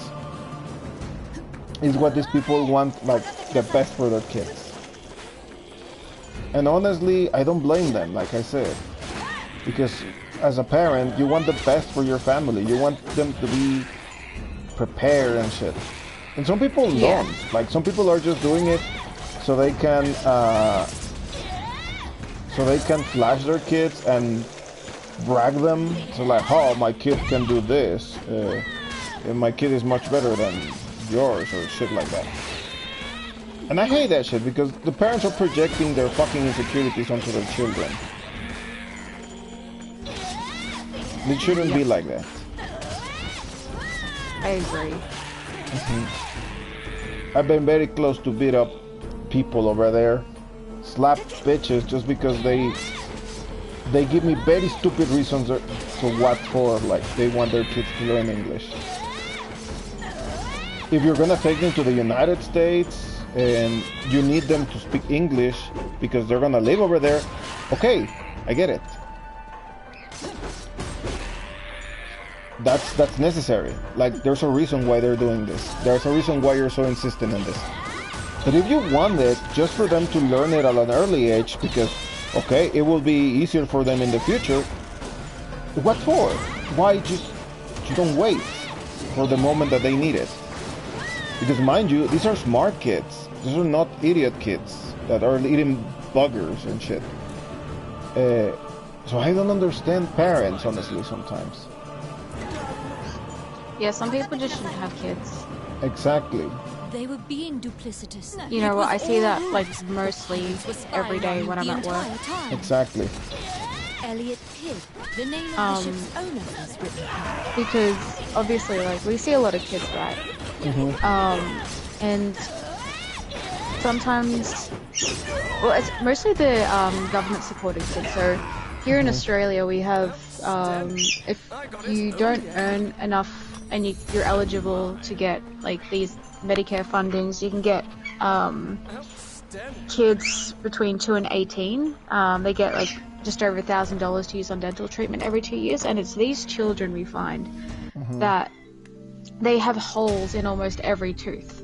what these people want, like, the best for their kids. And honestly, I don't blame them, like I said. Because as a parent, you want the best for your family. You want them to be prepared and shit. And some people don't. Like, some people are just doing it so they can flash their kids and brag them. So like, oh, my kid can do this. And my kid is much better than yours, or shit like that. And I hate that shit because the parents are projecting their fucking insecurities onto their children. It shouldn't be like that. I agree. I've been very close to beat up people over there, slap bitches just because they give me very stupid reasons to what for, like they want their kids to learn English. If you're gonna take them to the United States and you need them to speak English because they're gonna live over there, okay, I get it. That's necessary. Like, there's a reason why they're doing this. There's a reason why you're so insistent in this. But if you want it just for them to learn it at an early age because, okay, it will be easier for them in the future, what for? Why you don't wait for the moment that they need it? Because mind you, these are smart kids. These are not idiot kids that are eating buggers and shit. So I don't understand parents, honestly, sometimes. Yeah, some people just shouldn't have kids. Exactly. They were being duplicitous. You know what? I see that like mostly every day when I'm at work. Exactly. Elliot Pibb, the name of the ship's owner, is written. Because obviously, like, we see a lot of kids, right? And sometimes, well, it's mostly the government-supported kids. So here in Australia, we have if you don't earn enough and you're eligible to get like these Medicare fundings, you can get kids between 2 and 18. They get like just over $1,000 to use on dental treatment every 2 years, and it's these children we find that they have holes in almost every tooth,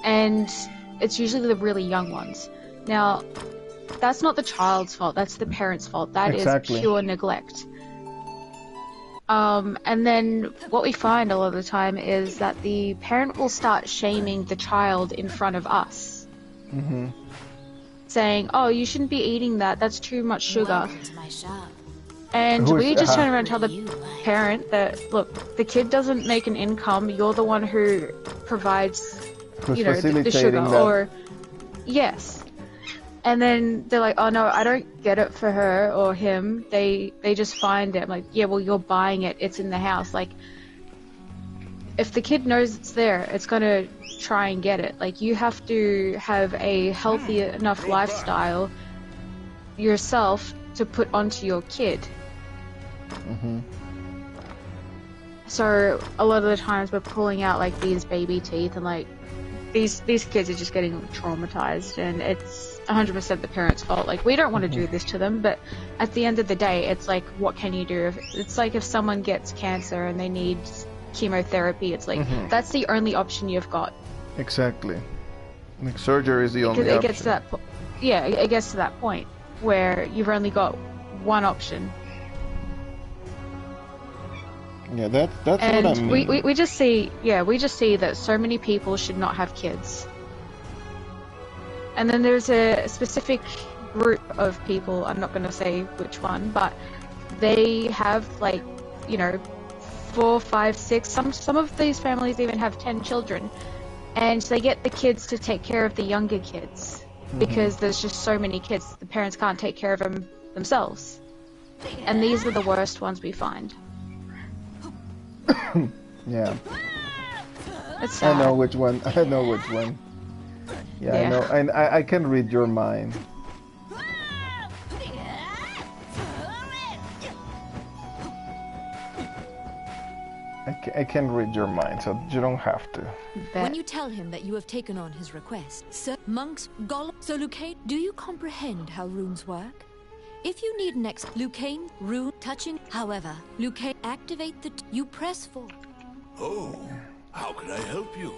and it's usually the really young ones. Now, that's not the child's fault, that's the parent's fault. That is pure neglect. And then what we find a lot of the time is that the parent will start shaming the child in front of us. Saying, oh, you shouldn't be eating that, that's too much sugar. And we just turn around and tell the parent that, look, the kid doesn't make an income, you're the one who provides, you know, the sugar. That. Or, yes. And then they're like, oh no, I don't get it for her or him. They just find it. I'm like, yeah, well, you're buying it. It's in the house. Like, if the kid knows it's there, it's gonna try and get it. Like, you have to have a healthy enough lifestyle yourself to put onto your kid. So a lot of the times we're pulling out like these baby teeth, and like these kids are just getting traumatized, and it's 100% the parents' fault. Like, we don't want to do this to them, but at the end of the day, it's like, what can you do? It's like if someone gets cancer and they need chemotherapy, it's like, that's the only option you've got. Exactly. Like, surgery is the only option. It gets to that it gets to that point where you've only got one option. Yeah, that's and what I mean. we just see that so many people should not have kids. And then there's a specific group of people, I'm not going to say which one, but they have, like, you know, 4, 5, 6, some of these families even have 10 children, and they get the kids to take care of the younger kids because there's just so many kids, the parents can't take care of them themselves. And these are the worst ones we find. Yeah. It's sad. I know which one. I know which one. Yeah, I know. And I can read your mind. I can read your mind, so you don't have to. When you tell him that you have taken on his request, Sir Monks, so Lucane, do you comprehend how runes work? If you need next Lucane rune touching, however, Lucane activate the you press for. Oh, how can I help you?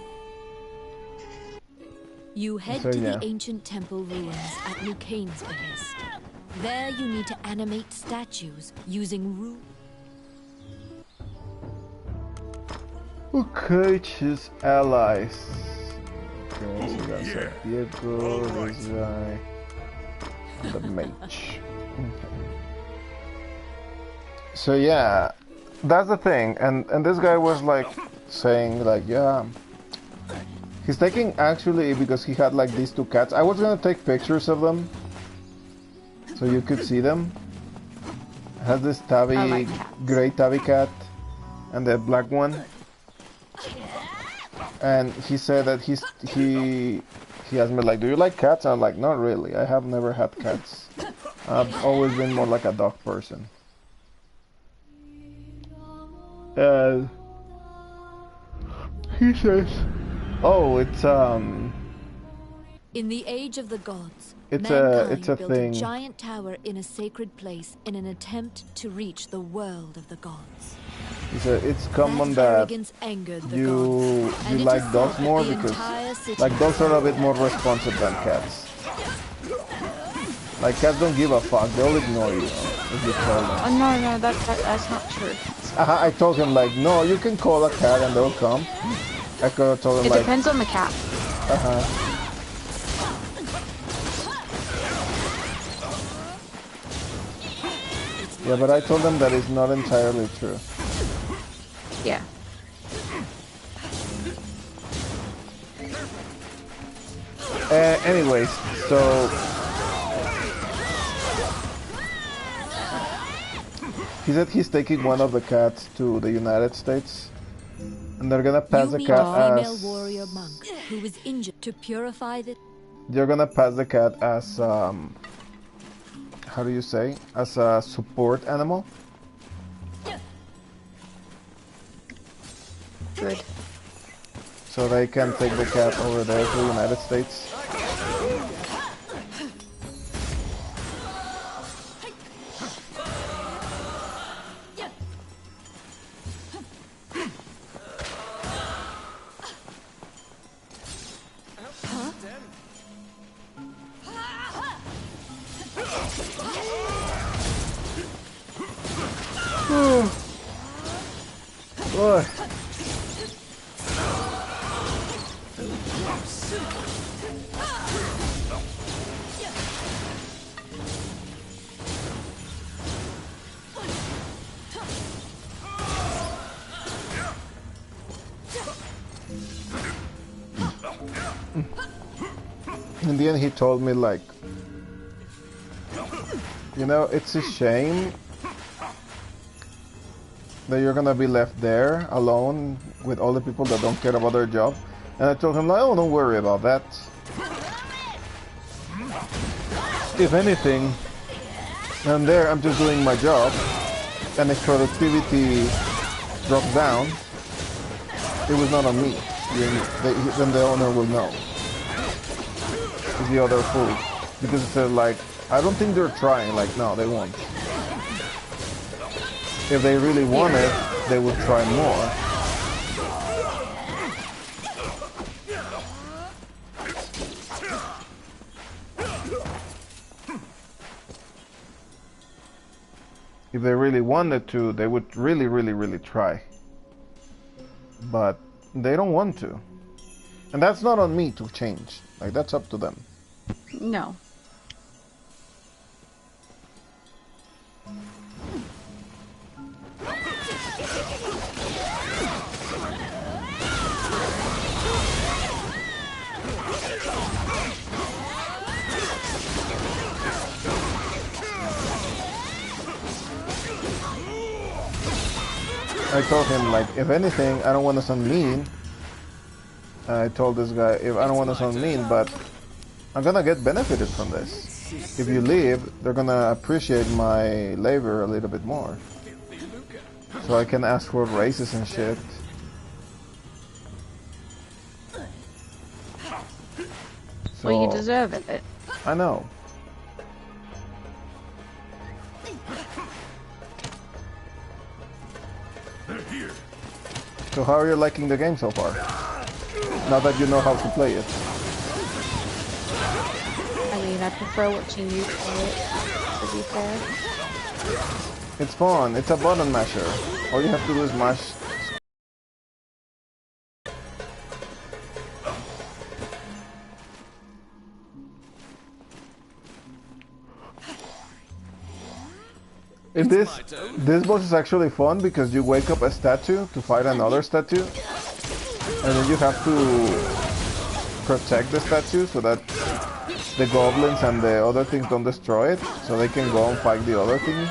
You head to the ancient temple ruins at Lucane's behest. There you need to animate statues using rune. Okay, choose allies. Okay, so that's a Diego, this guy, the mage. Okay. So yeah, that's the thing, and this guy was like saying like, yeah, he's taking actually because he had like these two cats. I was gonna take pictures of them so you could see them. Has this tabby, gray tabby cat, and the black one. And he said that he asked me like, do you like cats? I'm like, not really. I have never had cats. I've always been more like a dog person. And he says, oh, it's in the age of the gods, it's a built thing. A giant tower in a sacred place in an attempt to reach the world of the gods. He said it's common that you like dogs more because like dogs are a bit more responsive than cats. Like cats don't give a fuck; they'll ignore you if you call them. Oh no, that's not true. I told him like, no, you can call a cat and they'll come. I could have told him like. It depends on the cat. Yeah, but I told them that it's not entirely true. Yeah. Anyways, so he said he's taking one of the cats to the United States, and they're gonna pass the cat as warrior monk who was injured to purify the. They're gonna pass the cat as how do you say? As a support animal. Good. So they can take the cat over there to the United States. Boy. In the end, he told me like, you know, it's a shame that you're gonna be left there alone with all the people that don't care about their job. And I told him like, oh, don't worry about that. If anything, I'm there, I'm just doing my job, and if productivity drops down, it was not on me. Then the owner will know. It's the other fool. Because it said like, I don't think they're trying. Like, no, they won't. If they really want it, they would try more. If they really wanted to, they would really try. But they don't want to. And that's not on me to change. Like, that's up to them. No. I told him, like, if anything, I don't want to sound mean. I told this guy, if I don't want to sound mean, but I'm gonna get benefited from this. If you leave, they're gonna appreciate my labor a little bit more. So I can ask for raises and shit. So, Well, you deserve it. I know. So how are you liking the game so far? Now that you know how to play it. I mean, I prefer watching you play it, to be fair. It's fun. It's a button masher. All you have to do is mash. In this boss is actually fun because you wake up a statue to fight another statue, and then you have to protect the statue so that the goblins and the other things don't destroy it, so they can go and fight the other thing.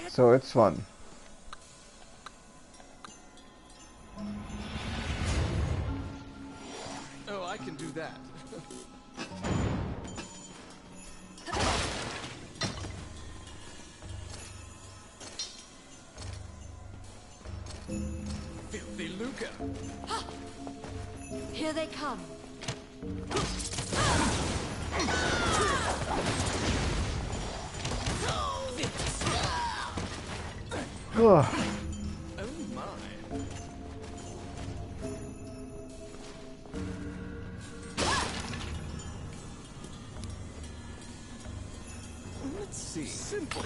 So it's fun. Oh, I can do that. Filthy Luca. Here they come. Ugh. Oh my. Let's see. Simple.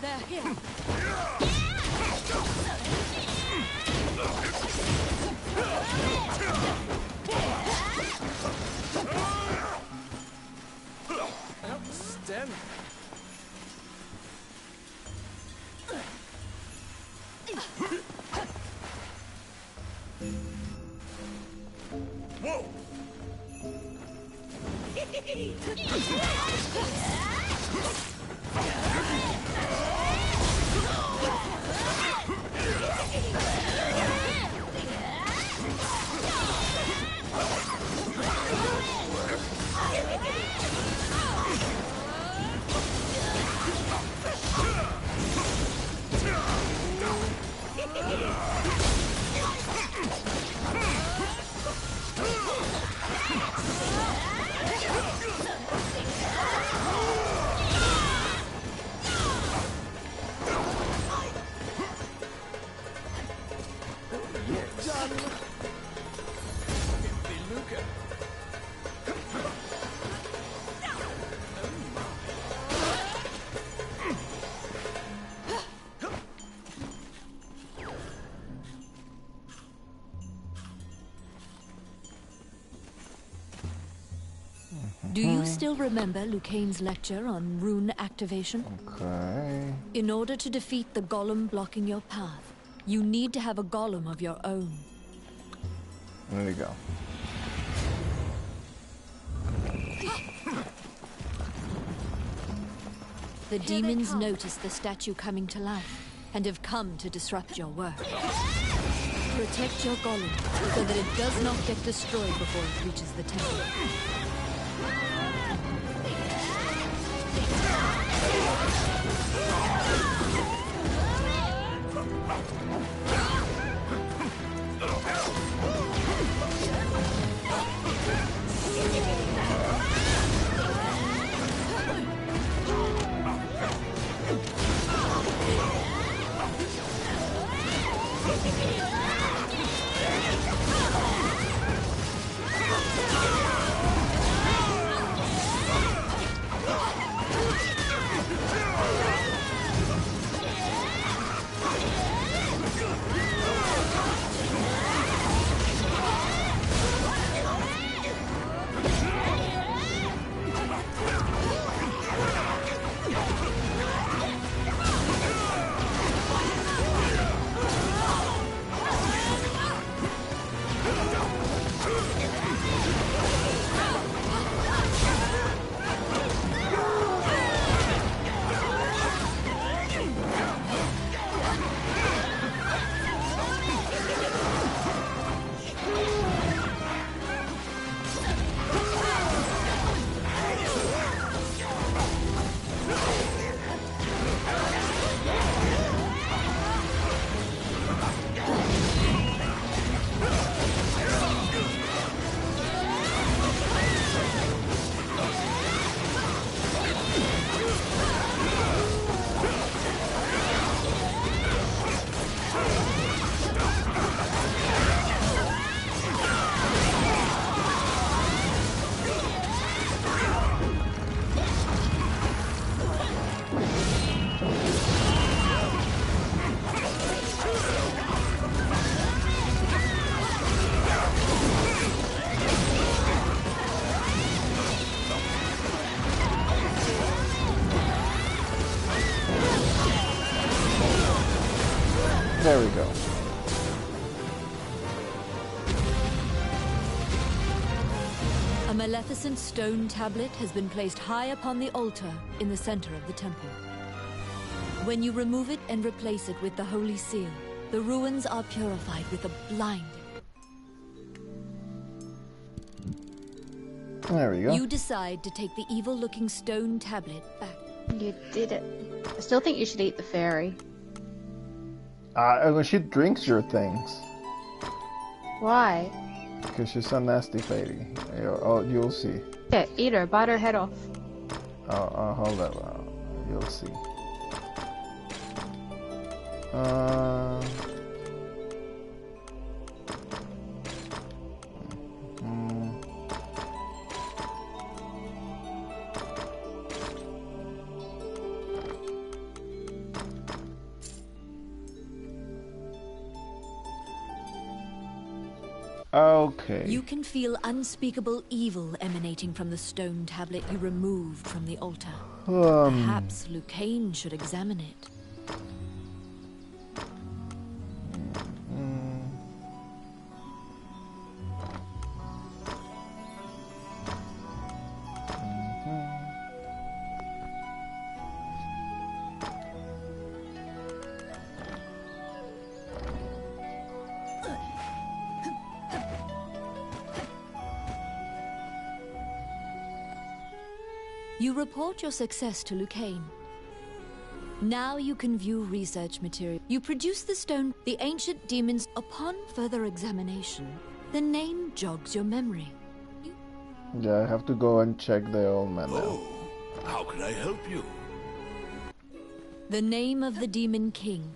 They're here. Outstanding. Whoa! Do you still remember Lucane's lecture on rune activation? Okay. In order to defeat the golem blocking your path, you need to have a golem of your own. There we go. The demons notice the statue coming to life and have come to disrupt your work. Protect your golem so that it does not get destroyed before it reaches the temple. There we go. A maleficent stone tablet has been placed high upon the altar in the center of the temple. When you remove it and replace it with the holy seal, the ruins are purified with a blinding. There we go. You decide to take the evil-looking stone tablet back. You did it. I still think you should eat the fairy. She drinks your things. Why? Because she's a nasty lady. You'll see. Yeah, eat her. Bite her head off. Hold up. You'll see. Okay. You can feel unspeakable evil emanating from the stone tablet you removed from the altar. Perhaps Lucane should examine it. You report your success to Lucane. Now you can view research material. You produce the stone, the ancient demons. Upon further examination, the name jogs your memory. Yeah, I have to go and check the old man now. Oh, how can I help you? The name of the demon king,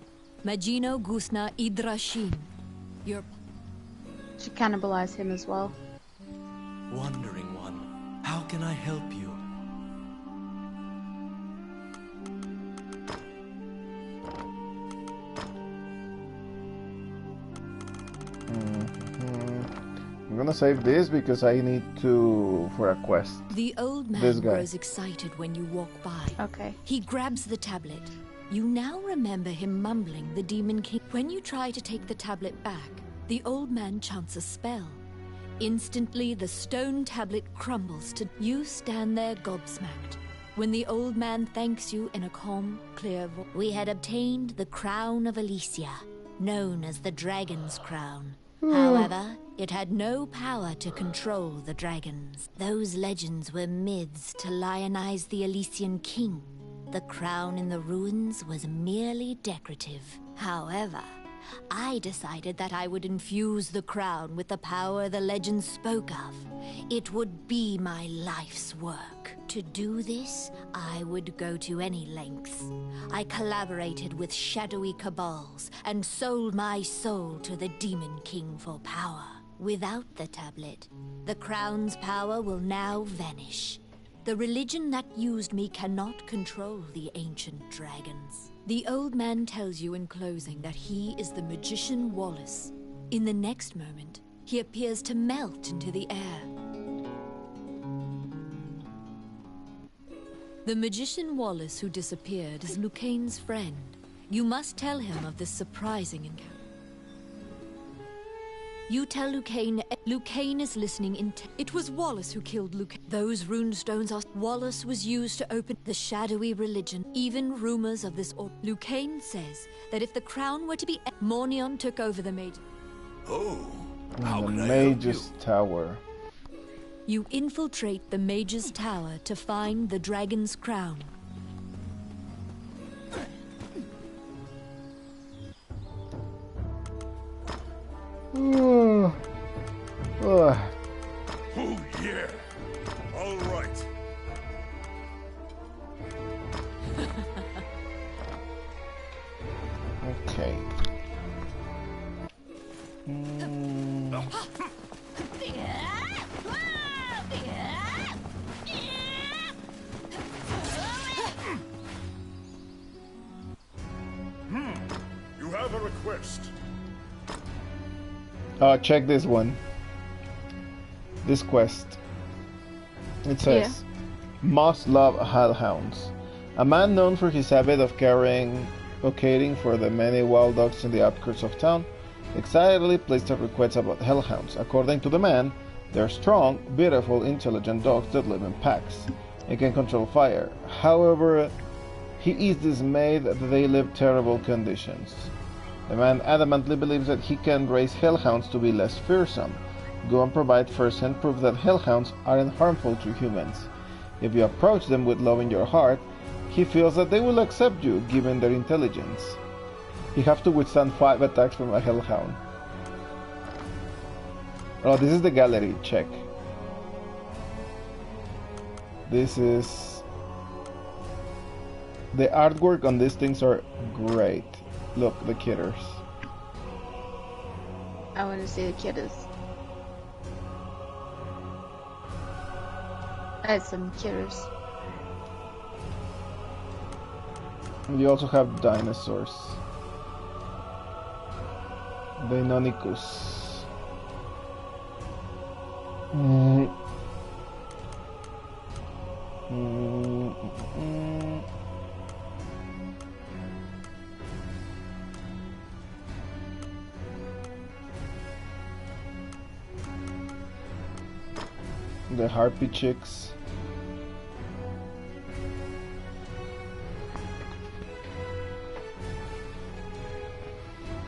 Magino Gusna Idrashin. Your... Should cannibalize him as well. Wandering one, how can I help you? I'm gonna save this because I need to for a quest. The old man grows excited when you walk by. Okay. He grabs the tablet. You now remember him mumbling the demon king. When you try to take the tablet back, the old man chants a spell. Instantly, the stone tablet crumbles to... You stand there gobsmacked. When the old man thanks you in a calm, clear voice. We had obtained the crown of Elysia. known as the Dragon's Crown. However, it had no power to control the dragons. Those legends were myths to lionize the Elysian king. The crown in the ruins was merely decorative. However, I decided that I would infuse the crown with the power the legends spoke of. It would be my life's work. To do this, I would go to any lengths. I collaborated with shadowy cabals and sold my soul to the Demon King for power. Without the tablet, the crown's power will now vanish. The religion that used me cannot control the ancient dragons. The old man tells you in closing that he is the magician Wallace. In the next moment, he appears to melt into the air. The magician Wallace who disappeared is Lucane's friend. You must tell him of this surprising encounter. You tell Lucane. Lucane is listening It was Wallace who killed Lucane. Those runestones are... Wallace was used to open the shadowy religion. Even rumors of this... Lucane says that if the crown were to be... Mornion took over the Mage. Oh, how The can I help you? Mage's Tower. You infiltrate the Mage's Tower to find the Dragon's Crown. Oh, yeah. All right. Okay. You have a request. Check this one. This quest. It says, must love hellhounds. A man known for his habit of advocating for the many wild dogs in the outskirts of town, excitedly placed a request about hellhounds. According to the man, they're strong, beautiful, intelligent dogs that live in packs and can control fire. However, he is dismayed that they live terrible conditions. The man adamantly believes that he can raise hellhounds to be less fearsome. Go and provide first-hand proof that hellhounds aren't harmful to humans. If you approach them with love in your heart, he feels that they will accept you, given their intelligence. You have to withstand 5 attacks from a hellhound. Oh, this is the gallery. Check. This is... The artwork on these things are great. Look, the kitters. I want to see the kitters. I had some kitters. You also have dinosaurs. Deinonychus. The harpy chicks.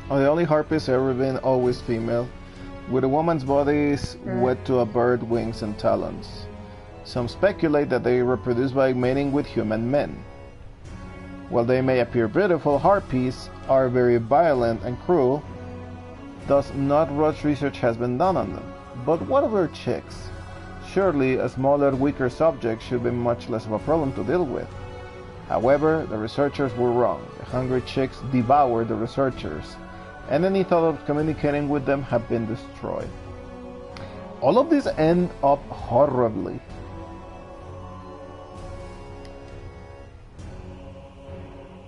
The only harpies ever been always female, with a woman's bodies wed to a bird wings and talons. Some speculate that they reproduce by mating with human men. While they may appear beautiful, harpies are very violent and cruel, thus not much research has been done on them. But what about chicks? Surely a smaller, weaker subject should be much less of a problem to deal with. However, the researchers were wrong. The hungry chicks devoured the researchers, and any thought of communicating with them have been destroyed. All of these end up horribly.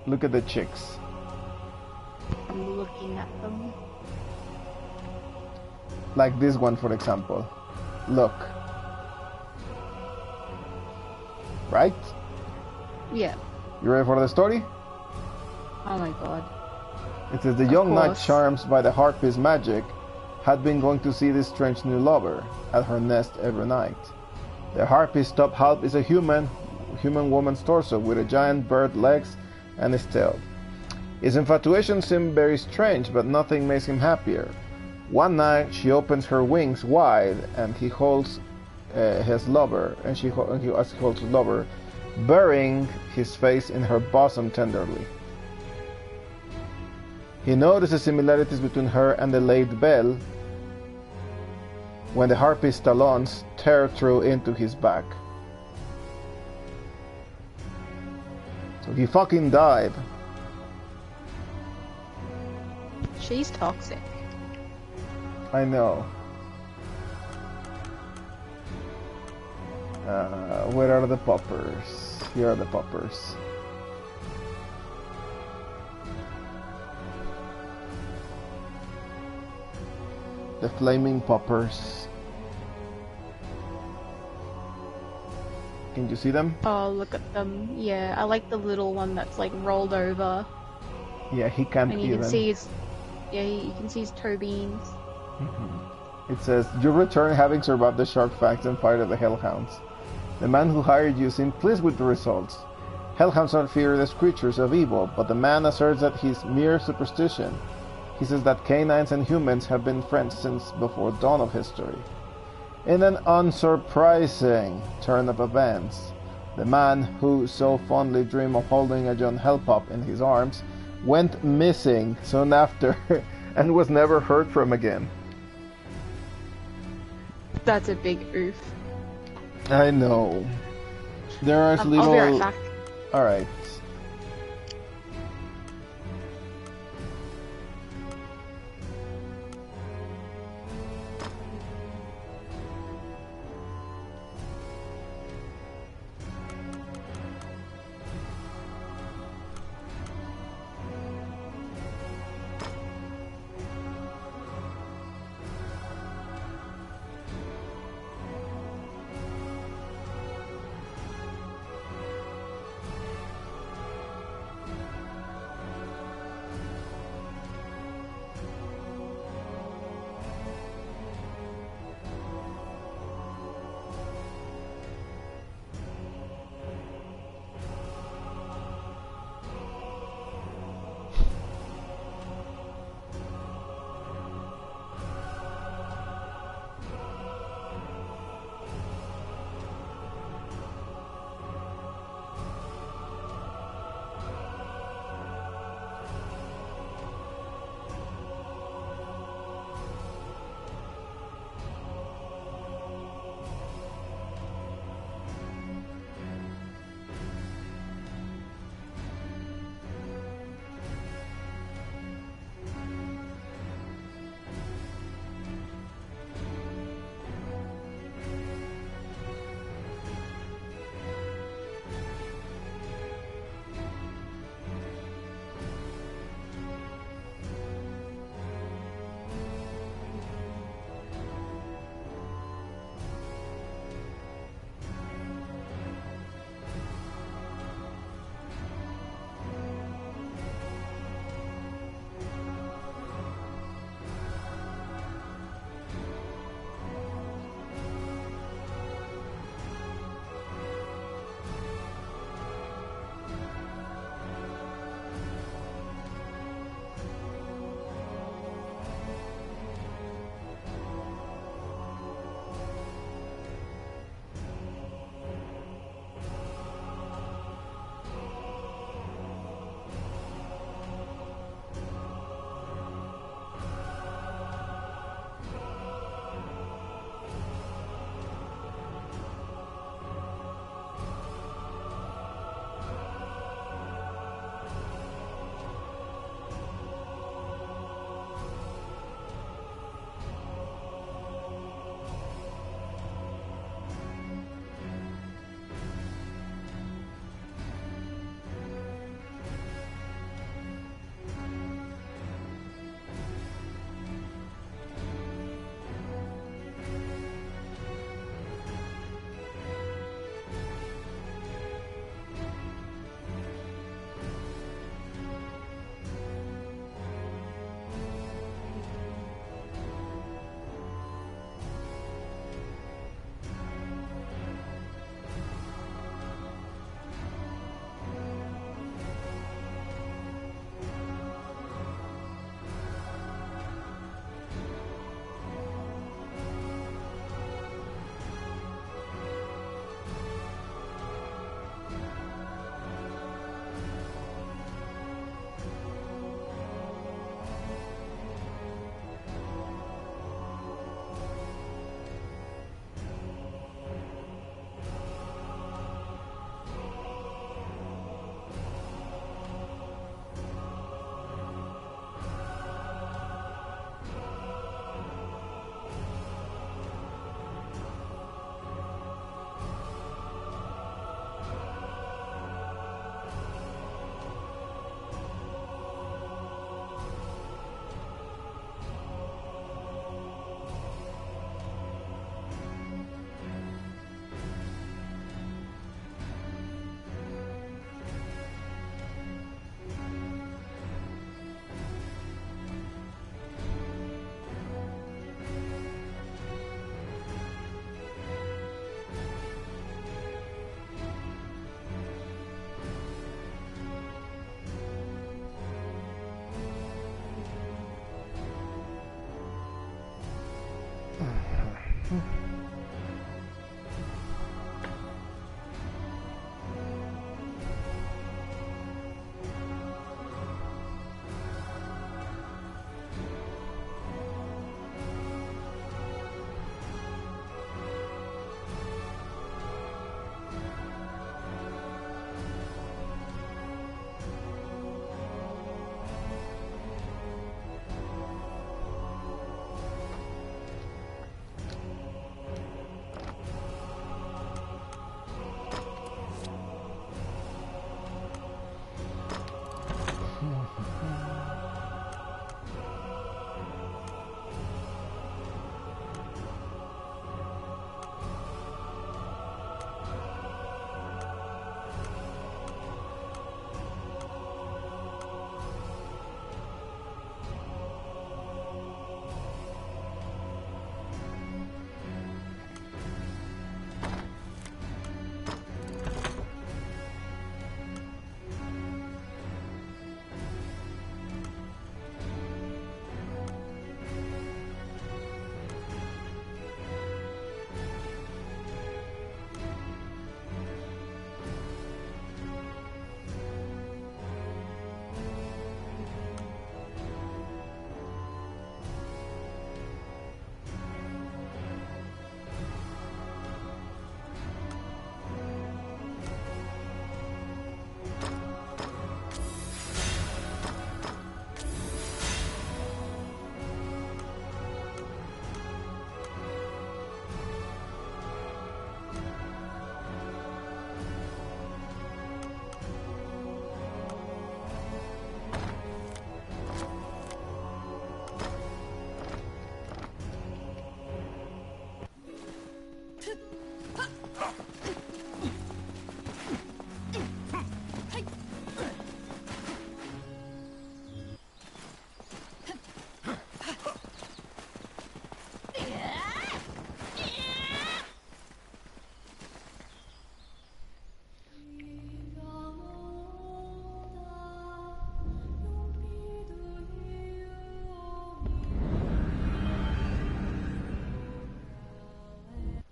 Look at the chicks. I'm looking at them. Like this one, for example. Look. Right? Yeah. You ready for the story? Oh my god. It says the young knight, course. charmed by the harpy's magic, had been going to see this strange new lover at her nest every night. The harpy's top half is a human woman's torso with a giant bird legs and its tail. His infatuation seemed very strange, but nothing makes him happier. One night, she opens her wings wide, and he holds his lover, and he holds his lover, burying his face in her bosom tenderly. He notices similarities between her and the late Belle when the harpy's talons tear through into his back. So he fucking died. She's toxic. I know. Where are the poppers? Here are the poppers. The flaming poppers. Can you see them? Oh, look at them. Yeah, I like the little one that's like rolled over. Yeah, he can't And you even. can see his, yeah, you can see his toe beans. It says, you return having survived the shark fangs and fight of the hellhounds. The man who hired you seemed pleased with the results. Hellhounds are fearless creatures of evil, but the man asserts that he's mere superstition. He says that canines and humans have been friends since before dawn of history. In an unsurprising turn of events, the man who so fondly dreamed of holding a John Hellpop in his arms went missing soon after and was never heard from again. That's a big oof. I know. There are little... I'll be right back. Alright.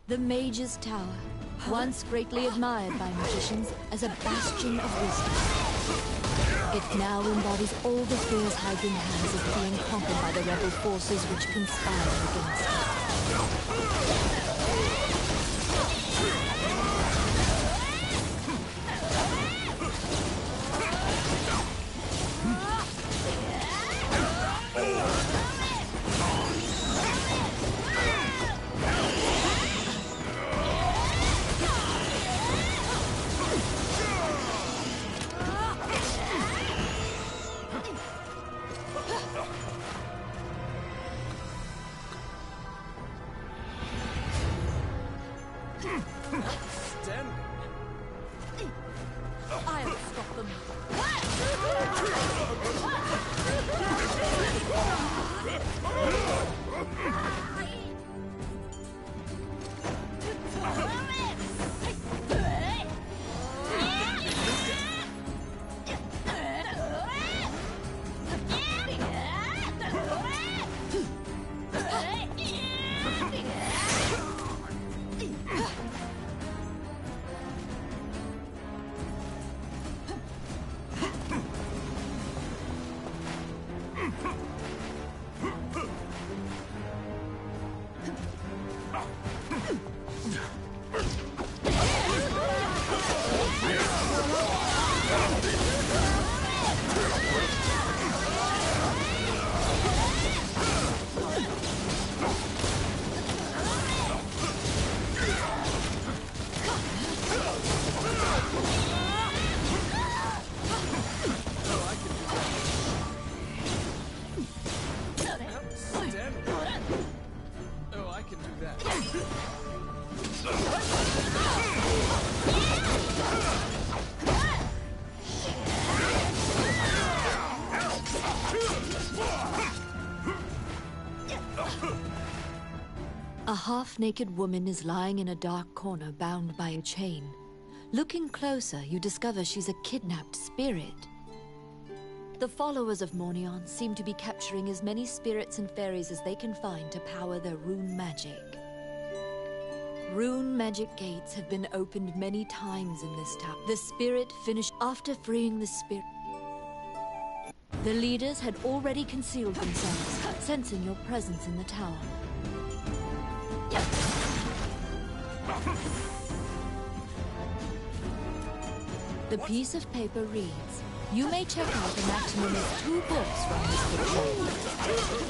The Mage's Tower, once greatly admired by magicians as a bastion of wisdom. It now embodies all the fears Hygrin has of being conquered by the rebel forces which conspire against it. I'll stop them. A half-naked woman is lying in a dark corner bound by a chain. Looking closer, you discover she's a kidnapped spirit. The followers of Mornion seem to be capturing as many spirits and fairies as they can find to power their rune magic. Rune magic gates have been opened many times in this town. The spirit finished after freeing the spirit. The leaders had already concealed themselves, sensing your presence in the tower. The piece of paper reads, you may check out a maximum of 2 books from this bookshop.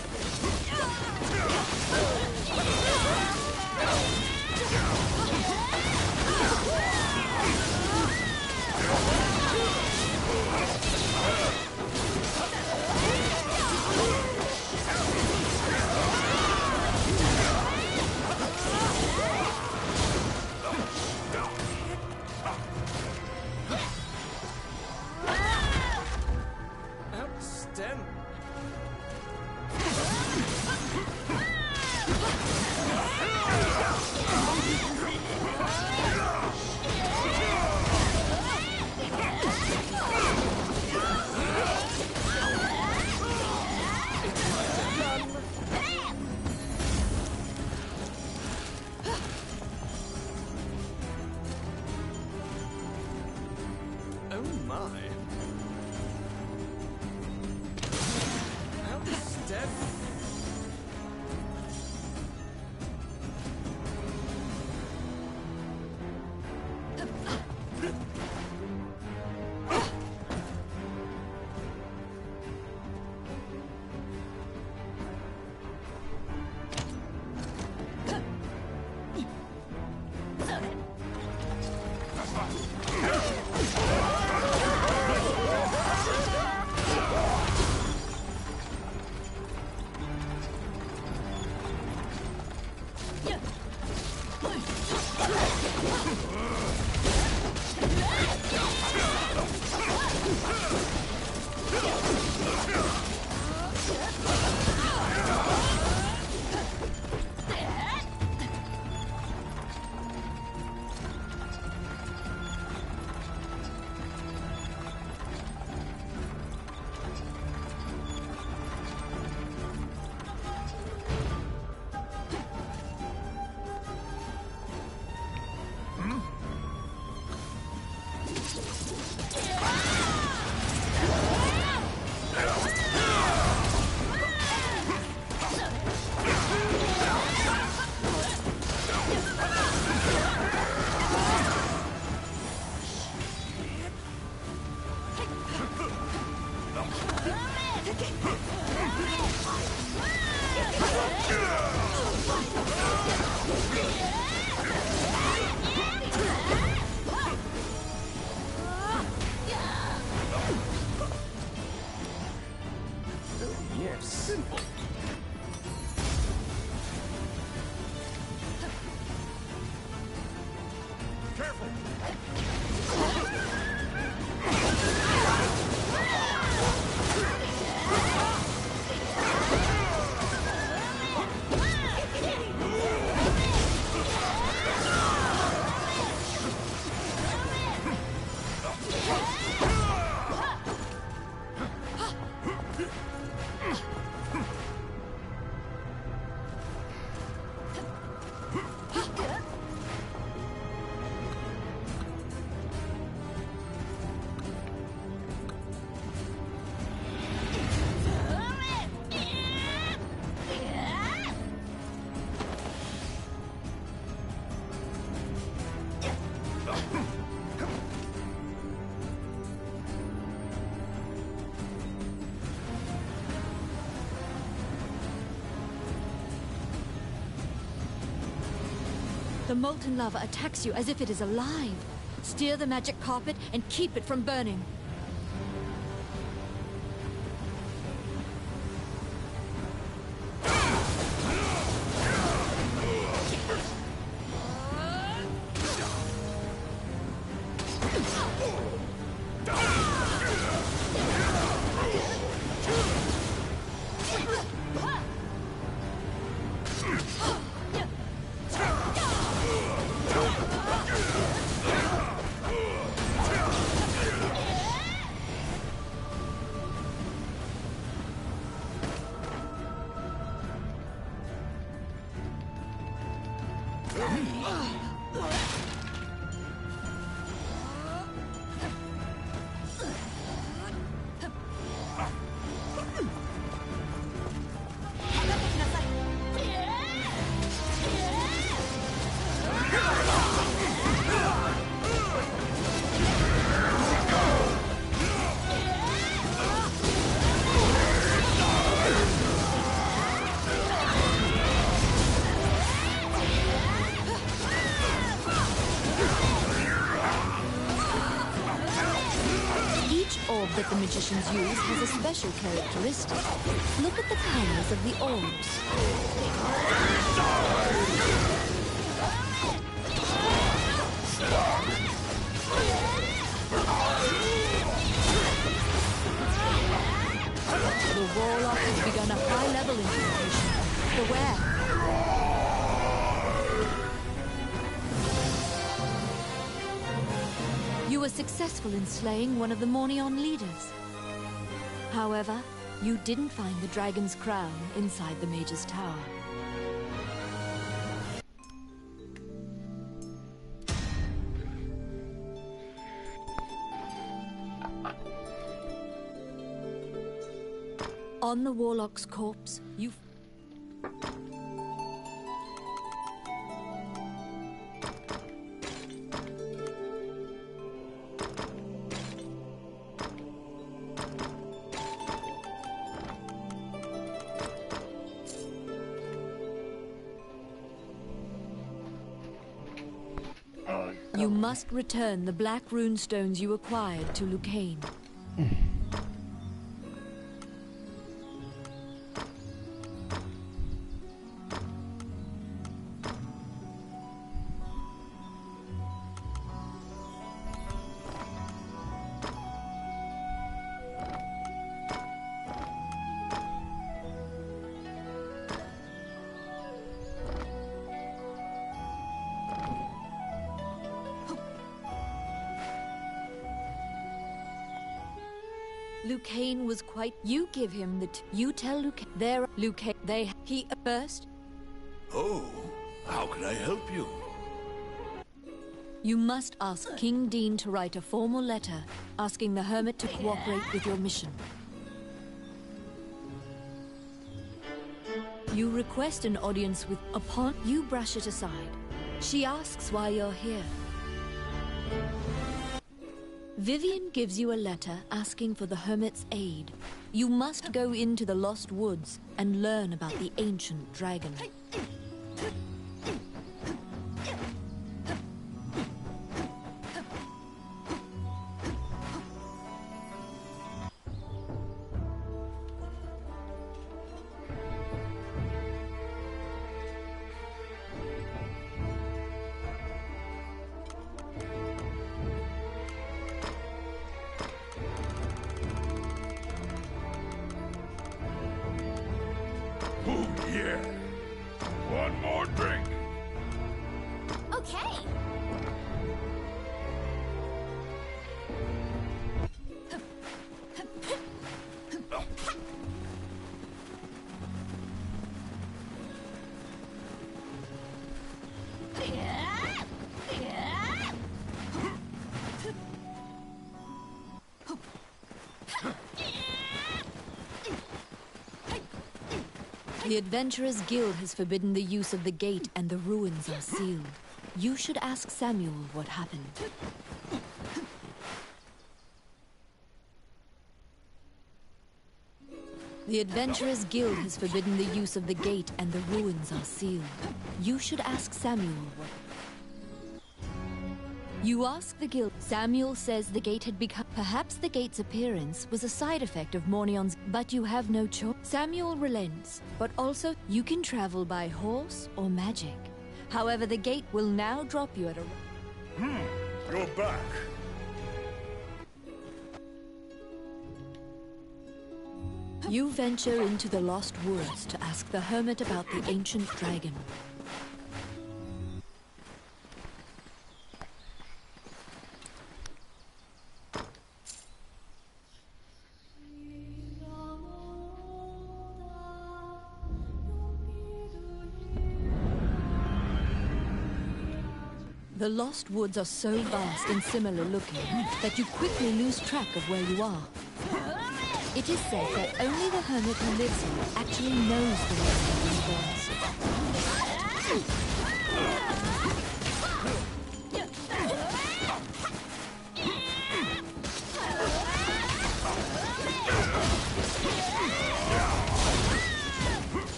The molten lava attacks you as if it is alive. Steer the magic carpet and keep it from burning. That the magicians use has a special characteristic. Look at the colors of the orbs. The warlock has begun a high-level incantation. Beware. You were successful in slaying one of the Mornion leaders. However, you didn't find the dragon's crown inside the Mage's Tower. On the warlock's corpse, you... You must return the black runestones you acquired to Lucane. Lucane was quite... You give him the... You tell Lucane... There... Lucane... They... He... First... Oh, how can I help you? You must ask King Dean to write a formal letter asking the Hermit to cooperate with your mission. You request an audience with... Upon... You brush it aside. She asks why you're here. Vivian gives you a letter asking for the Hermit's aid. You must go into the Lost Woods and learn about the ancient dragon. Oh, yeah. One more drink. Okay. The Adventurers Guild has forbidden the use of the gate and the ruins are sealed. You should ask Samuel what happened. The Adventurers Guild has forbidden the use of the gate and the ruins are sealed. You should ask Samuel what... You ask the guild. Samuel says the gate had become... Perhaps the gate's appearance was a side effect of Mornion's... But you have no choice. Samuel relents, but also you can travel by horse or magic. However, the gate will now drop you at a... You're back. You venture into the Lost Woods to ask the Hermit about the ancient dragon. The Lost Woods are so vast and similar looking that you quickly lose track of where you are. It is said that only the hermit who lives here actually knows the way of the universe.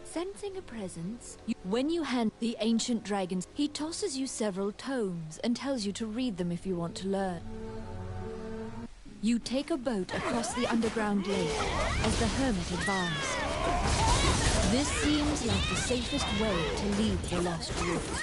Sensing a presence, when you hand the ancient dragons, he tosses you several tomes and tells you to read them if you want to learn. You take a boat across the underground lake as the hermit advised. This seems like the safest way to leave the Lost Woods.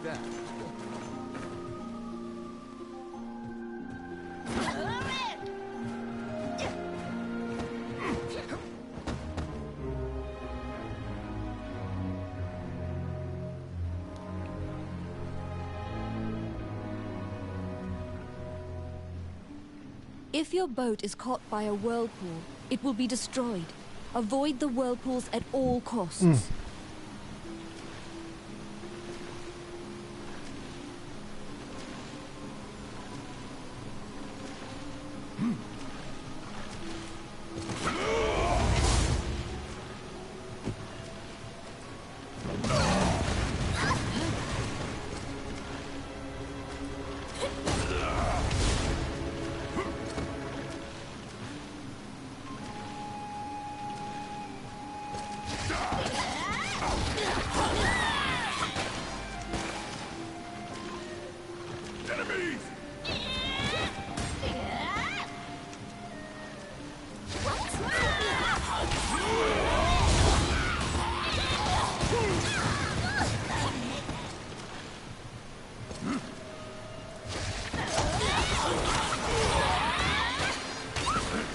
that. If your boat is caught by a whirlpool, it will be destroyed. Avoid the whirlpools at all costs. Enemies!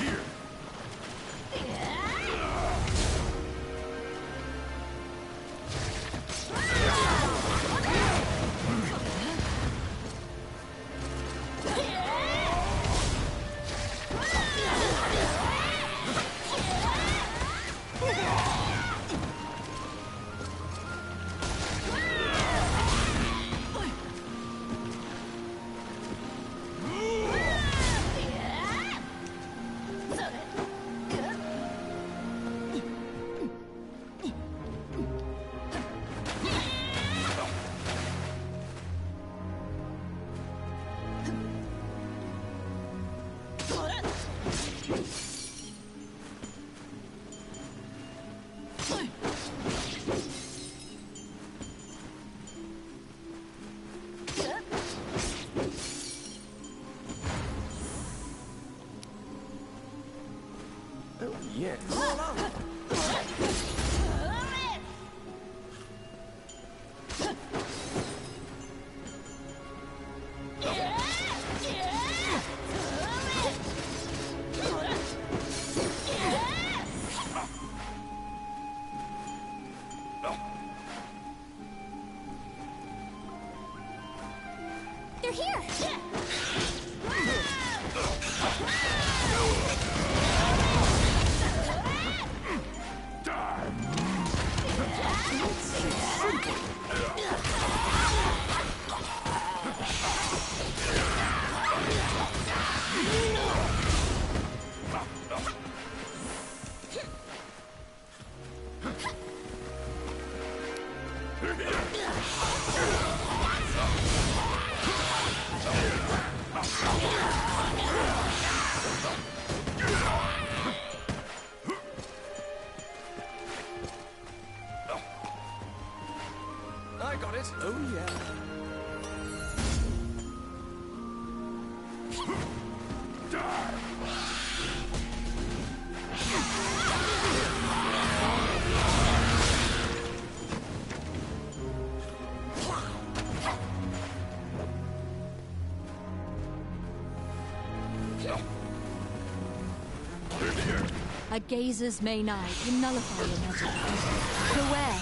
Here. Oh, yes. They're here! I got it. Oh, yeah. A gazer's main eye can nullify your magic. Beware.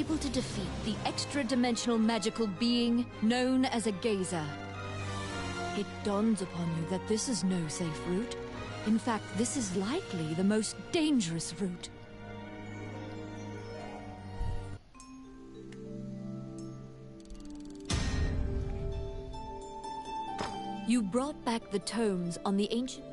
able to defeat the extra-dimensional magical being known as a gazer. It dawns upon you that this is no safe route. In fact, this is likely the most dangerous route. You brought back the tomes on the ancient...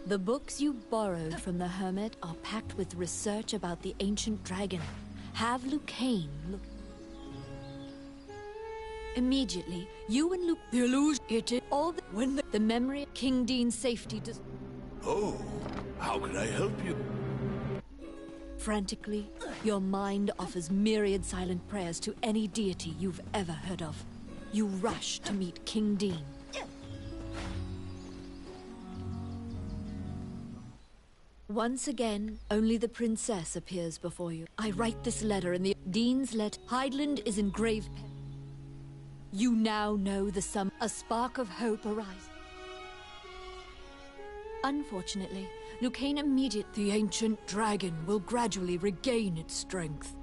The books you borrowed from the hermit are packed with research about the ancient dragon. Have Lucane look. Immediately, you and Luke... The illusion... It is all the... When the memory of King Dean's safety does... Oh, how can I help you? Frantically, your mind offers myriad silent prayers to any deity you've ever heard of. You rush to meet King Dean. Once again, only the princess appears before you. I write this letter in the Dean's letter. Hydeland is in grave peril. You now know the sum. A spark of hope arises. Unfortunately, Lucane the ancient dragon will gradually regain its strength.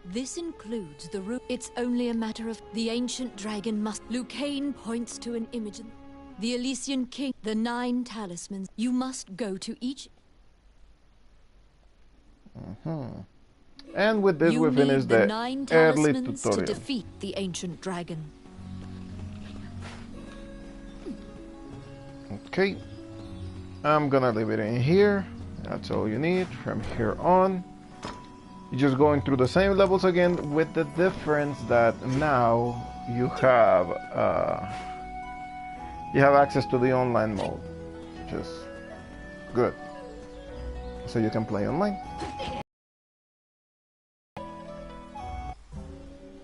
This includes the root. It's only a matter of the ancient dragon must. Lucane points to an image. The Elysian king, the 9 talismans. You must go to each. And with this, we finish the 9 early talismans tutorial. to defeat the ancient dragon. Okay, I'm gonna leave it in here. That's all you need. From here on, you're just going through the same levels again, with the difference that now you have access to the online mode, which is good. So you can play online.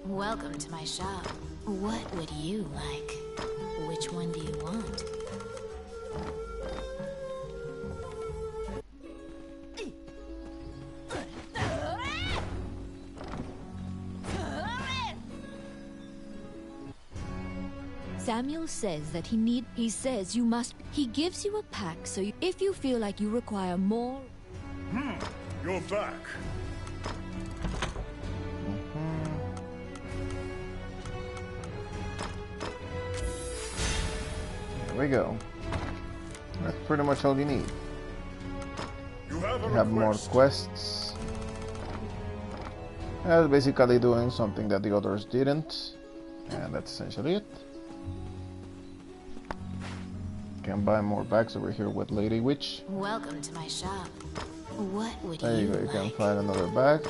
Welcome to my shop. What would you like? Which one do you want? Samuel says that he says you must. He gives you a pack, so if you feel like you require more. You're back. There we go. That's pretty much all you need. You have a You have more request. quests. That's basically doing something that the others didn't, and that's essentially it. Can buy more bags over here with Lady Witch. Welcome to my shop. What would There you you go, you like? can find another bag.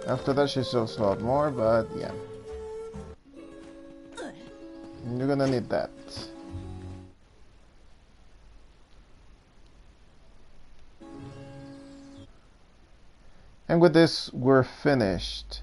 After that she sells a lot more, but yeah. You're gonna need that. And with this, we're finished.